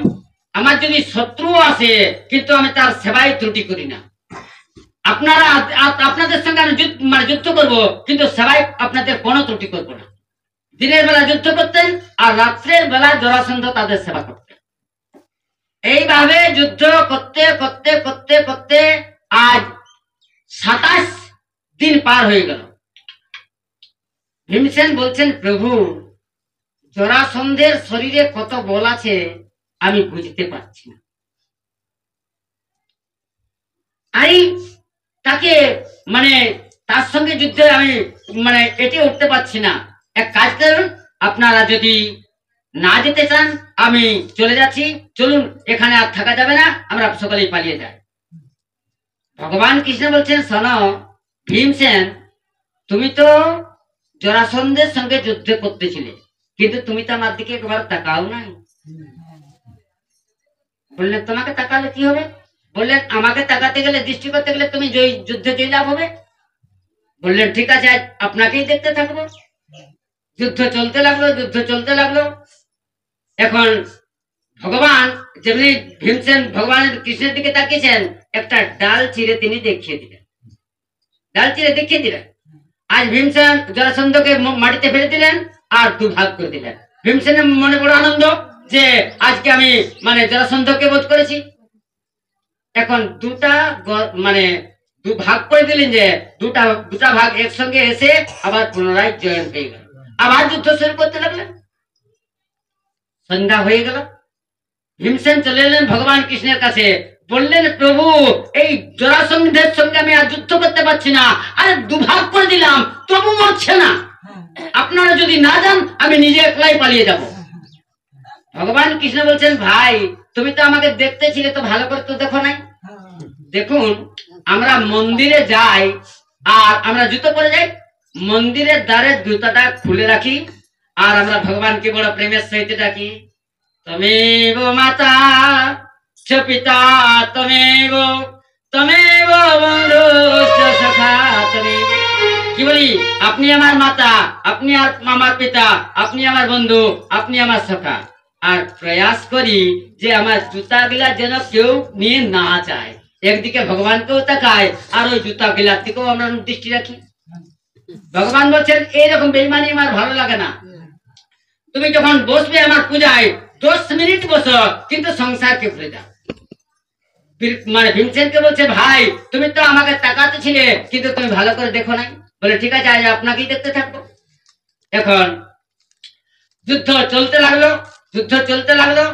আমার যদি শত্রু আসে কিন্তু আমি তার সেবায় ত্রুটি করি না। আপনারা আপনাদের সঙ্গে আমি যুদ্ধ করব, কিন্তু সেবায় আপনাদের কোনো ত্রুটি করবো না। দিনের বেলা যুদ্ধ করতেন আর রাত্রের বেলা জরাসন্ধ তাদের সেবা করতেন। এইভাবে যুদ্ধ করতে করতে করতে করতে আজ 27 দিন পার হয়ে গেল। ভীমসেন বলছেন প্রভু, জরাসন্ধের শরীরে কত বল আছে আমি বুঝতে পারছি না। আমি তাকে মানে তার সঙ্গে যুদ্ধে আমি মানে এটি উঠতে পারছি না। এক কাজ করুন, আপনারা যদি না যেতে চান আমি চলে যাচ্ছি, চলুন, এখানে আর থাকা যাবে না, আমরা সকলেই পালিয়ে যাই। ভগবান কৃষ্ণ বলছেন শোনো ভীমসেন, তুমি তো জরাসন্ধের সঙ্গে যুদ্ধ করতেছিলে, কিন্তু তুমি তো আমার দিকে একবার তাকাও নাই। বললেন তোমাকে তাকালে কি হবে? বললেন আমাকে তাকাতে গেলে, দৃষ্টি করতে গেলে তুমি যুদ্ধে জয়লাভ হবে। বললেন ঠিক আছে, আজ আপনাকেই দেখতে থাকবো। যুদ্ধ চলতে লাগলো, যুদ্ধ চলতে লাগলো। এখন ভগবান যেমনি ভীমসেন ভগবানের কৃষ্ণের দিকে তাকিয়েছেন, একটা ডাল চিরে তিনি দেখিয়ে দিলেন, ডাল চিরে দেখিয়ে দিলেন। আজ ভীমসেন জরাসন্ধকে মাটিতে ফেলে দিলেন আর দুভাগ করে দিলেন। ভীমসেনের মনে বড় আনন্দ যে আজকে আমি মানে জরাসন্ধকে বধ করেছি। এখন মানে দুভাগ করে দিলেন, যে দুটা ভাগ একসঙ্গে এসে আবার পুনরায় জয়েন হয়ে গেল, আবার যুদ্ধ শুরু করতে লাগলেন। সন্ধ্যা হয়ে গেল, ভীমসেন চলে এলেন ভগবান কৃষ্ণের কাছে, বললেন প্রভু এই জরাসন্ধের সঙ্গে আমি আর যুদ্ধ করতে পারছি না, আরে দুভাগ করে দিলাম তবু মরছে না, আপনারা যদি না যান আমি নিজে একলাই পালিয়ে যাব। ভগবান কৃষ্ণ বলছেন ভাই তুমি তো আমাকে দেখতেছিলে, তো ভালো করে তো দেখো নাই। দেখুন আমরা মন্দিরে যাই আর আমরা জুতো পরে যাই, মন্দিরের দ্বারে জুতাটা খুলে রাখি আর আমরা ভগবানকে বড় প্রেমের সহিত ডাকি, তমেব মাতা চ পিতা তমেব তমেব বন্ধু সখা তমেব। কি বলি, আপনি আমার মাতা, আপনি আমার পিতা, আপনি আমার বন্ধু, আপনি আমার সখা। আর প্রয়াস করি যে আমার জুতা গিলা যেন কেউ নিয়ে না যায়, একদিকে ভগবানকেও তাকায় আর ওই জুতা গিলার দিকেও আমরা দৃষ্টি রাখি। ভগবান বলছেন এইরকম বেইমানি আমার ভালো লাগে না। তুমি যখন বসবে আমার পূজায় 10 মিনিট বসো, কিন্তু সংসারকে ভুলে যাও। মানে ভীমসেনকে বলছে, ভাই তুমি তো আমাকে তাকাতে ছিলে, কিন্তু তুমি ভালো করে দেখো নাই। বলে ঠিক আছে, আজ আপনাকেই দেখতে থাকবো। এখন যুদ্ধ চলতে লাগলো, যুদ্ধ চলতে লাগলো।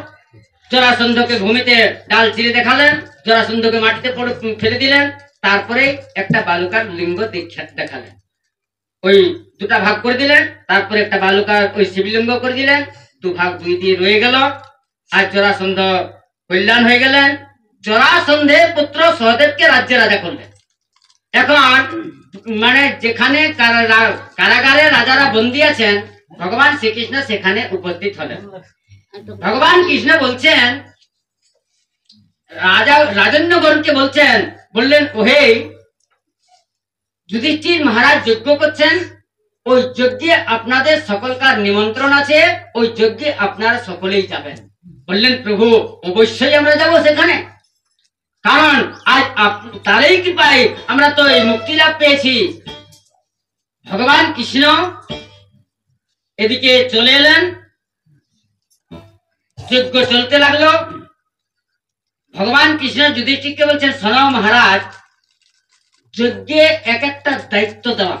জরাসন্ধকে ভূমিতে ডাল চিরে দেখালেন, জরাসন্ধকে মাটিতে ফেলে দিলেন, তারপরে একটা বালুকার লিঙ্গ দেখালেন। ওই দুটা ভাগ করে দিলেন, তারপরে একটা বালুকার ওই শিবলিঙ্গ করে দিলেন। দু ভাগ দুই দিয়ে রয়ে গেল। আর জরাসন্ধ কল্যাণ হয়ে গেলেন। জরাসন্ধের পুত্র সহদেবকে রাজ্যে রাজা করলেন। এখন মানে যেখানে কারাগারে রাজারা বন্দী আছেন, ভগবান শ্রীকৃষ্ণ সেখানে উপস্থিত হলেন। ভগবান কৃষ্ণ বলছেন, রাজন্যগণকে বললেন, ওহে যুধিষ্ঠির মহারাজ যজ্ঞ করছেন, ওই যজ্ঞে আপনাদের সকলকার নিমন্ত্রণ আছে, ওই যজ্ঞে আপনারা সকলেই যাবেন। বললেন, প্রভু অবশ্যই আমরা যাব সেখানে, কারণ আজ তারই কৃপায় আমরা তো এই মুক্তি লাভ পেয়েছি। ভগবান কৃষ্ণ এদিকে চলে এলেন, যজ্ঞ চলতে লাগলো। ভগবান কৃষ্ণ যুধিষ্ঠিরকে বলছেন, শোনো মহারাজ, যজ্ঞে এক একটা দায়িত্ব দেওয়া,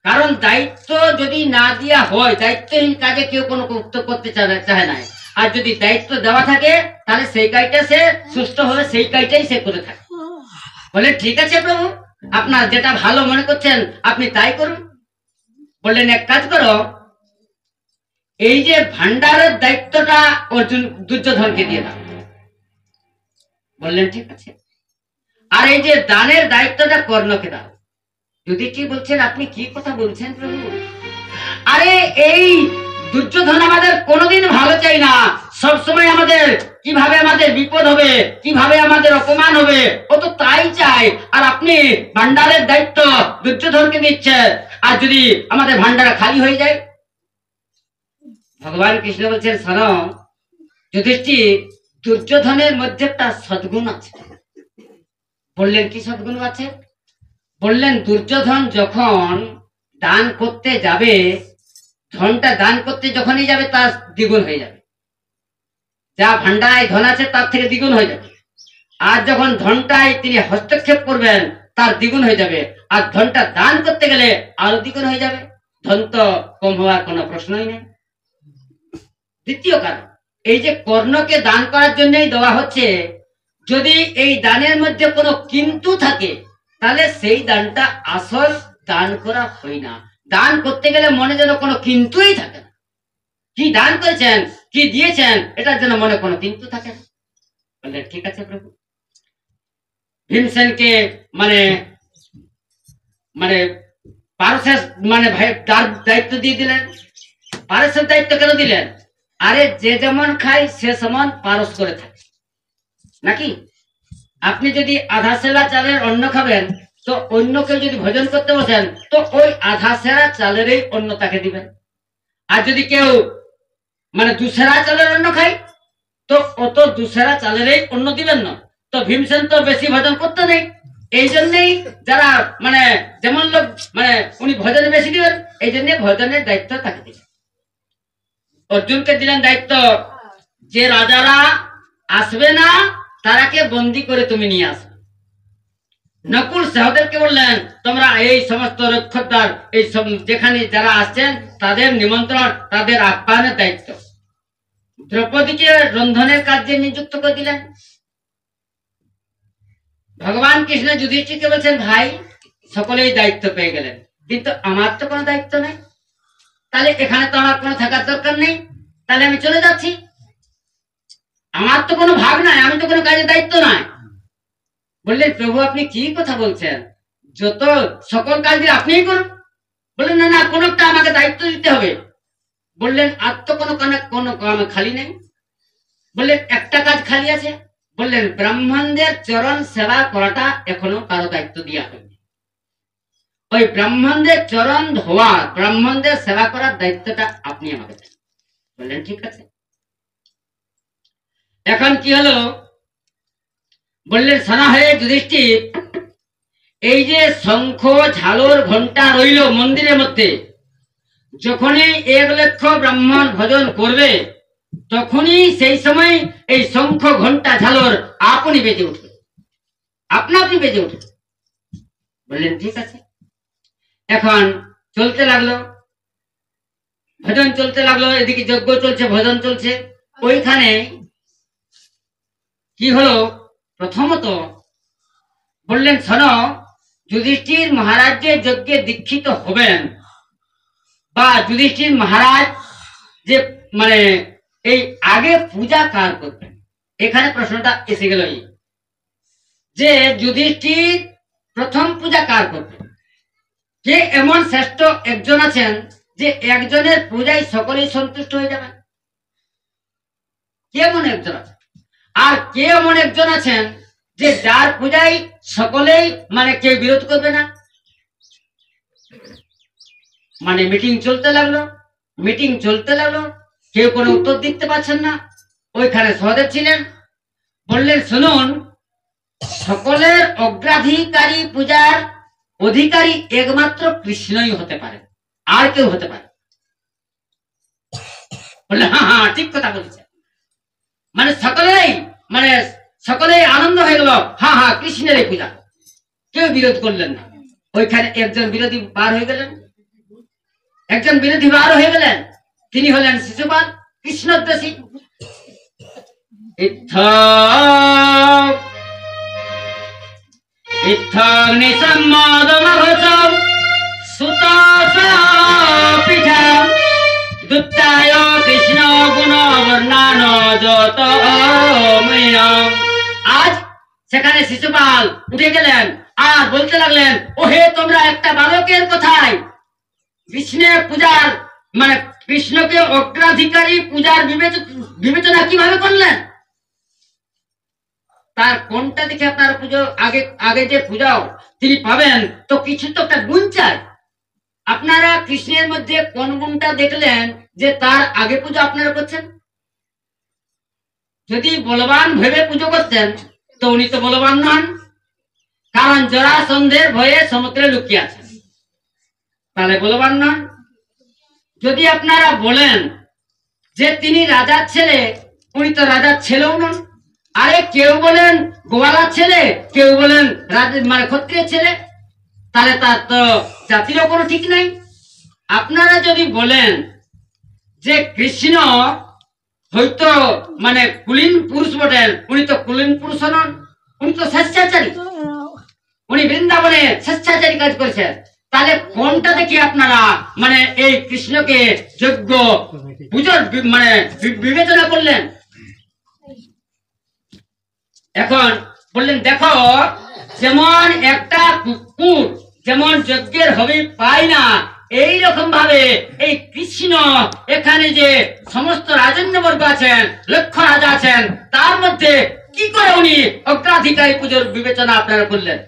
কারণ দায়িত্ব যদি না দেওয়া হয়, দায়িত্বহীন কাজে কেউ কোনো উত্তর করতে চায় না। আর যদি দায়িত্ব দেওয়া থাকে, তাহলে সেই কাজটা সে সুষ্ঠুভাবে সেই কাজটাই সে করে থাকে। বলে ঠিক আছে প্রভু, আপনার যেটা ভালো মনে করছেন আপনি তাই করুন। বললেন, এক কাজ করো, এই যে ভান্ডারের দায়িত্বটা দুর্যোধনকে দিয়ে দাও। বললেন ঠিক আছে। আর এই যে দানের দায়িত্বটা কর্ণকে দাও। যুধিষ্ঠির বলছেন, আপনি কি কথা বলছেন প্রভু? আরে এই দুর্যোধন আমাদের কোনোদিন ভালো চাই না, সবসময় আমাদের কিভাবে আমাদের বিপদ হবে, কিভাবে আমাদের অপমান হবে, ও তো তাই চাই। আর আপনি ভান্ডারের দায়িত্ব দুর্যোধনকে দিচ্ছেন, আর যদি আমাদের ভান্ডার খালি হয়ে যায়? ভগবান কৃষ্ণ বলছেন, শোনো যুধিষ্ঠির, দুর্যোধনের মধ্যে একটা সদ্গুণ আছে। বললেন, কি সদ্গুণ আছে? বললেন, দুর্যোধন যখন দান করতে যাবে, ধনটা দান করতে যখনই যাবে তার দ্বিগুণ হয়ে যাবে। যা ভান্ডায় ধন আছে তার থেকে দ্বিগুণ হয়ে যাবে। আর যখন ধনটাই তিনি হস্তক্ষেপ করবেন তার দ্বিগুণ হয়ে যাবে। আর ধনটা দান করতে গেলে আরো দ্বিগুণ হয়ে যাবে। ধন তো কম হওয়ার কোনো প্রশ্নই নেই। দ্বিতীয় কারণ, এই যে কর্ণকে দান করার জন্যই দেওয়া হচ্ছে, যদি এই দানের মধ্যে কোনো কিন্তু থাকে, তাহলে সেই দানটা আসল দান করা হয় না। দান করতে গেলে মনে যেন কোনো কিন্তুই থাকে না। কি দান করেছেন, কি দিয়েছেন, এটার জন্য মনে কোনো কিন্তু থাকে না। বললেন ঠিক আছে প্রভু। ভীমসেনকে মানে মানে পারসের ভাই তার দায়িত্ব দিয়ে দিলেন। পারসের দায়িত্ব কেন দিলেন? আরে যে যেমন খায় সে সমান পারস করে থাকে নাকি? আপনি যদি আধা সেরা চালের অন্ন খাবেন, তো অন্যকে যদি ভোজন করতে বসেন, তো ওই আধা সেরা চালেরই অন্ন তাকে দিবেন। আর যদি কেউ দুসেরা চালের অন্ন খায়, তো অত দুসেরা চালেরই অন্ন দিবেন না। তো ভীমসেন তো বেশি ভোজন করতে নেই, এই জন্যই যারা যেমন লোক উনি ভোজনে বেশি দিবেন, এই জন্য ভোজনের দায়িত্ব তাকে দিবেন। অর্জুনকে দিলেন দায়িত্ব, যে রাজারা আসবে না তারাকে বন্দি করে তুমি নিয়ে আসবে। নকুল সহদেবকে বললেন, তোমরা এই সমস্ত রক্ষকদার এই সব যেখানে যারা আসছেন তাদের নিমন্ত্রণ, তাদের আপ্যায়নের দায়িত্ব। দ্রৌপদীকে রন্ধনের কাজে নিযুক্ত করে দিলেন। ভগবান কৃষ্ণ যুধিষ্ঠিরকে বলছেন, ভাই সকলেই দায়িত্ব পেয়ে গেলেন, কিন্তু আমার তো কোনো দায়িত্ব নেই। তাহলে এখানে তো আমার কোনো থাকার দরকার নেই, তাহলে আমি চলে যাচ্ছি। আমার তো কোনো ভাগ নাই, আমি তো কোনো কাজের দায়িত্ব নাই। বললেন, প্রভু আপনি কি কথা বলছেন? যত সকল কাজ আপনিই করুন। বললেন, না না, কোনটা আমাকে দায়িত্ব দিতে হবে। বললেন, আর তো কোনো খালি নেই। বললেন, একটা কাজ খালি আছে। বললেন, ব্রাহ্মণদের চরণ সেবা করাটা এখনো কারো দায়িত্ব দেওয়া হয়নি। ওই ব্রাহ্মণদের চরণ ধোয়া, ব্রাহ্মণদের সেবা করার দায়িত্বটা আপনি আমাকে দেন। বললেন ঠিক আছে। এখন কি হলো? বললেন, শোনা হয়ে যুধিষ্ঠির, এই যে শঙ্খ ঝালর ঘন্টা রইল মন্দিরের মধ্যে, যখনই 1 লক্ষ ব্রাহ্মণ ভোজন করবে, তখনই সেই সময় এই শঙ্খ ঘন্টা ঝালর আপনি বেজে উঠবে, আপনা আপনি বেজে উঠবে। বললেন ঠিক আছে। এখন চলতে লাগলো, ভজন চলতে লাগলো, এদিকে যজ্ঞ চলছে, ভজন চলছে। ওইখানে কি হলো, প্রথমত বললেন শোনো, যুধিষ্ঠির মহারাজ যে যজ্ঞে দীক্ষিত হবেন, বা যুধিষ্ঠির মহারাজ যে মানে এই আগে পূজা কার করবেন, এখানে প্রশ্নটা এসে গেল যে যুধিষ্ঠির প্রথম পূজা কার করবেন। কে এমন শ্রেষ্ঠ একজন আছেন যে একজনের পূজায় সকলেই সন্তুষ্ট হয়ে যাবেন? কে এমন একজন আছেন? আর কে এমন একজন আছেন যে যার পূজায় সকলেই মানে কেউ বিরোধ করবে না? মানে মিটিং চলতে লাগলো, মিটিং চলতে লাগলো, কেউ কোনো উত্তর দিতে পারছেন না। ওইখানে সহদেব ছিলেন, বললেন শুনুন, সকলের অগ্রাধিকারী পূজার অধিকারী একমাত্র কৃষ্ণই হতে পারে, আর কেউ হতে পারে? বললে হ্যাঁ হ্যাঁ ঠিক কথা বলেছে। মানে সকলেই আনন্দ হয়ে গেল, হ্যাঁ হ্যাঁ কৃষ্ণের এই পূজা, কেউ বিরোধ করলেন না। ওইখানে একজন বিরোধী বার হয়ে গেলেন, একজন বিরোধী বার হয়ে গেলেন, তিনি হলেন শিশুপাল, কৃষ্ণদ্বেষী। কৃষ্ণ গুণ বর্ণান যত। আজ সেখানে শিশুপাল উঠে গেলেন আর বলতে লাগলেন, ওহে তোমরা একটা বালকের কথায় কৃষ্ণের পূজার মানে কৃষ্ণকে অগ্রাধিকারী পূজার বিবেচনা কিভাবে করলেন? তার কোনটা দেখে আপনার পুজো আগে আগে যে পূজাও তিনি পাবেন, তো কিছু তো একটা গুণ চাই। আপনারা কৃষ্ণের মধ্যে কোন গুণটা দেখলেন যে তার আগে পুজো আপনারা করছেন? যদি বলবান ভেবে পুজো করতেন তো উনি তো বলবান নন, কারণ জরাসন্ধের ভয়ে সমুদ্রে লুকিয়ে আছেন, তাহলে বলবান নন। যদি আপনারা বলেন যে তিনি রাজার ছেলে, উনি তো রাজার ছেলেও নন। আরে কেউ বলেন গোয়ালার ছেলে, কেউ বলেন মানে ক্ষত্রিয়ের ছেলে, তাহলে তার তো জাতিরও কোনো ঠিক নাই। আপনারা যদি বলেন যে কৃষ্ণ হয়তো মানে কুলীন পুরুষ বটেন, উনি তো কুলীন পুরুষ নন, উনি তো স্বেচ্ছাচারী, উনি বৃন্দাবনে স্বেচ্ছাচারী কাজ করেছেন, তাহলে কোনটা দেখে আপনারা মানে এই কৃষ্ণকে যোগ্য পুজোর মানে বিবেচনা করলেন? এখন বললেন দেখো, যেমন একটা কুকুর যেমন যজ্ঞের হবে পায় না, এই রকম ভাবে এই কৃষ্ণ এখানে যে সমস্ত রাজন্যবর্গ আছেন, লক্ষ রাজা আছেন, তার মধ্যে কি করে উনি অগ্রাধিকারী পুজোর বিবেচনা আপনারা করলেন?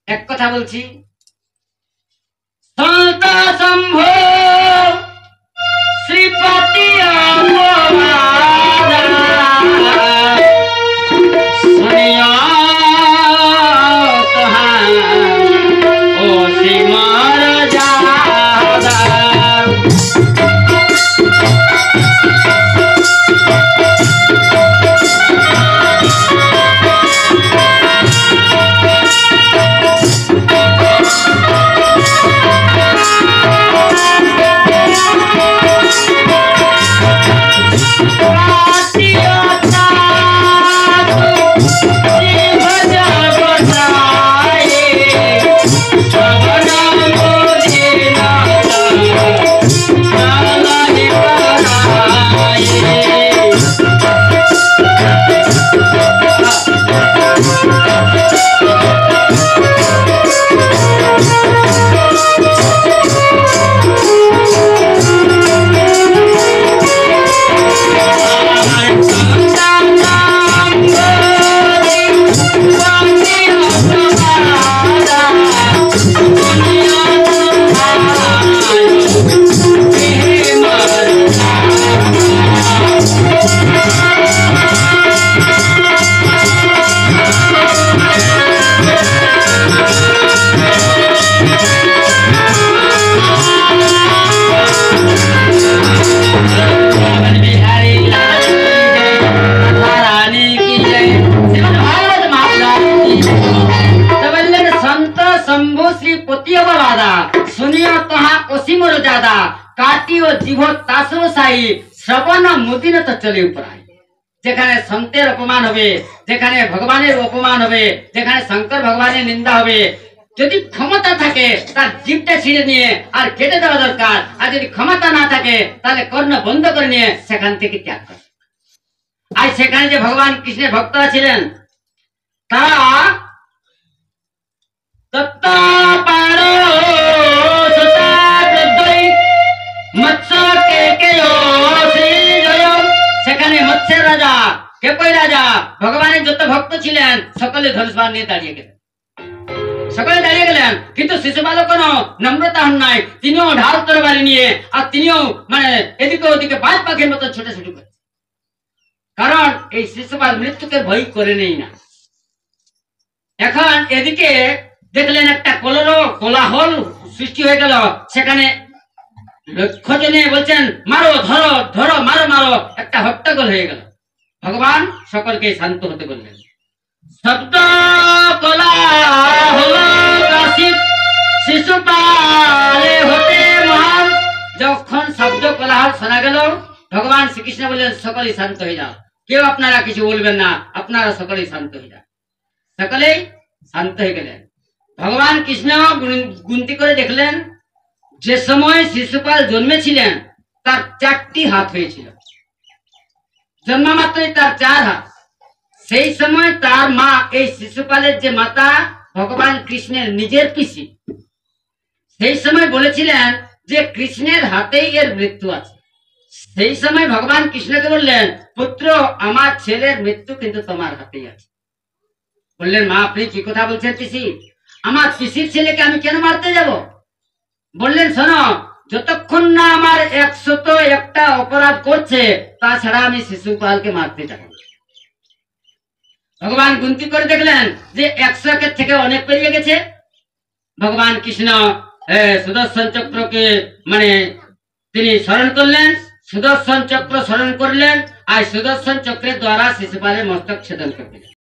এক কথা বলছি, শম্ভো শ্রীপতি মর্যাদা কাটিও জীব তাসো সাই শ্রবণ মুদিনত চলে উপরাই। যেখানে সন্তের অপমান হবে, যেখানে ভগবানের অপমান হবে, যেখানে শঙ্কর ভগবানের নিন্দা হবে, যদি ক্ষমতা থাকে তার জিভটা ছিঁড়ে নিয়ে আর কেটে দেওয়া দরকার, আর যদি ক্ষমতা না থাকে তাহলে কর্ণ বন্ধ করে নিয়ে সেখান থেকে ত্যাগ করে। আর সেখানে যে ভগবান কৃষ্ণের ভক্তরা ছিলেন তারা সেখানে মৎস্যের রাজা কেকই রাজা ভগবানের যত ভক্ত ছিলেন সকলে ধনুষ নিয়ে দাঁড়িয়ে গেলেন, সকলে দাঁড়িয়ে গেলেন। কিন্তু শিশুপাল কোনো নম্রতা হন নাই, তিনিও ঢাল তরবারি নিয়ে আর তিনিও মানে এদিকে ওদিকে বাজ পাখির মতো ছোটাছুটি করে, কারণ এই শিশুপাল মৃত্যুকে ভয় করে নেই না। এখন এদিকে দেখলেন একটা কোলাহল সৃষ্টি হয়ে গেল, সেখানে লক্ষ্য জনে বলছেন মারো ধরো ধরো মারো মারো, একটা হট্টগোল হয়ে গেল। ভগবান সকলকে শান্ত হতে বললেন। শব্দ কোলাহল কাশিপ শিশুপালে হতে মহান। যখন শব্দ কোলাহল শোনা গেল ভগবান শ্রীকৃষ্ণ বললেন সকলেই শান্ত হয়ে যাও, কেউ আপনারা কিছু বলবেন না, আপনারা সকলেই শান্ত হয়ে যান। সকলেই শান্ত হয়ে গেলেন। ভগবান কৃষ্ণ গুনতি করে দেখলেন যে সময় শিশুপাল জন্মেছিলেন তার 4টি হাত হয়েছিল, জন্ম মাত্রই তার 4 হাত। সেই সময় তার মা এই শিশুপালের যে মাতা ভগবান কৃষ্ণের নিজের পিসি, সেই সময় বলেছিলেন যে কৃষ্ণের হাতেই এর মৃত্যু আছে। সেই সময় ভগবান কৃষ্ণকে বললেন পুত্র আমার ছেলের মৃত্যু কিন্তু তোমার হাতেই আছে। বললেন মা আপনি কি কথা বলছেন পিসি, আমার পিসির ছেলেকে আমি কেন মারতে যাব? বললেন শোনো, যতক্ষণ না আমার 101টা অপরাধ করছে তাছাড়া আমি শিশুপালকে মারতে যাব। ভগবান গুনতি করে দেখলেন যে 101 থেকে অনেক পেরিয়ে গেছে। ভগবান কৃষ্ণ সুদর্শন চক্রকে মানে তিনি স্মরণ করলেন, সুদর্শন চক্র স্মরণ করলেন আর সুদর্শন চক্রের দ্বারা শিশুপালের মস্তক ছেদন করলেন।